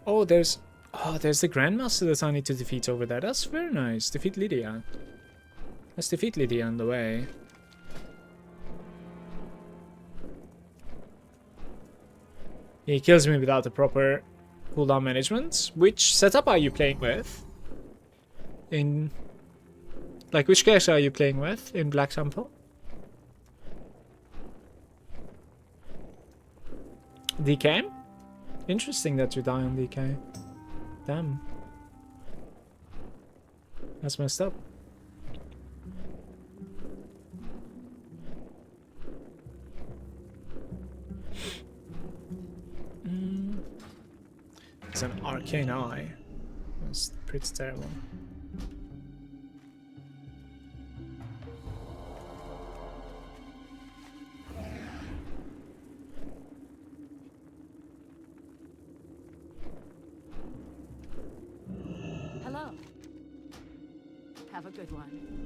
Oh, there's the Grandmaster that I need to defeat over there. That's very nice. Defeat Lydia. Let's defeat Lydia on the way. He kills me without the proper cooldown management. Which setup are you playing with? Like, which character are you playing with in Black Temple? DK? Interesting that you die on DK. Damn. That's messed up. It's an arcane eye. That's pretty terrible. Hello. Have a good one.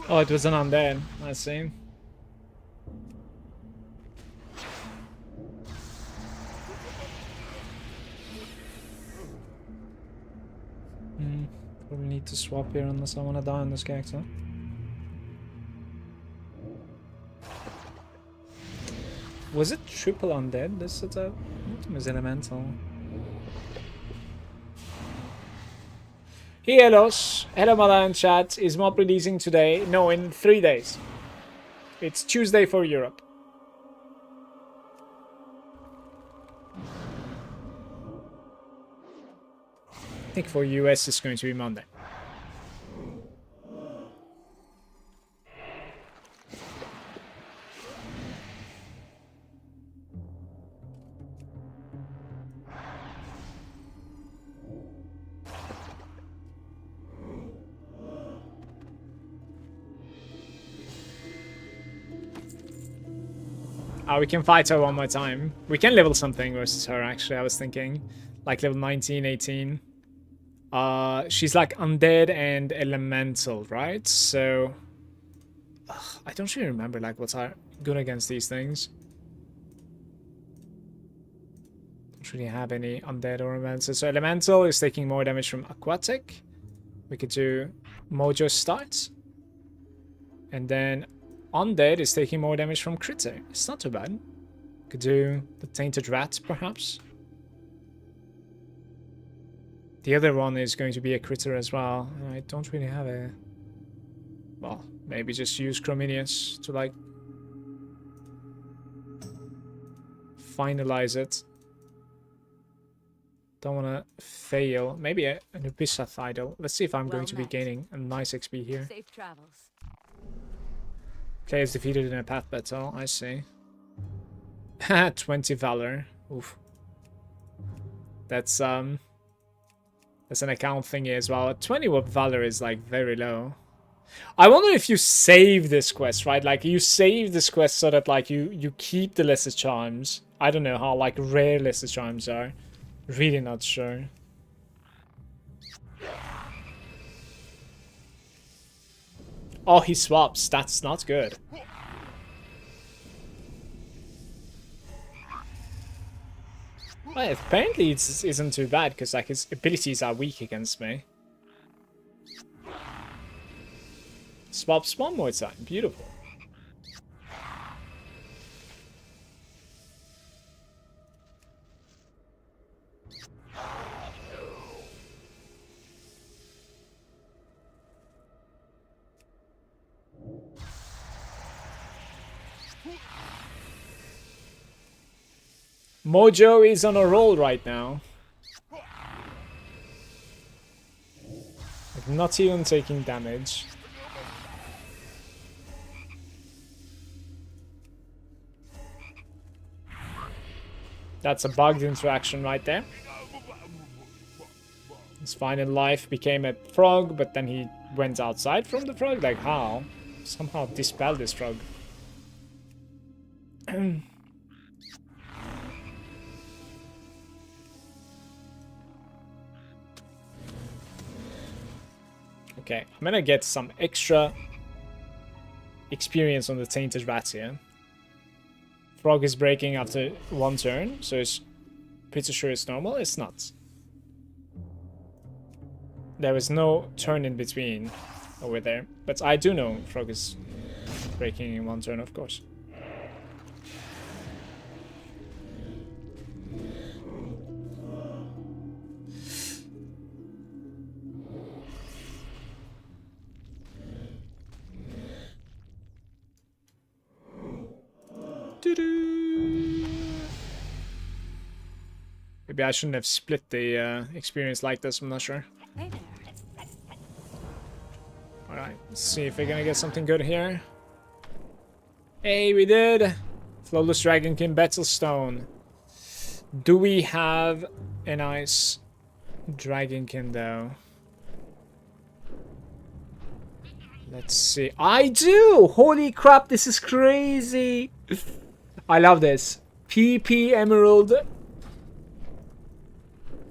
Oh, it was an undead. I see. Probably need to swap here unless I want to die on this character. Was it triple undead, this setup? Ultimus Elemental. Hello, Malagant chat. Is mob releasing today? No, in 3 days. It's Tuesday for Europe. I think for US it's going to be Monday. We can fight her one more time. We can level something versus her, actually, I was thinking. Like level 19, 18. She's like undead and elemental, right? So... I don't really remember like what's good against these things. Don't really have any undead or elemental. So elemental is taking more damage from aquatic. We could do Mojo Start. And then undead is taking more damage from critter. It's not too bad. Could do the tainted rat, perhaps. The other one is going to be a critter as well. I don't really have a... Well, maybe just use Chrominius to, like... finalize it. Don't want to fail. Maybe an Abysseth Idol. Let's see if I'm going to be gaining a nice XP here. Safe travels. Players defeated in a path battle. I see. 20 Valor. Oof. That's an account thingy as well. 20 Valor is like very low. I wonder if you save this quest, right? Like you save this quest so that like you keep the lesser charms. I don't know how like rare lesser charms are. Really not sure. Oh, he swaps. That's not good. Well, apparently it isn't too bad because like his abilities are weak against me. Swaps one more time. Beautiful. Mojo is on a roll right now. Like not even taking damage. That's a bugged interaction right there. His final life became a frog, but then he went outside from the frog? Like how? Somehow dispel this frog. Okay, I'm gonna get some extra experience on the Tainted Rat here. Frog is breaking after one turn, so it's pretty sure it's normal. It's not. There is no turn in between over there, but I do know Frog is breaking in one turn, of course. Maybe I shouldn't have split the experience like this, I'm not sure. Hey there. Alright, let's see if we're gonna get something good here. Hey, we did! Flawless Dragonkin Battlestone. Do we have a nice Dragonkin though? Let's see. I do! Holy crap, this is crazy! I love this. PP Emerald.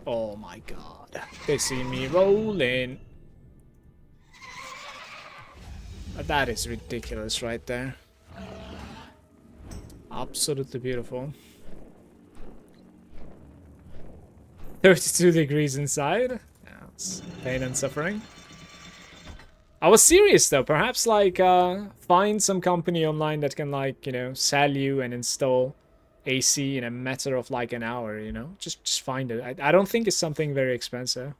Oh my god. They see me rolling. That is ridiculous right there. Absolutely beautiful. 32 degrees inside. Yeah, it's pain and suffering. I was serious though. Perhaps like find some company online that can like, you know, sell you and install AC in a matter of like an hour, you know? Just find it. I don't think it's something very expensive.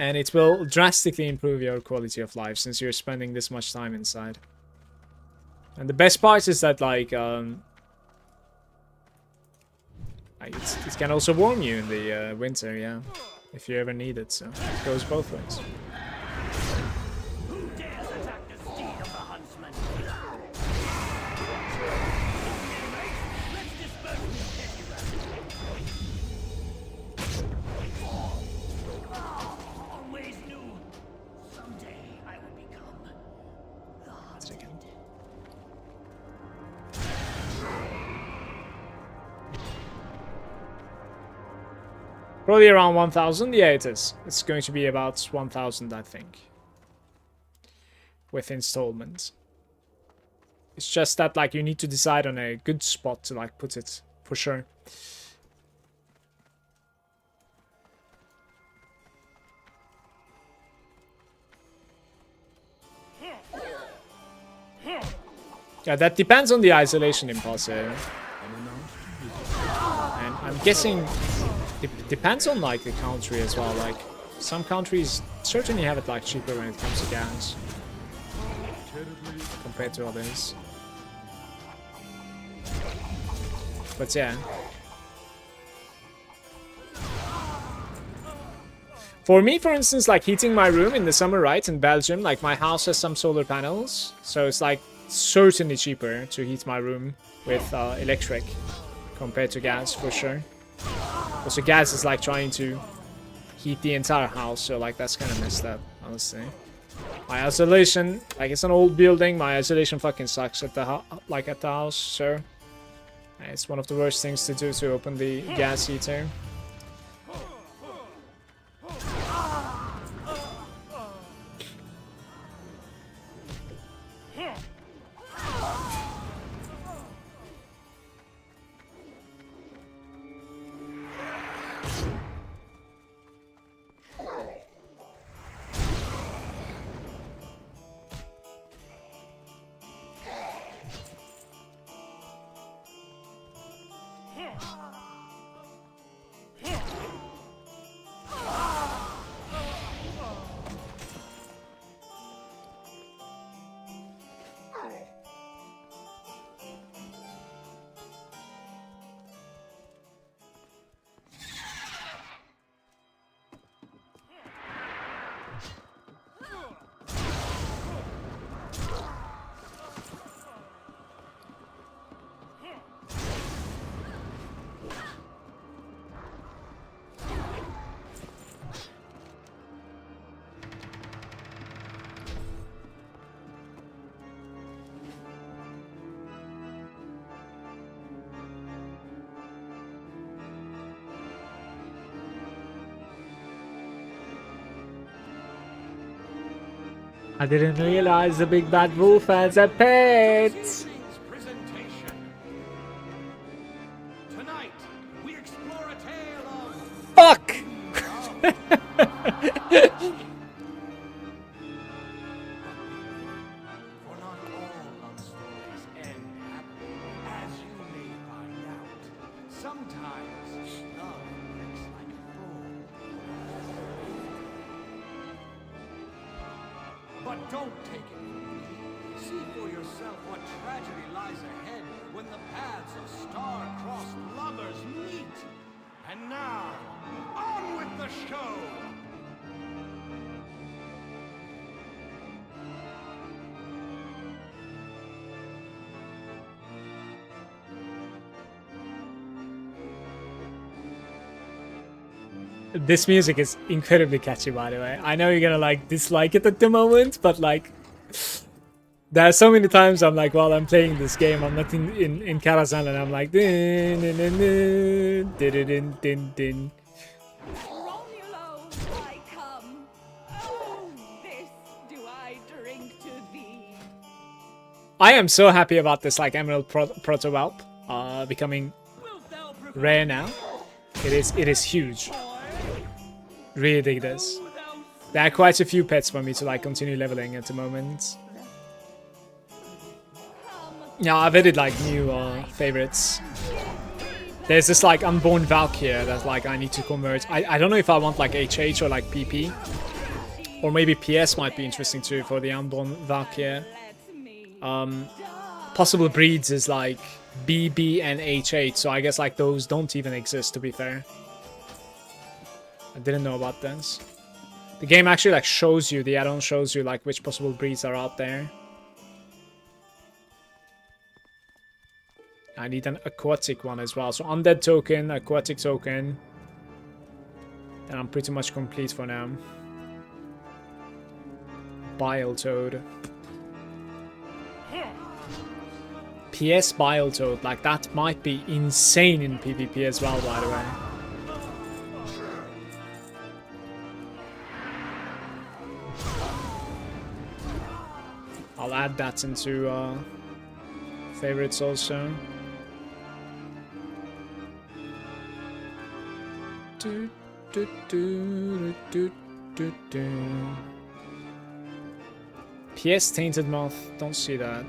And it will drastically improve your quality of life since you're spending this much time inside. And the best part is that like it can also warm you in the winter, yeah. If you ever need it, so it goes both ways. Who dares attack the steed of the huntsman? Let's disperse the petty rat. Always knew. Someday I will become the hunted. Probably around 1,000. Yeah, it is. It's going to be about 1,000, I think. With installments. It's just that, like, you need to decide on a good spot to, like, put it, for sure. Yeah, that depends on the isolation impulse here. And I'm guessing it depends on, like, the country as well. Like, some countries certainly have it, like, cheaper when it comes to gas. Compared to others. But yeah. For me, for instance, like heating my room in the summer, right, in Belgium, like my house has some solar panels. So it's like certainly cheaper to heat my room with electric compared to gas, for sure. Also, gas is like trying to heat the entire house. So like that's kind of messed up, honestly. My isolation, like it's an old building, my isolation fucking sucks at the house, so it's one of the worst things to do to open the gas heater. I didn't realize the big bad wolf has a pet. Presentation. Tonight, we explore a tale of Fuck! For not all love stories end happily, as you may find out. Sometimes love looks like a fool. But don't take it from me. See for yourself what tragedy lies ahead when the paths of star-crossed lovers meet. And now, on with the show! This music is incredibly catchy, by the way. I know you're gonna like dislike it at the moment, but like there are so many times I'm like, while I'm playing this game, I'm not in Karazhan and I'm like din, din, din, din, din, din, din, din. Romulo, I come. Oh, this do I drink to thee. I am so happy about this like Emerald Proto-Whelp becoming rare now. It is huge. Really dig this. There are quite a few pets for me to like continue leveling at the moment. Yeah, I've added like new favorites. There's this like unborn Valkyrie that like I need to convert. I don't know if I want like HH or like PP. Or maybe PS might be interesting too for the unborn Valkyrie. Possible breeds is like BB and HH, so I guess like those don't even exist, to be fair. I didn't know about this. The game actually like shows you, the add-on shows you like which possible breeds are out there. I need an aquatic one as well. So undead token, aquatic token. And I'm pretty much complete for now. Bile Toad. PS Bile Toad, like that might be insane in PvP as well, by the way. I'll add that into favorites also. Do, do, do, do, do, do. PS Tainted Moth, don't see that.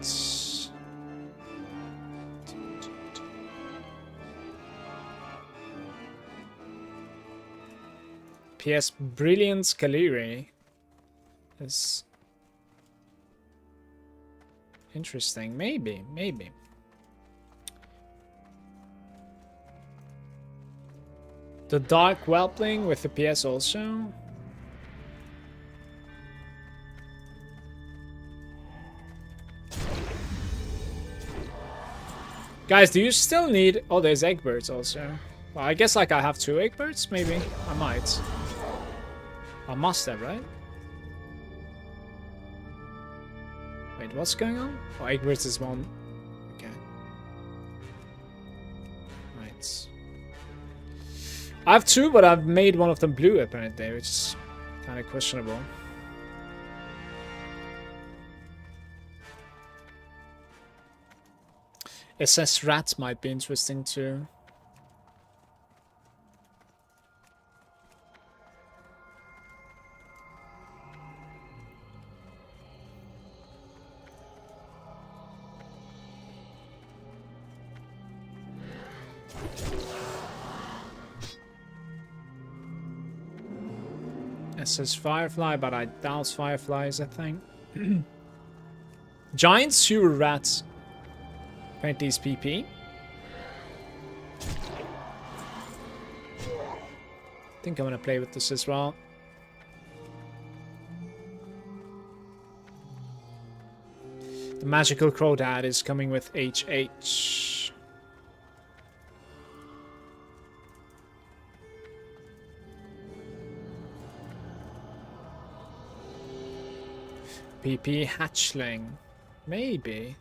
PS Brilliant Caleri is interesting. Maybe. The Dark Whelpling with the PS also. Guys, do you still need... Oh, there's Eggbirds also. Well, I guess like I have 2 Eggbirds, maybe. I might. I must have, right? Wait, what's going on? Oh, Eggbirds is 1. Okay. Right. I have 2, but I've made one of them blue apparently, which is kind of questionable. SS Rat might be interesting too. SS Firefly, but I doubt Fireflies, I think. Giant Sewer Rats. Apparently it's PP. I think I'm gonna play with this as well. The Magical Crawdad is coming with HH. PP Hatchling. Maybe.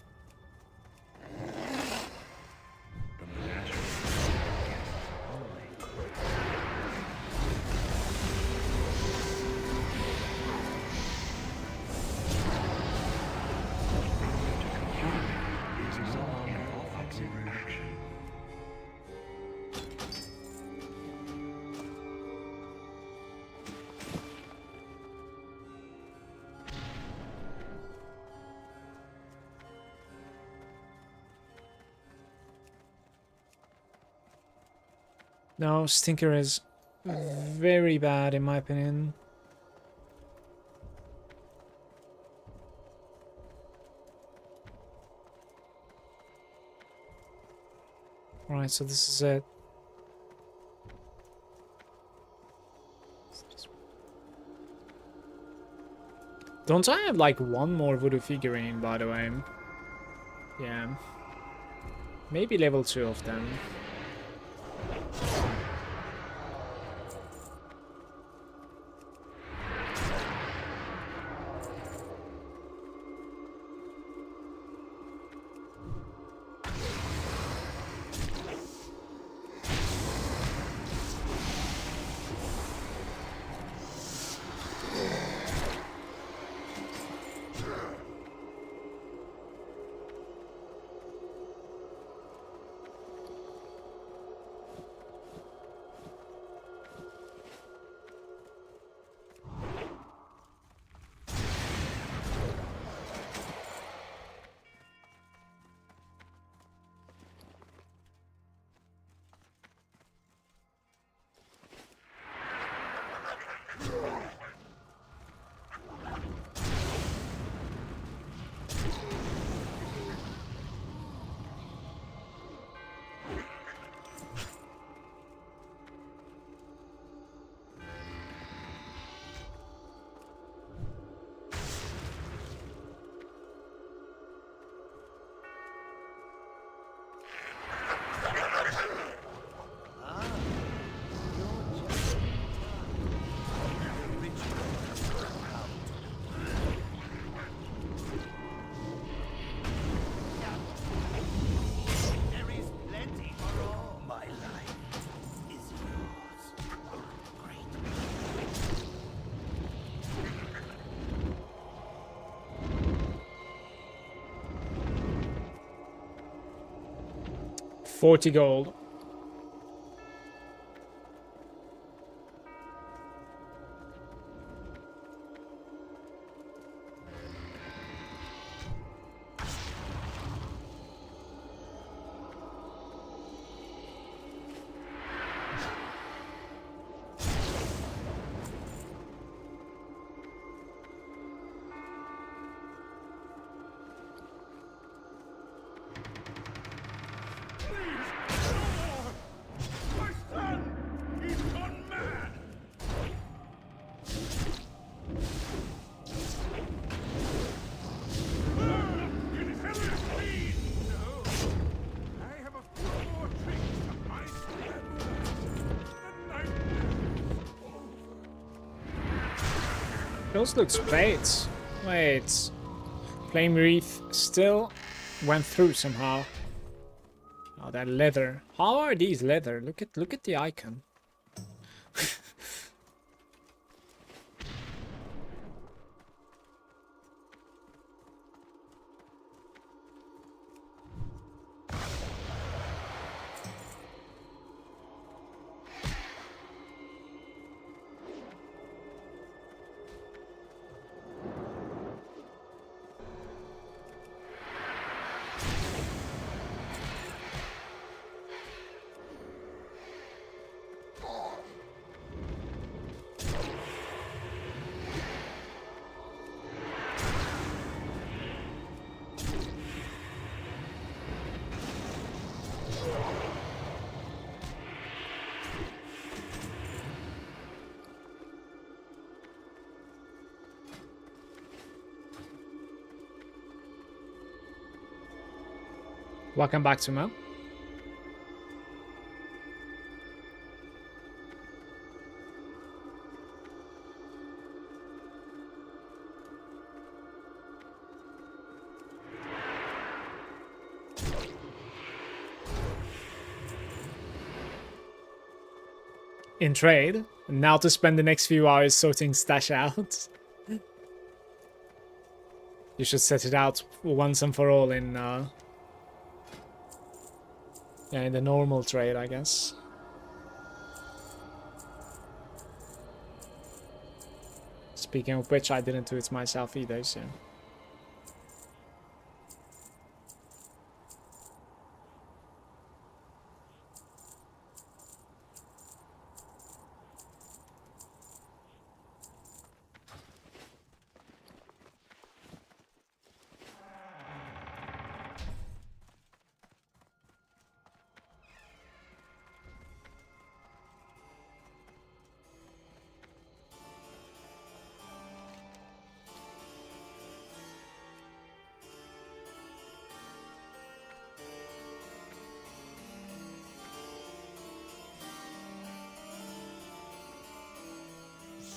No, Stinker is very bad in my opinion. Alright, so this is it. Don't I have like 1 more voodoo figurine, by the way? Yeah. Maybe level 2 of them. 40 gold. My son! He's gone mad! Inherit me! No! I have a few more tricks up my sleeve. The nightmare is over. Those looks great. Wait. Flame Wreath still went through somehow. Oh, that leather. How are these leather? Look at the icon. Welcome back to Mo. In trade, now to spend the next few hours sorting stash out. You should set it out once and for all in yeah, in the normal trade, I guess. Speaking of which, I didn't do it myself either, so...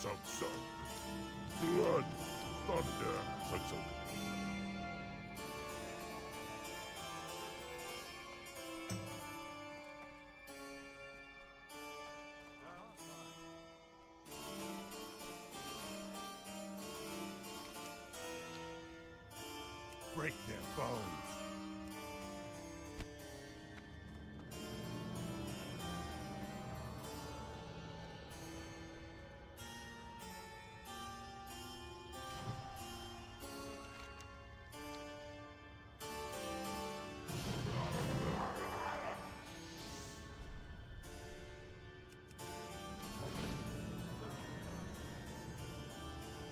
Some sun. Blood. Thunder. Such break their bones.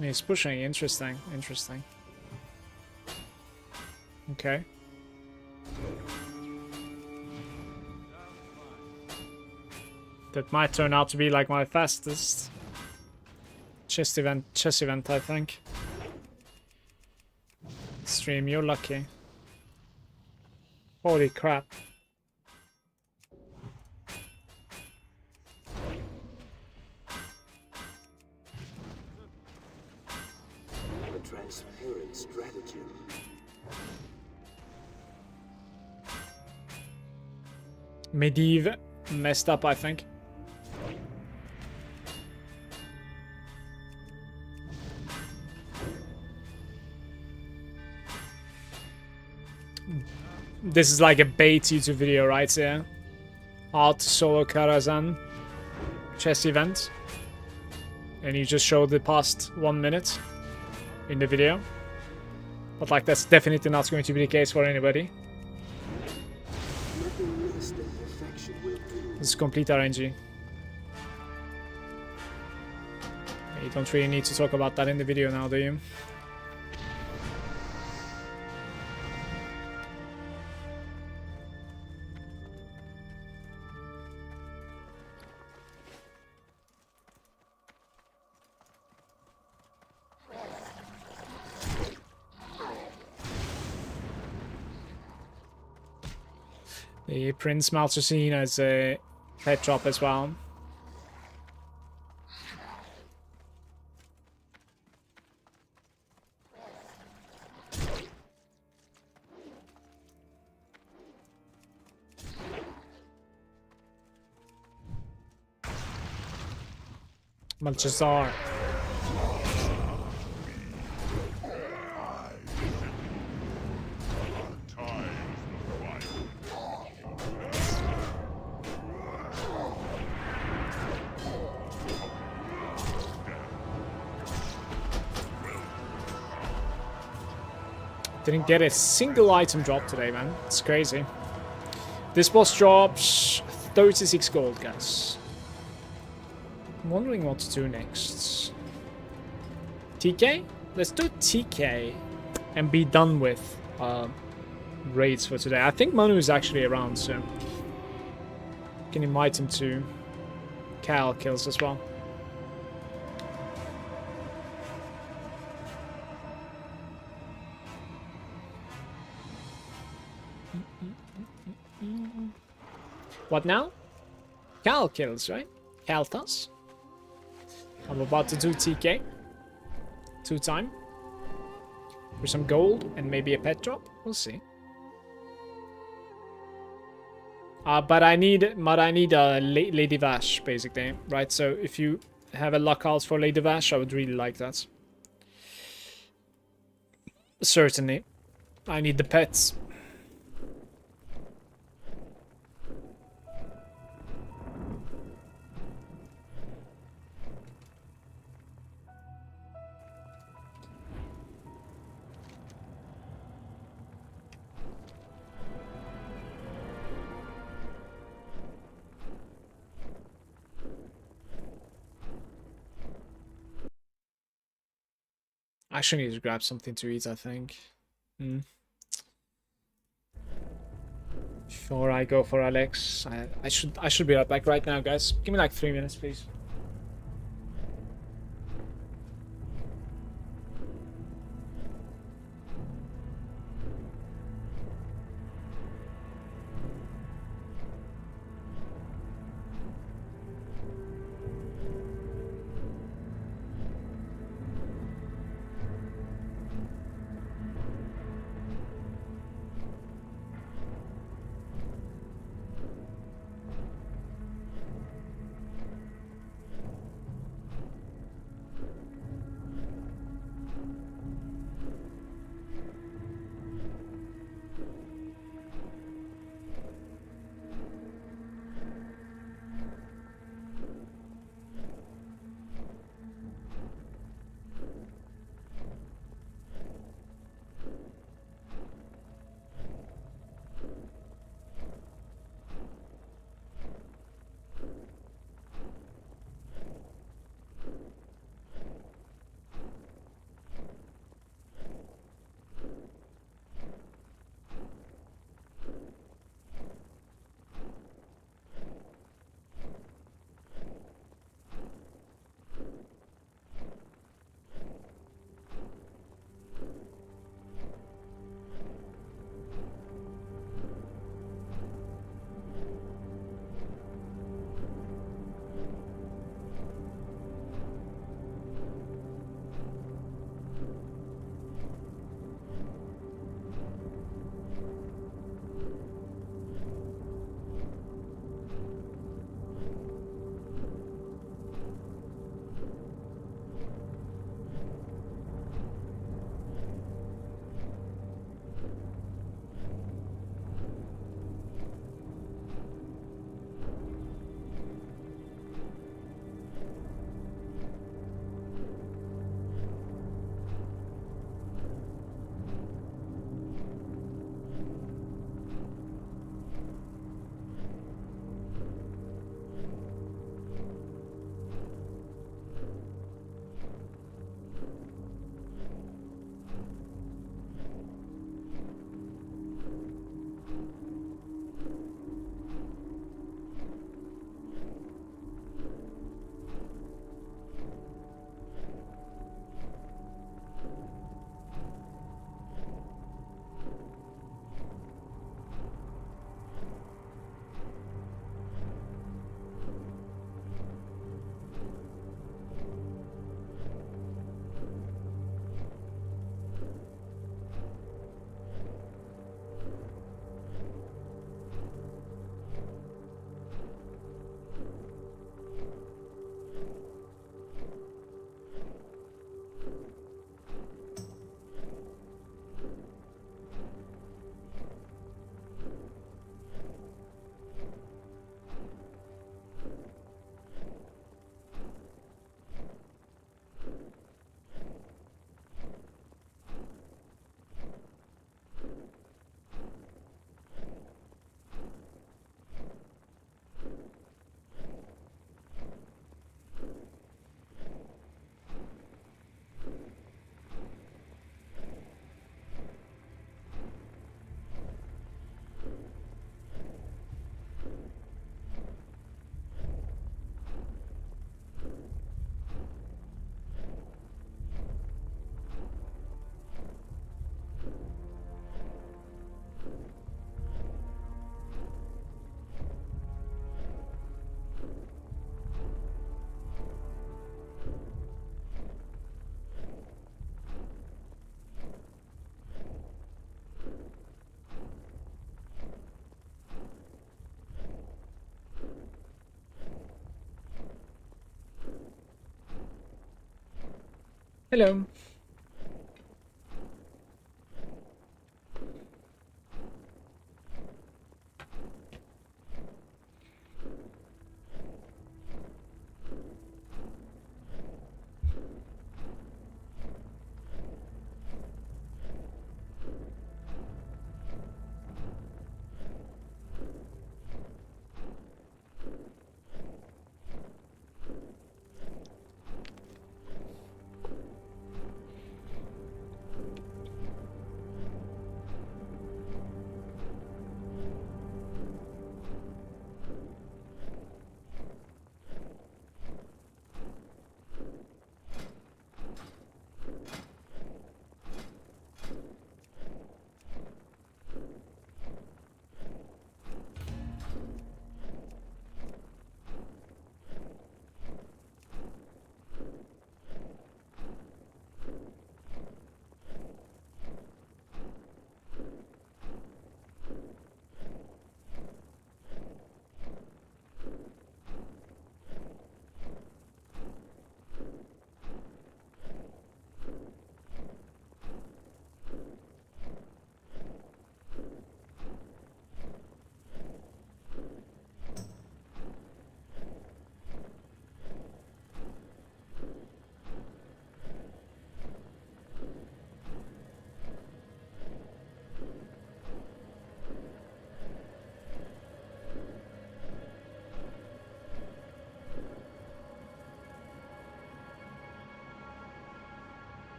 He's pushing, interesting, interesting. Okay. That might turn out to be like my fastest chess event, I think. Stream, you're lucky. Holy crap. A transparent stratagem. Medivh messed up, I think. This is like a bait YouTube video right here. How to solo Karazhan chess event. And you just show the past 1 minute in the video. But like that's definitely not going to be the case for anybody. Nothing less than perfection will do. This is complete RNG. You don't really need to talk about that in the video now, do you? The Prince Maltesine as a pet drop as well. Malchazar. Didn't get a single item drop today, man. It's crazy. This boss drops 36 gold, guys. I'm wondering what to do next. TK? Let's do TK and be done with raids for today. I think Manu is actually around, so can invite him to Cal kills as well. What now? Cal kills, right? Kaltas. I'm about to do TK. 2-time. For some gold and maybe a pet drop. We'll see. But I need a Lady Vash, basically, right? So if you have a luck out for Lady Vash, I would really like that. Certainly. I need the pets. I should need to grab something to eat, I think. Before I go for Alex, I should be right back right now, guys. Give me like 3 minutes, please. Hello.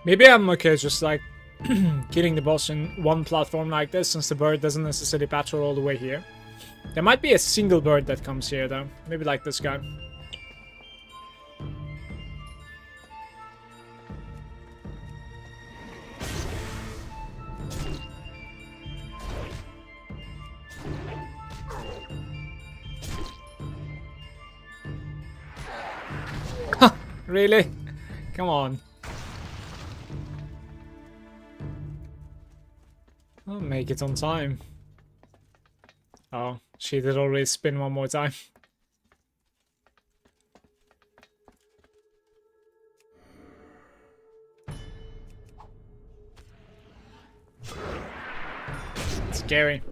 Maybe I'm okay just like killing the boss in one platform like this, since the bird doesn't necessarily patrol all the way here. There might be a single bird that comes here though. Maybe like this guy. Really? Come on. I'll make it on time. Oh, she did already spin one more time. Scary.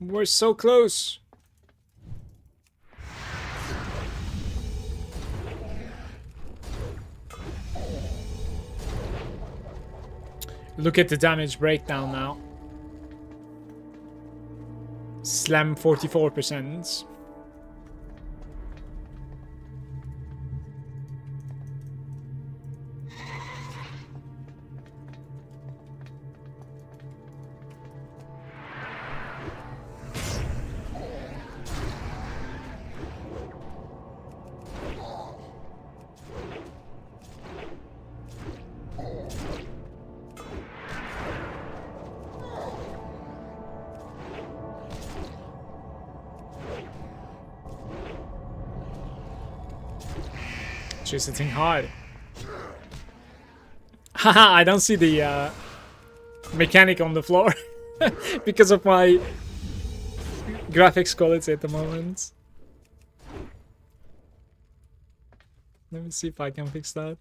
We're so close. Look at the damage breakdown now. Slam 44%. She's hitting hard. Haha, I don't see the mechanic on the floor because of my graphics quality at the moment. Let me see if I can fix that.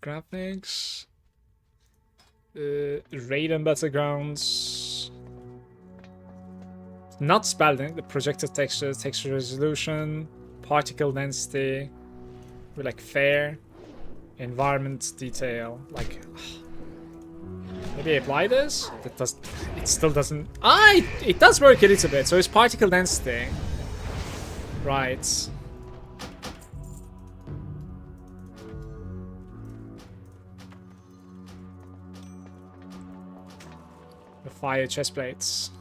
Graphics. Raid and Battlegrounds. Not spelling, the projected texture, texture resolution, particle density, with like fair, environment detail, like maybe apply this? That does, it still doesn't, it does work a little bit, so it's particle density. Right. The fire chest plates.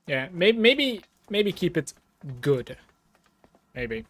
Yeah, maybe keep it good. Maybe.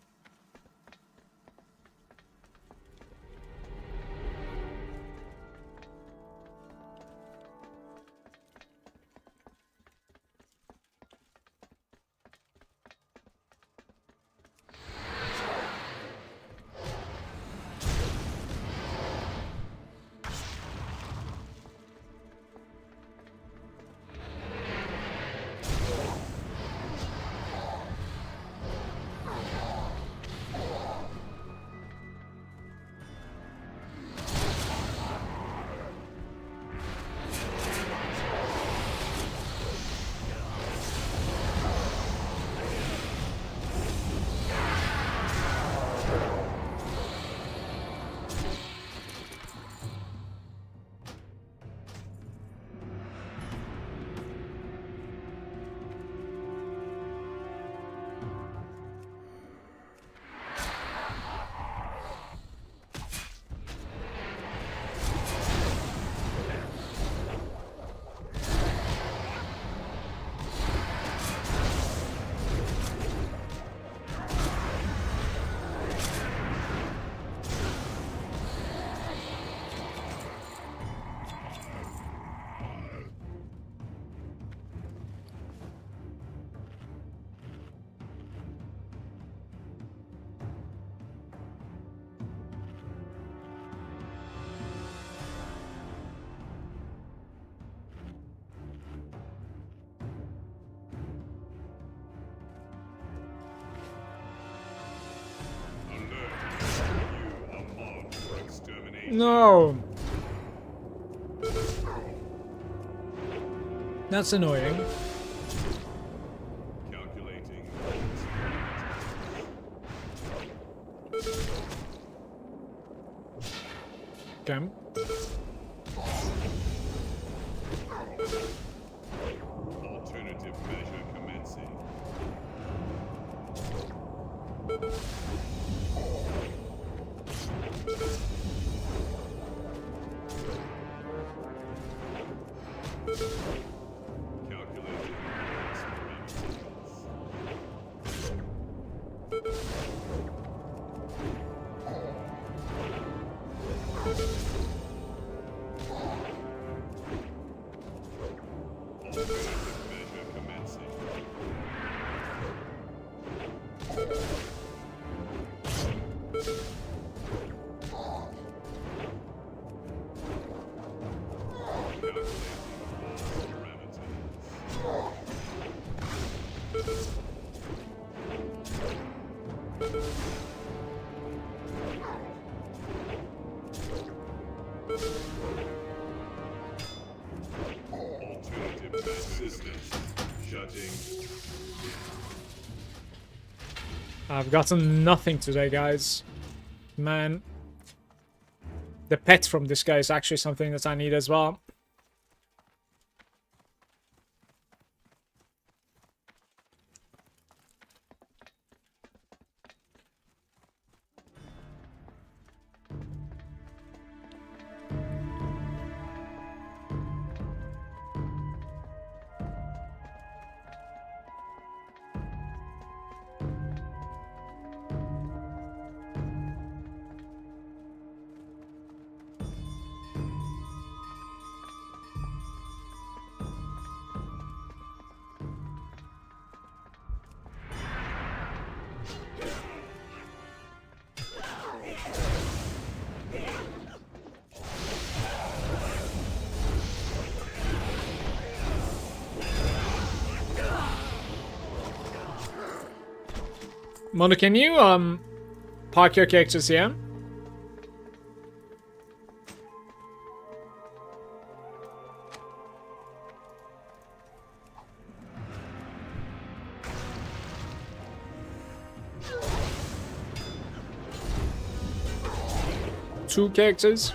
No. That's annoying. Calculating. Okay. Alternative measure commencing. Calculating. Alternative measure commencing. resistance. Shutting. I've gotten nothing today, guys. Man. The pet from this guy is actually something that I need as well. Mono, can you park your characters here? Two characters.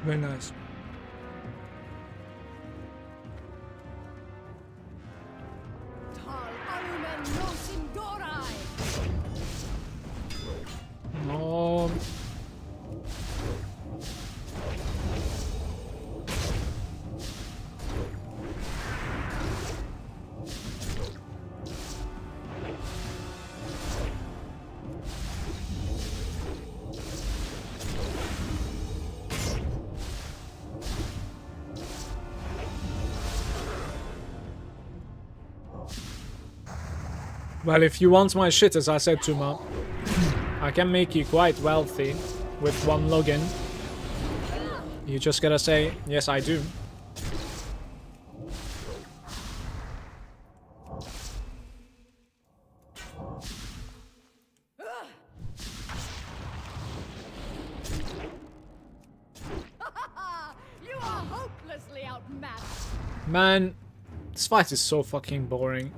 Very nice. Gorai! No. Well, if you want my shit, as I said to Ma, I can make you quite wealthy with one login. You just gotta say, yes, I do. You are hopelessly outmatched. Man, this fight is so fucking boring.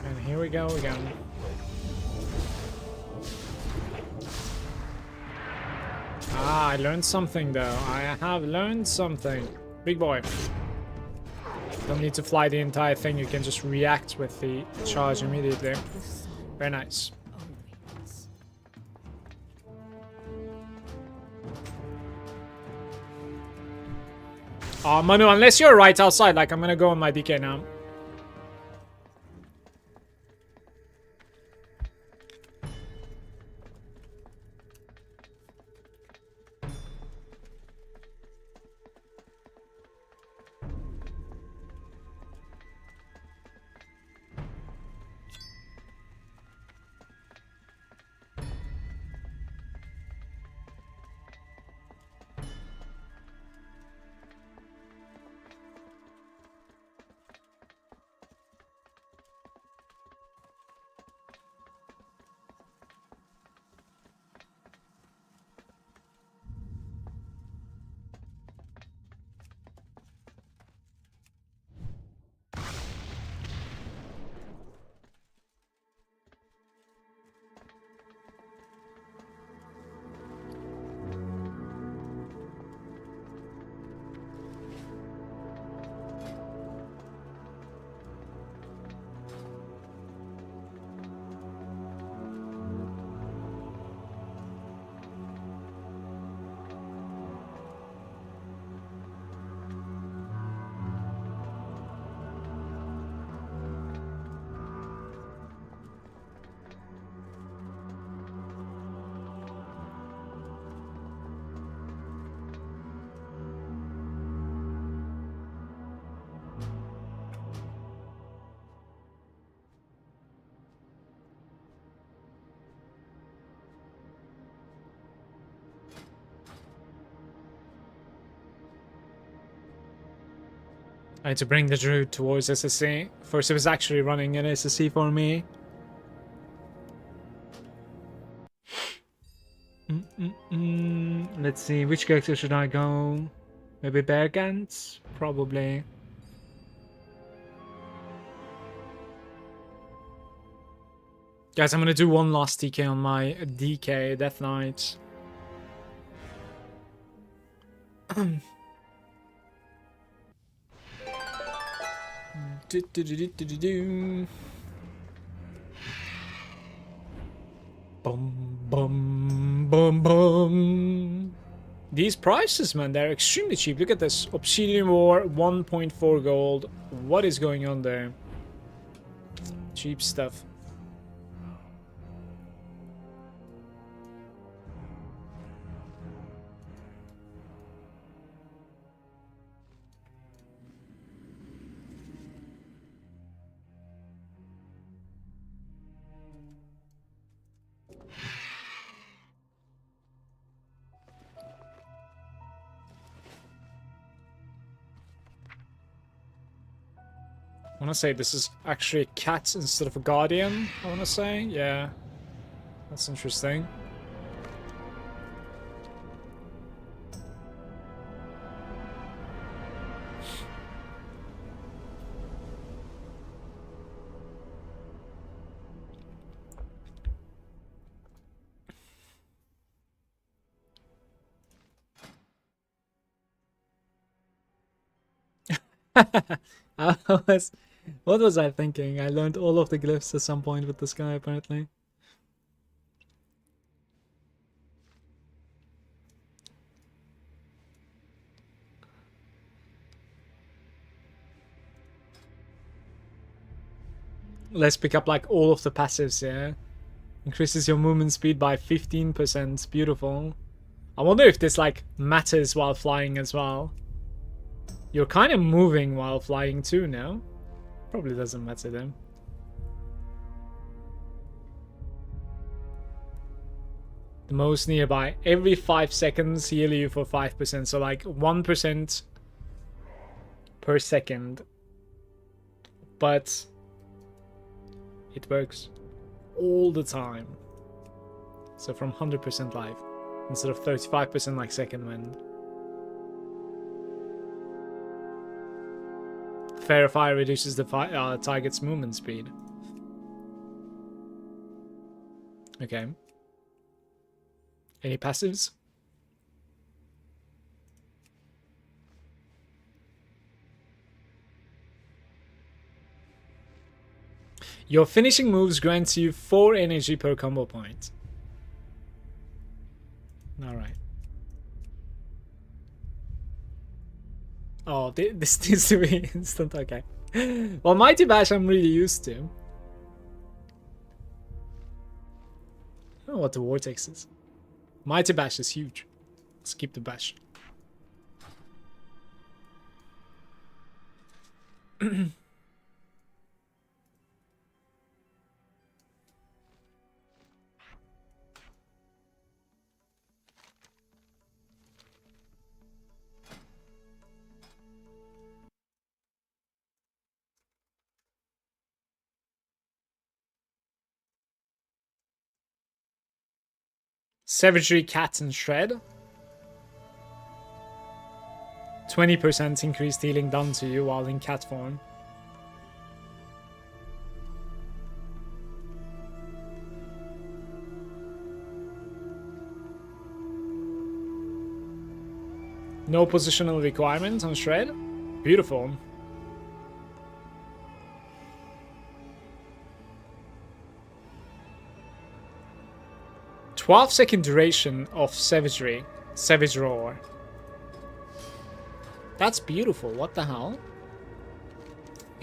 And here we go again. Ah, I learned something though. I have learned something. Big boy. Don't need to fly the entire thing, you can just react with the charge immediately. Very nice. Oh, Manu, unless you're right outside, like, I'm gonna go on my DK now. I had to bring the druid towards SSC. First it was actually running an SSC for me. Let's see, which character should I go? Maybe Malagant? Probably. Guys, I'm gonna do one last TK on my DK Death Knight. Bum bum bum bum. These prices, man, they're extremely cheap. Look at this. Obsidian War, 1.4 gold. What is going on there? Cheap stuff. I want to say this is actually a cat instead of a guardian, I want to say. Yeah, that's interesting. I was, what was I thinking? I learned all of the glyphs at some point with this guy, apparently. Let's pick up like all of the passives, yeah? Increases your movement speed by 15%. Beautiful. I wonder if this like matters while flying as well. You're kind of moving while flying too, no? Probably doesn't matter then. The most nearby. Every 5 seconds heal you for 5%. So like 1% per second. But it works all the time. So from 100% life instead of 35% like second wind. Fair fire reduces the target's movement speed. Okay. Any passives? Your finishing moves grants you 4 energy per combo point. Alright. Oh, this needs to be instant, okay. Well, Mighty Bash I'm really used to. I don't know what the Vortex is. Mighty Bash is huge. Let's keep the bash. Savagery, Cat, and Shred. 20% increased healing done to you while in cat form. No positional requirement on Shred. Beautiful. "12-second duration of Savagery. Savage Roar." That's beautiful. What the hell?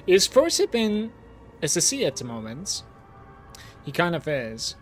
Is Forsip in SSC at the moment? He kind of is.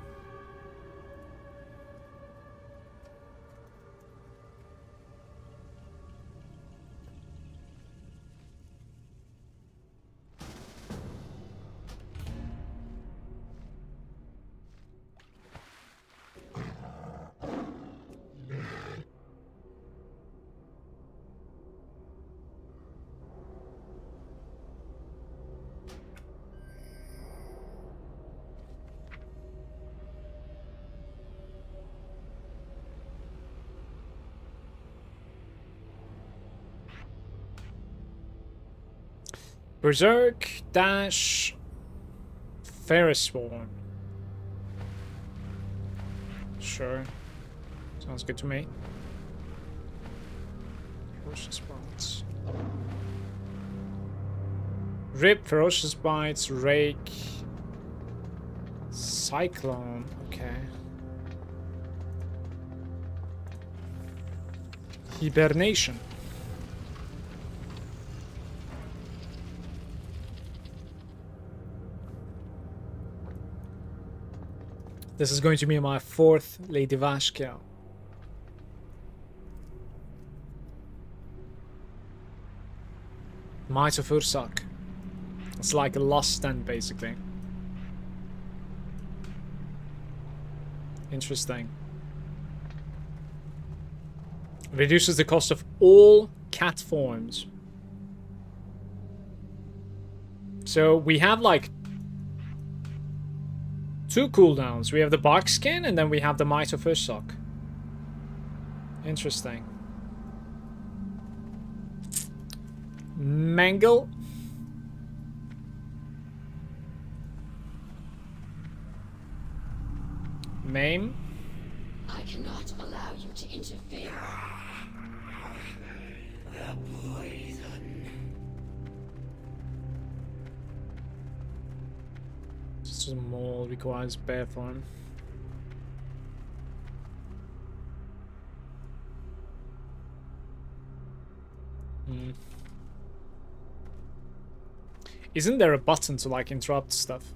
Berserk, Dash, Ferris Swarm. Sure. Sounds good to me. Ferocious Bites. Rip, Ferocious Bites, Rake, Cyclone. Okay. Hibernation. This is going to be my 4th Lady Vash kill. Might of Ursak. It's like a lost stand, basically. Interesting. Reduces the cost of all cat forms. So we have like 2 cooldowns. We have the Bark Skin and then we have the Might of Ursak. Interesting. Mangle. Maim. I cannot allow you to interfere. The poison. Small requires bear farm. Isn't there a button to like interrupt stuff?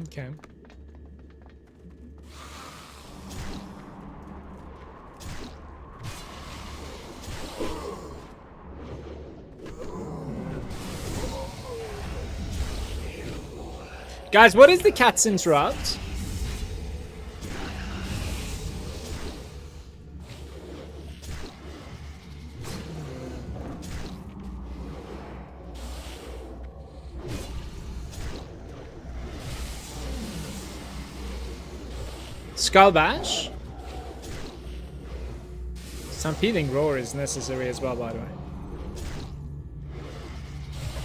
Okay. Guys, what is the cat's interrupt? Skull Bash? Stampeding Roar is necessary as well, by the way.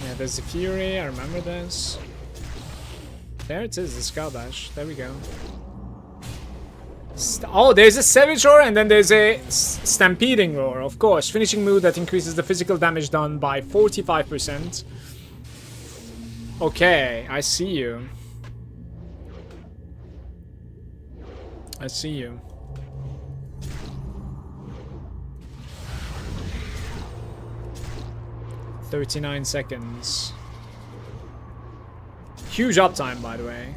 Yeah, there's the Fury, I remember this. There it is, the Skull Bash. There we go. Oh, there's a Savage Roar and then there's a Stampeding Roar, of course. Finishing move that increases the physical damage done by 45%. Okay, I see you. I see you. "39 seconds. Huge uptime, by the way.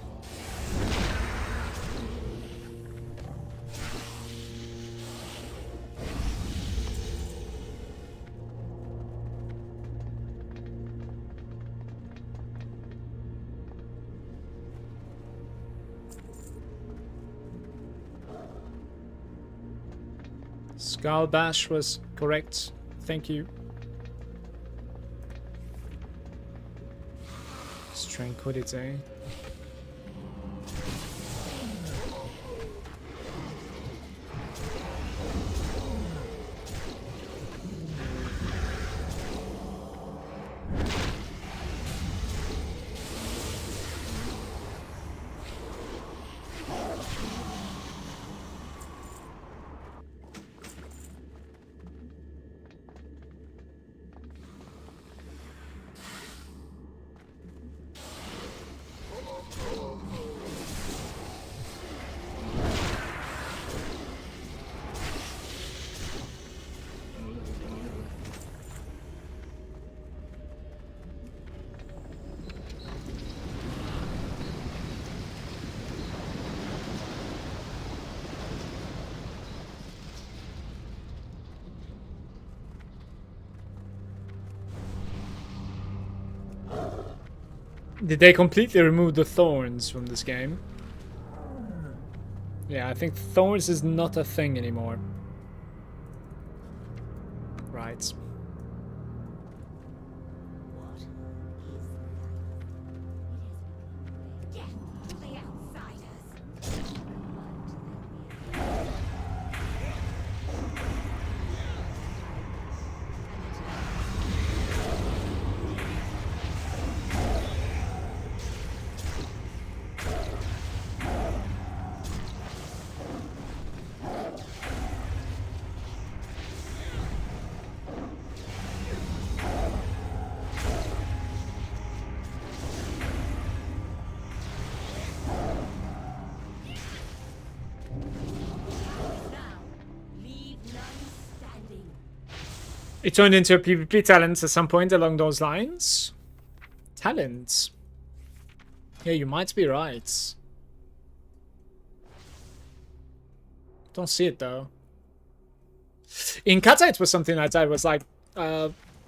Skull Bash was correct. Thank you. Tranquility. Did they completely remove the thorns from this game? Yeah, I think thorns is not a thing anymore. Right. It turned into a PvP talent at some point along those lines. Talent? Yeah, you might be right. Don't see it though. In Kata it was something like that. It was like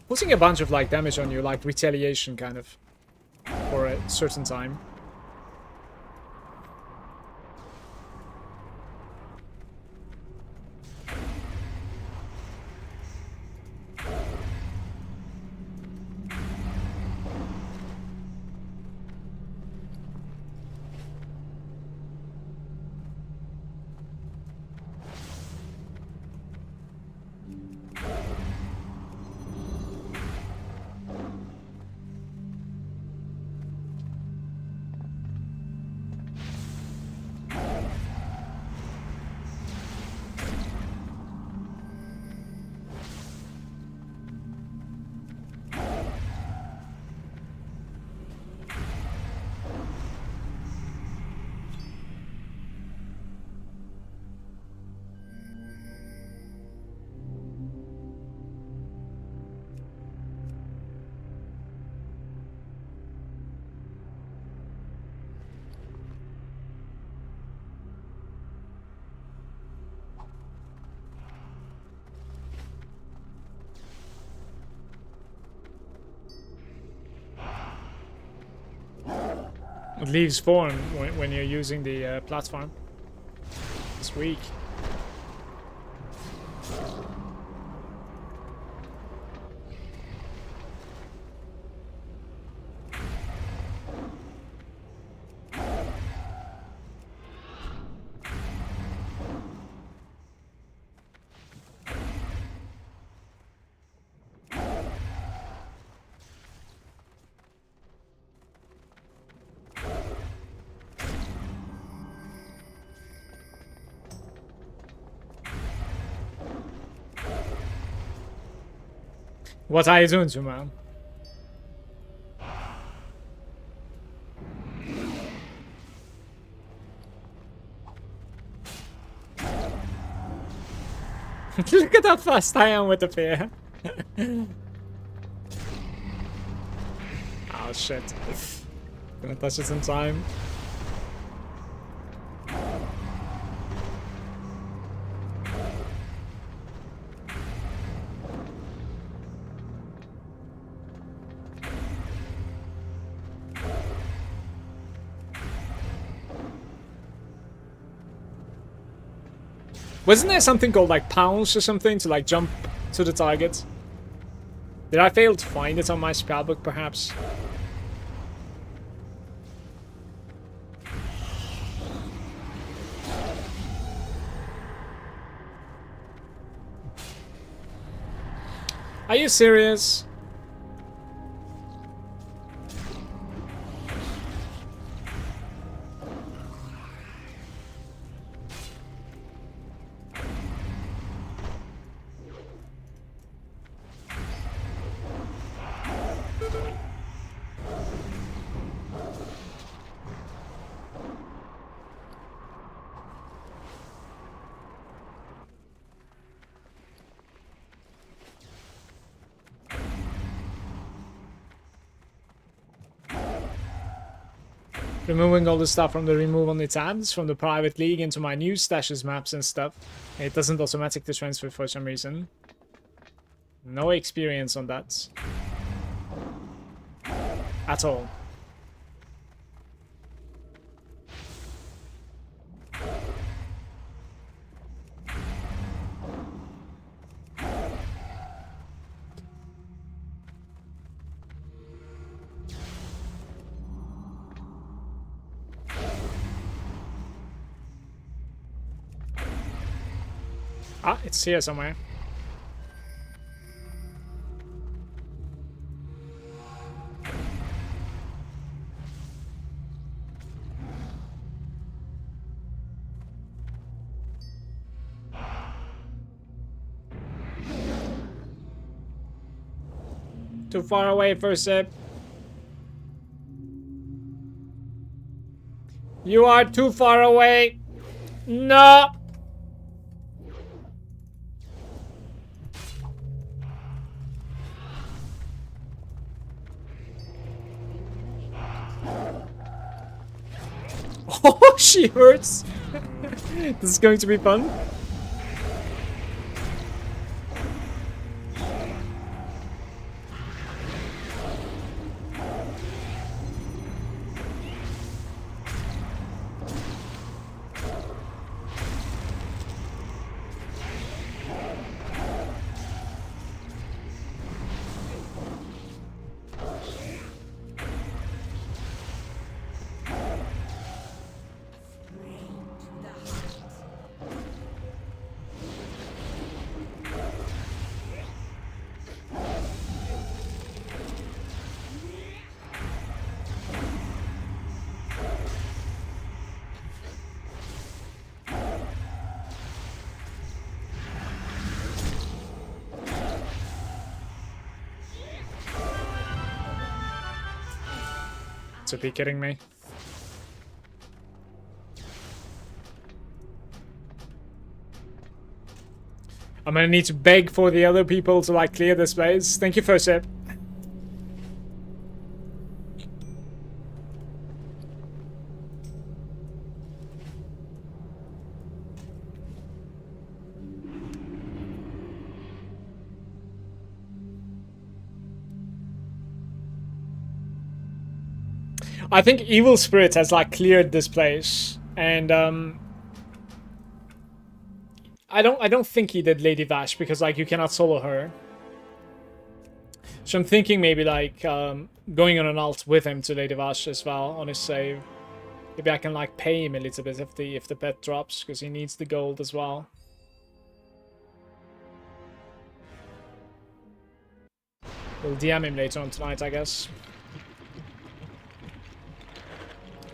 putting a bunch of like damage on you, like retaliation kind of, for a certain time. It leaves form when you're using the platform. It's weak. What are you doing to man? Look at how fast I am with the fear. Oh shit. Gonna touch it in time. Wasn't there something called like pounce or something to like jump to the target? Did I fail to find it on my spellbook perhaps? Are you serious? Removing all the stuff from the remove only tabs from the private league into my new stashes maps and stuff. It doesn't automatically transfer for some reason. No experience on that. At all. Ah, it's here somewhere. Too far away for a sip. You are too far away. No. Oh, she hurts. This is going to be fun. To be kidding me. I'm gonna need to beg for the other people to like clear this space. Thank you for a sip. I think Evil Spirit has like cleared this place, and I don't think he did Lady Vash because like you cannot solo her. So I'm thinking maybe like going on an alt with him to Lady Vash as well on his save. Maybe I can like pay him a little bit if the pet drops because he needs the gold as well. We'll DM him later on tonight, I guess.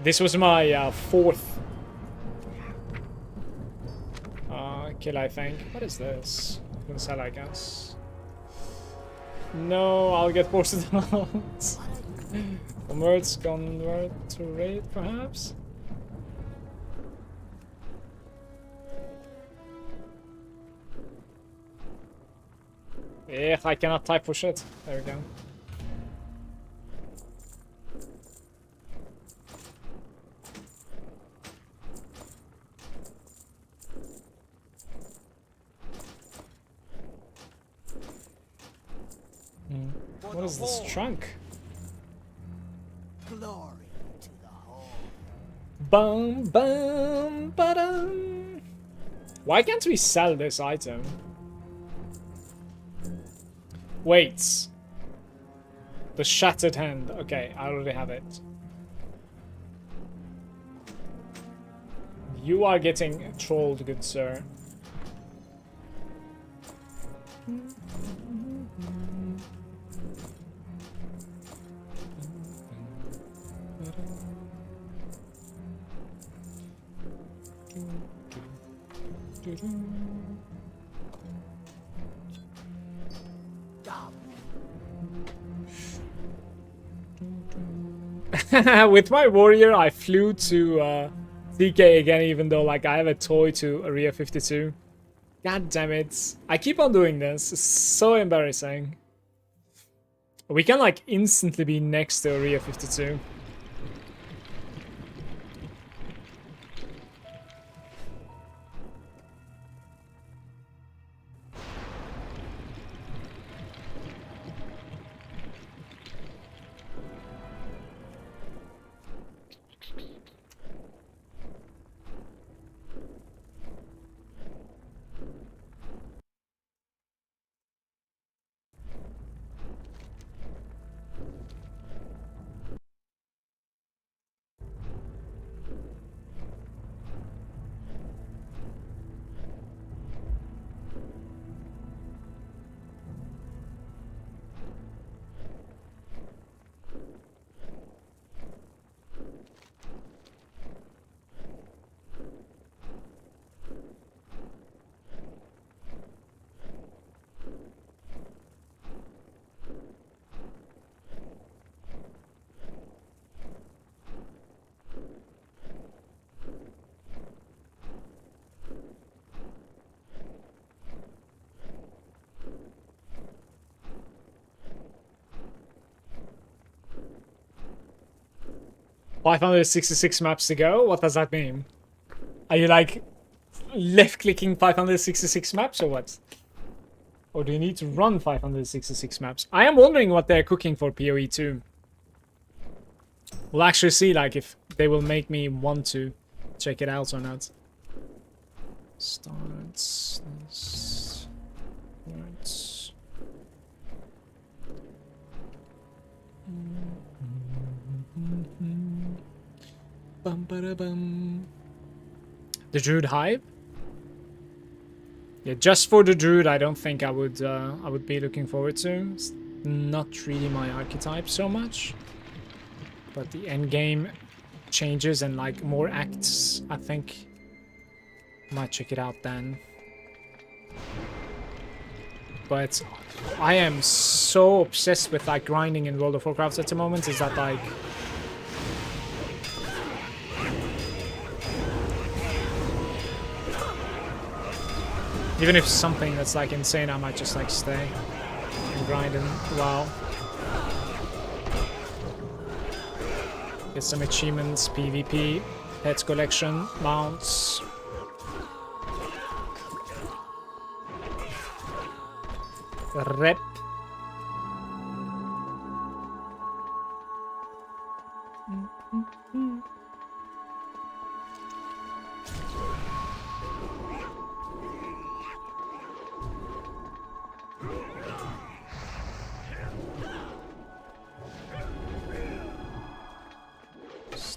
This was my fourth kill, I think. What is this? Sell, I guess. No, I'll get posted out. Convert to raid, perhaps? Yeah, I cannot type for shit. There we go. What is this trunk? Glory to the whole. Bum bum ba-dum. Why can't we sell this item? Wait. The shattered hand. Okay, I already have it. You are getting trolled, good sir. With my warrior, I flew to DK again, even though like I have a toy to Area 52. God damn it. I keep on doing this. It's so embarrassing. We can like instantly be next to Area 52. $566 maps to go? What does that mean? Are you like left-clicking 566 maps or what? Or do you need to run 566 maps? I am wondering what they're cooking for PoE 2. We'll actually see like if they will make me want to check it out or not. Starts. Bum ba bum. The Druid Hive? Yeah, just for the Druid, I don't think I would be looking forward to. It's not really my archetype so much. But the end game changes and like more acts, I think might check it out then. But I am so obsessed with like grinding in World of Warcraft at the moment, is that like even if something that's like insane, I might just like stay and grind and wow. Get some achievements, PvP, pets collection, mounts. Rep.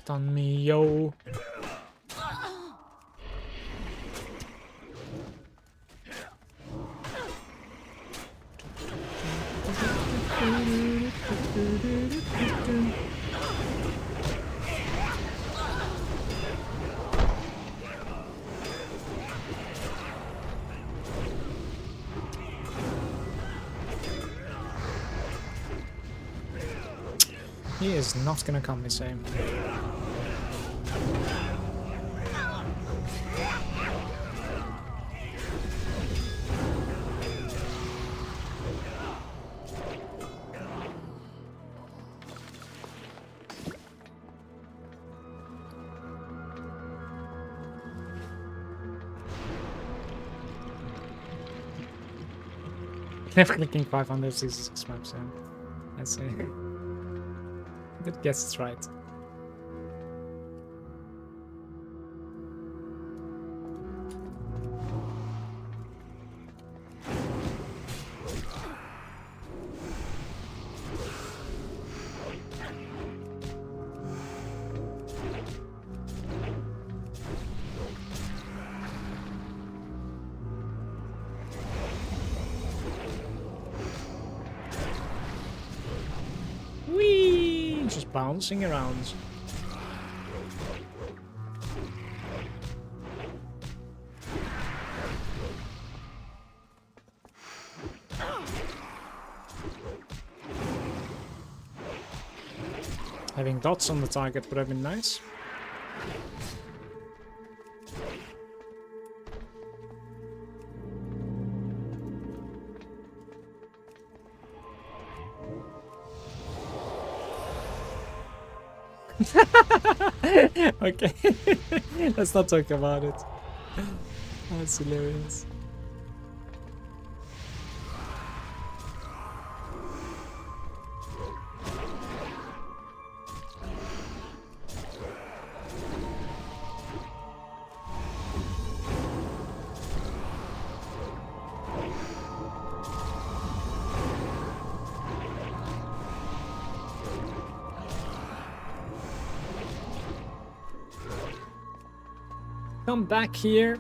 Stun me, yo. He is not gonna come the same. Never clicking 566 maps, yeah. Let's see. Good guess, it's right. Whee! Just bouncing around. Having dots on the target would have been nice. Okay, let's not talk about it. That's hilarious. Come back here.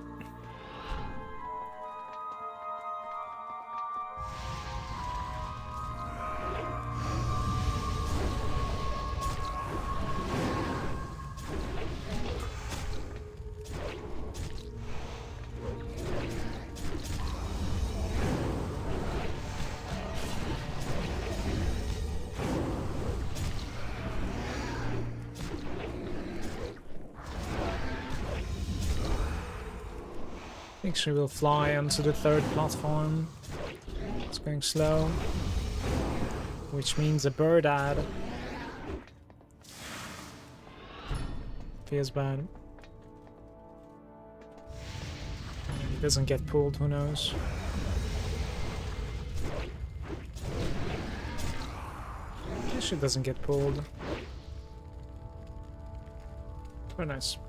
I think she will fly onto the third platform. It's going slow, which means a bird ad. Feels bad. He doesn't get pulled, who knows? I guess she doesn't get pulled. Very nice.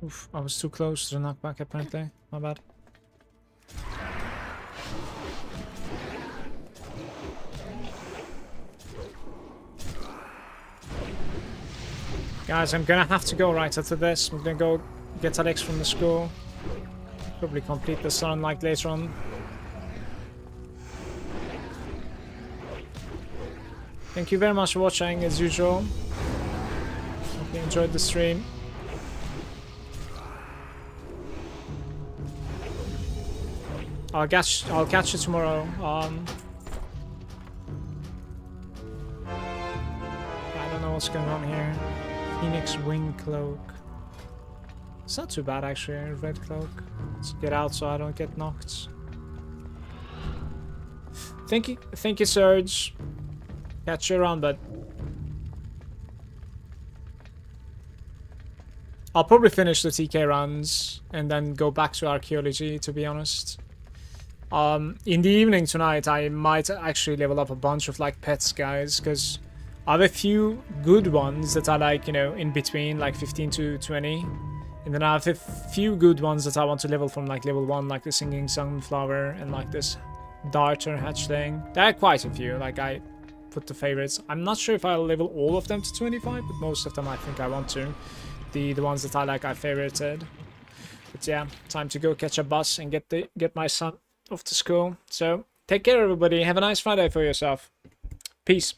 Oof, I was too close to the knockback apparently. My bad. Guys, I'm gonna have to go right after this. I'm gonna go get Alex from the school. Probably complete the sun like later on. Thank you very much for watching, as usual. Hope you enjoyed the stream. I'll catch you tomorrow. I don't know what's going on here. Phoenix Wing Cloak. It's not too bad actually, red cloak. Let's get out so I don't get knocked. Thank you, Surge. Catch you around, bud. I'll probably finish the TK runs and then go back to archaeology, to be honest. In the evening tonight, I might actually level up a bunch of like pets, guys, because I have a few good ones that are like, you know, in between, like 15 to 20. And then I have a few good ones that I want to level from like level 1, like the Singing Sunflower and like this Darter hatchling. There are quite a few, like I put the favorites. I'm not sure if I'll level all of them to 25, but most of them I think I want to. The ones that I like I favorited. But yeah, time to go catch a bus and get my son off to school. So take care everybody, have a nice Friday for yourself. Peace.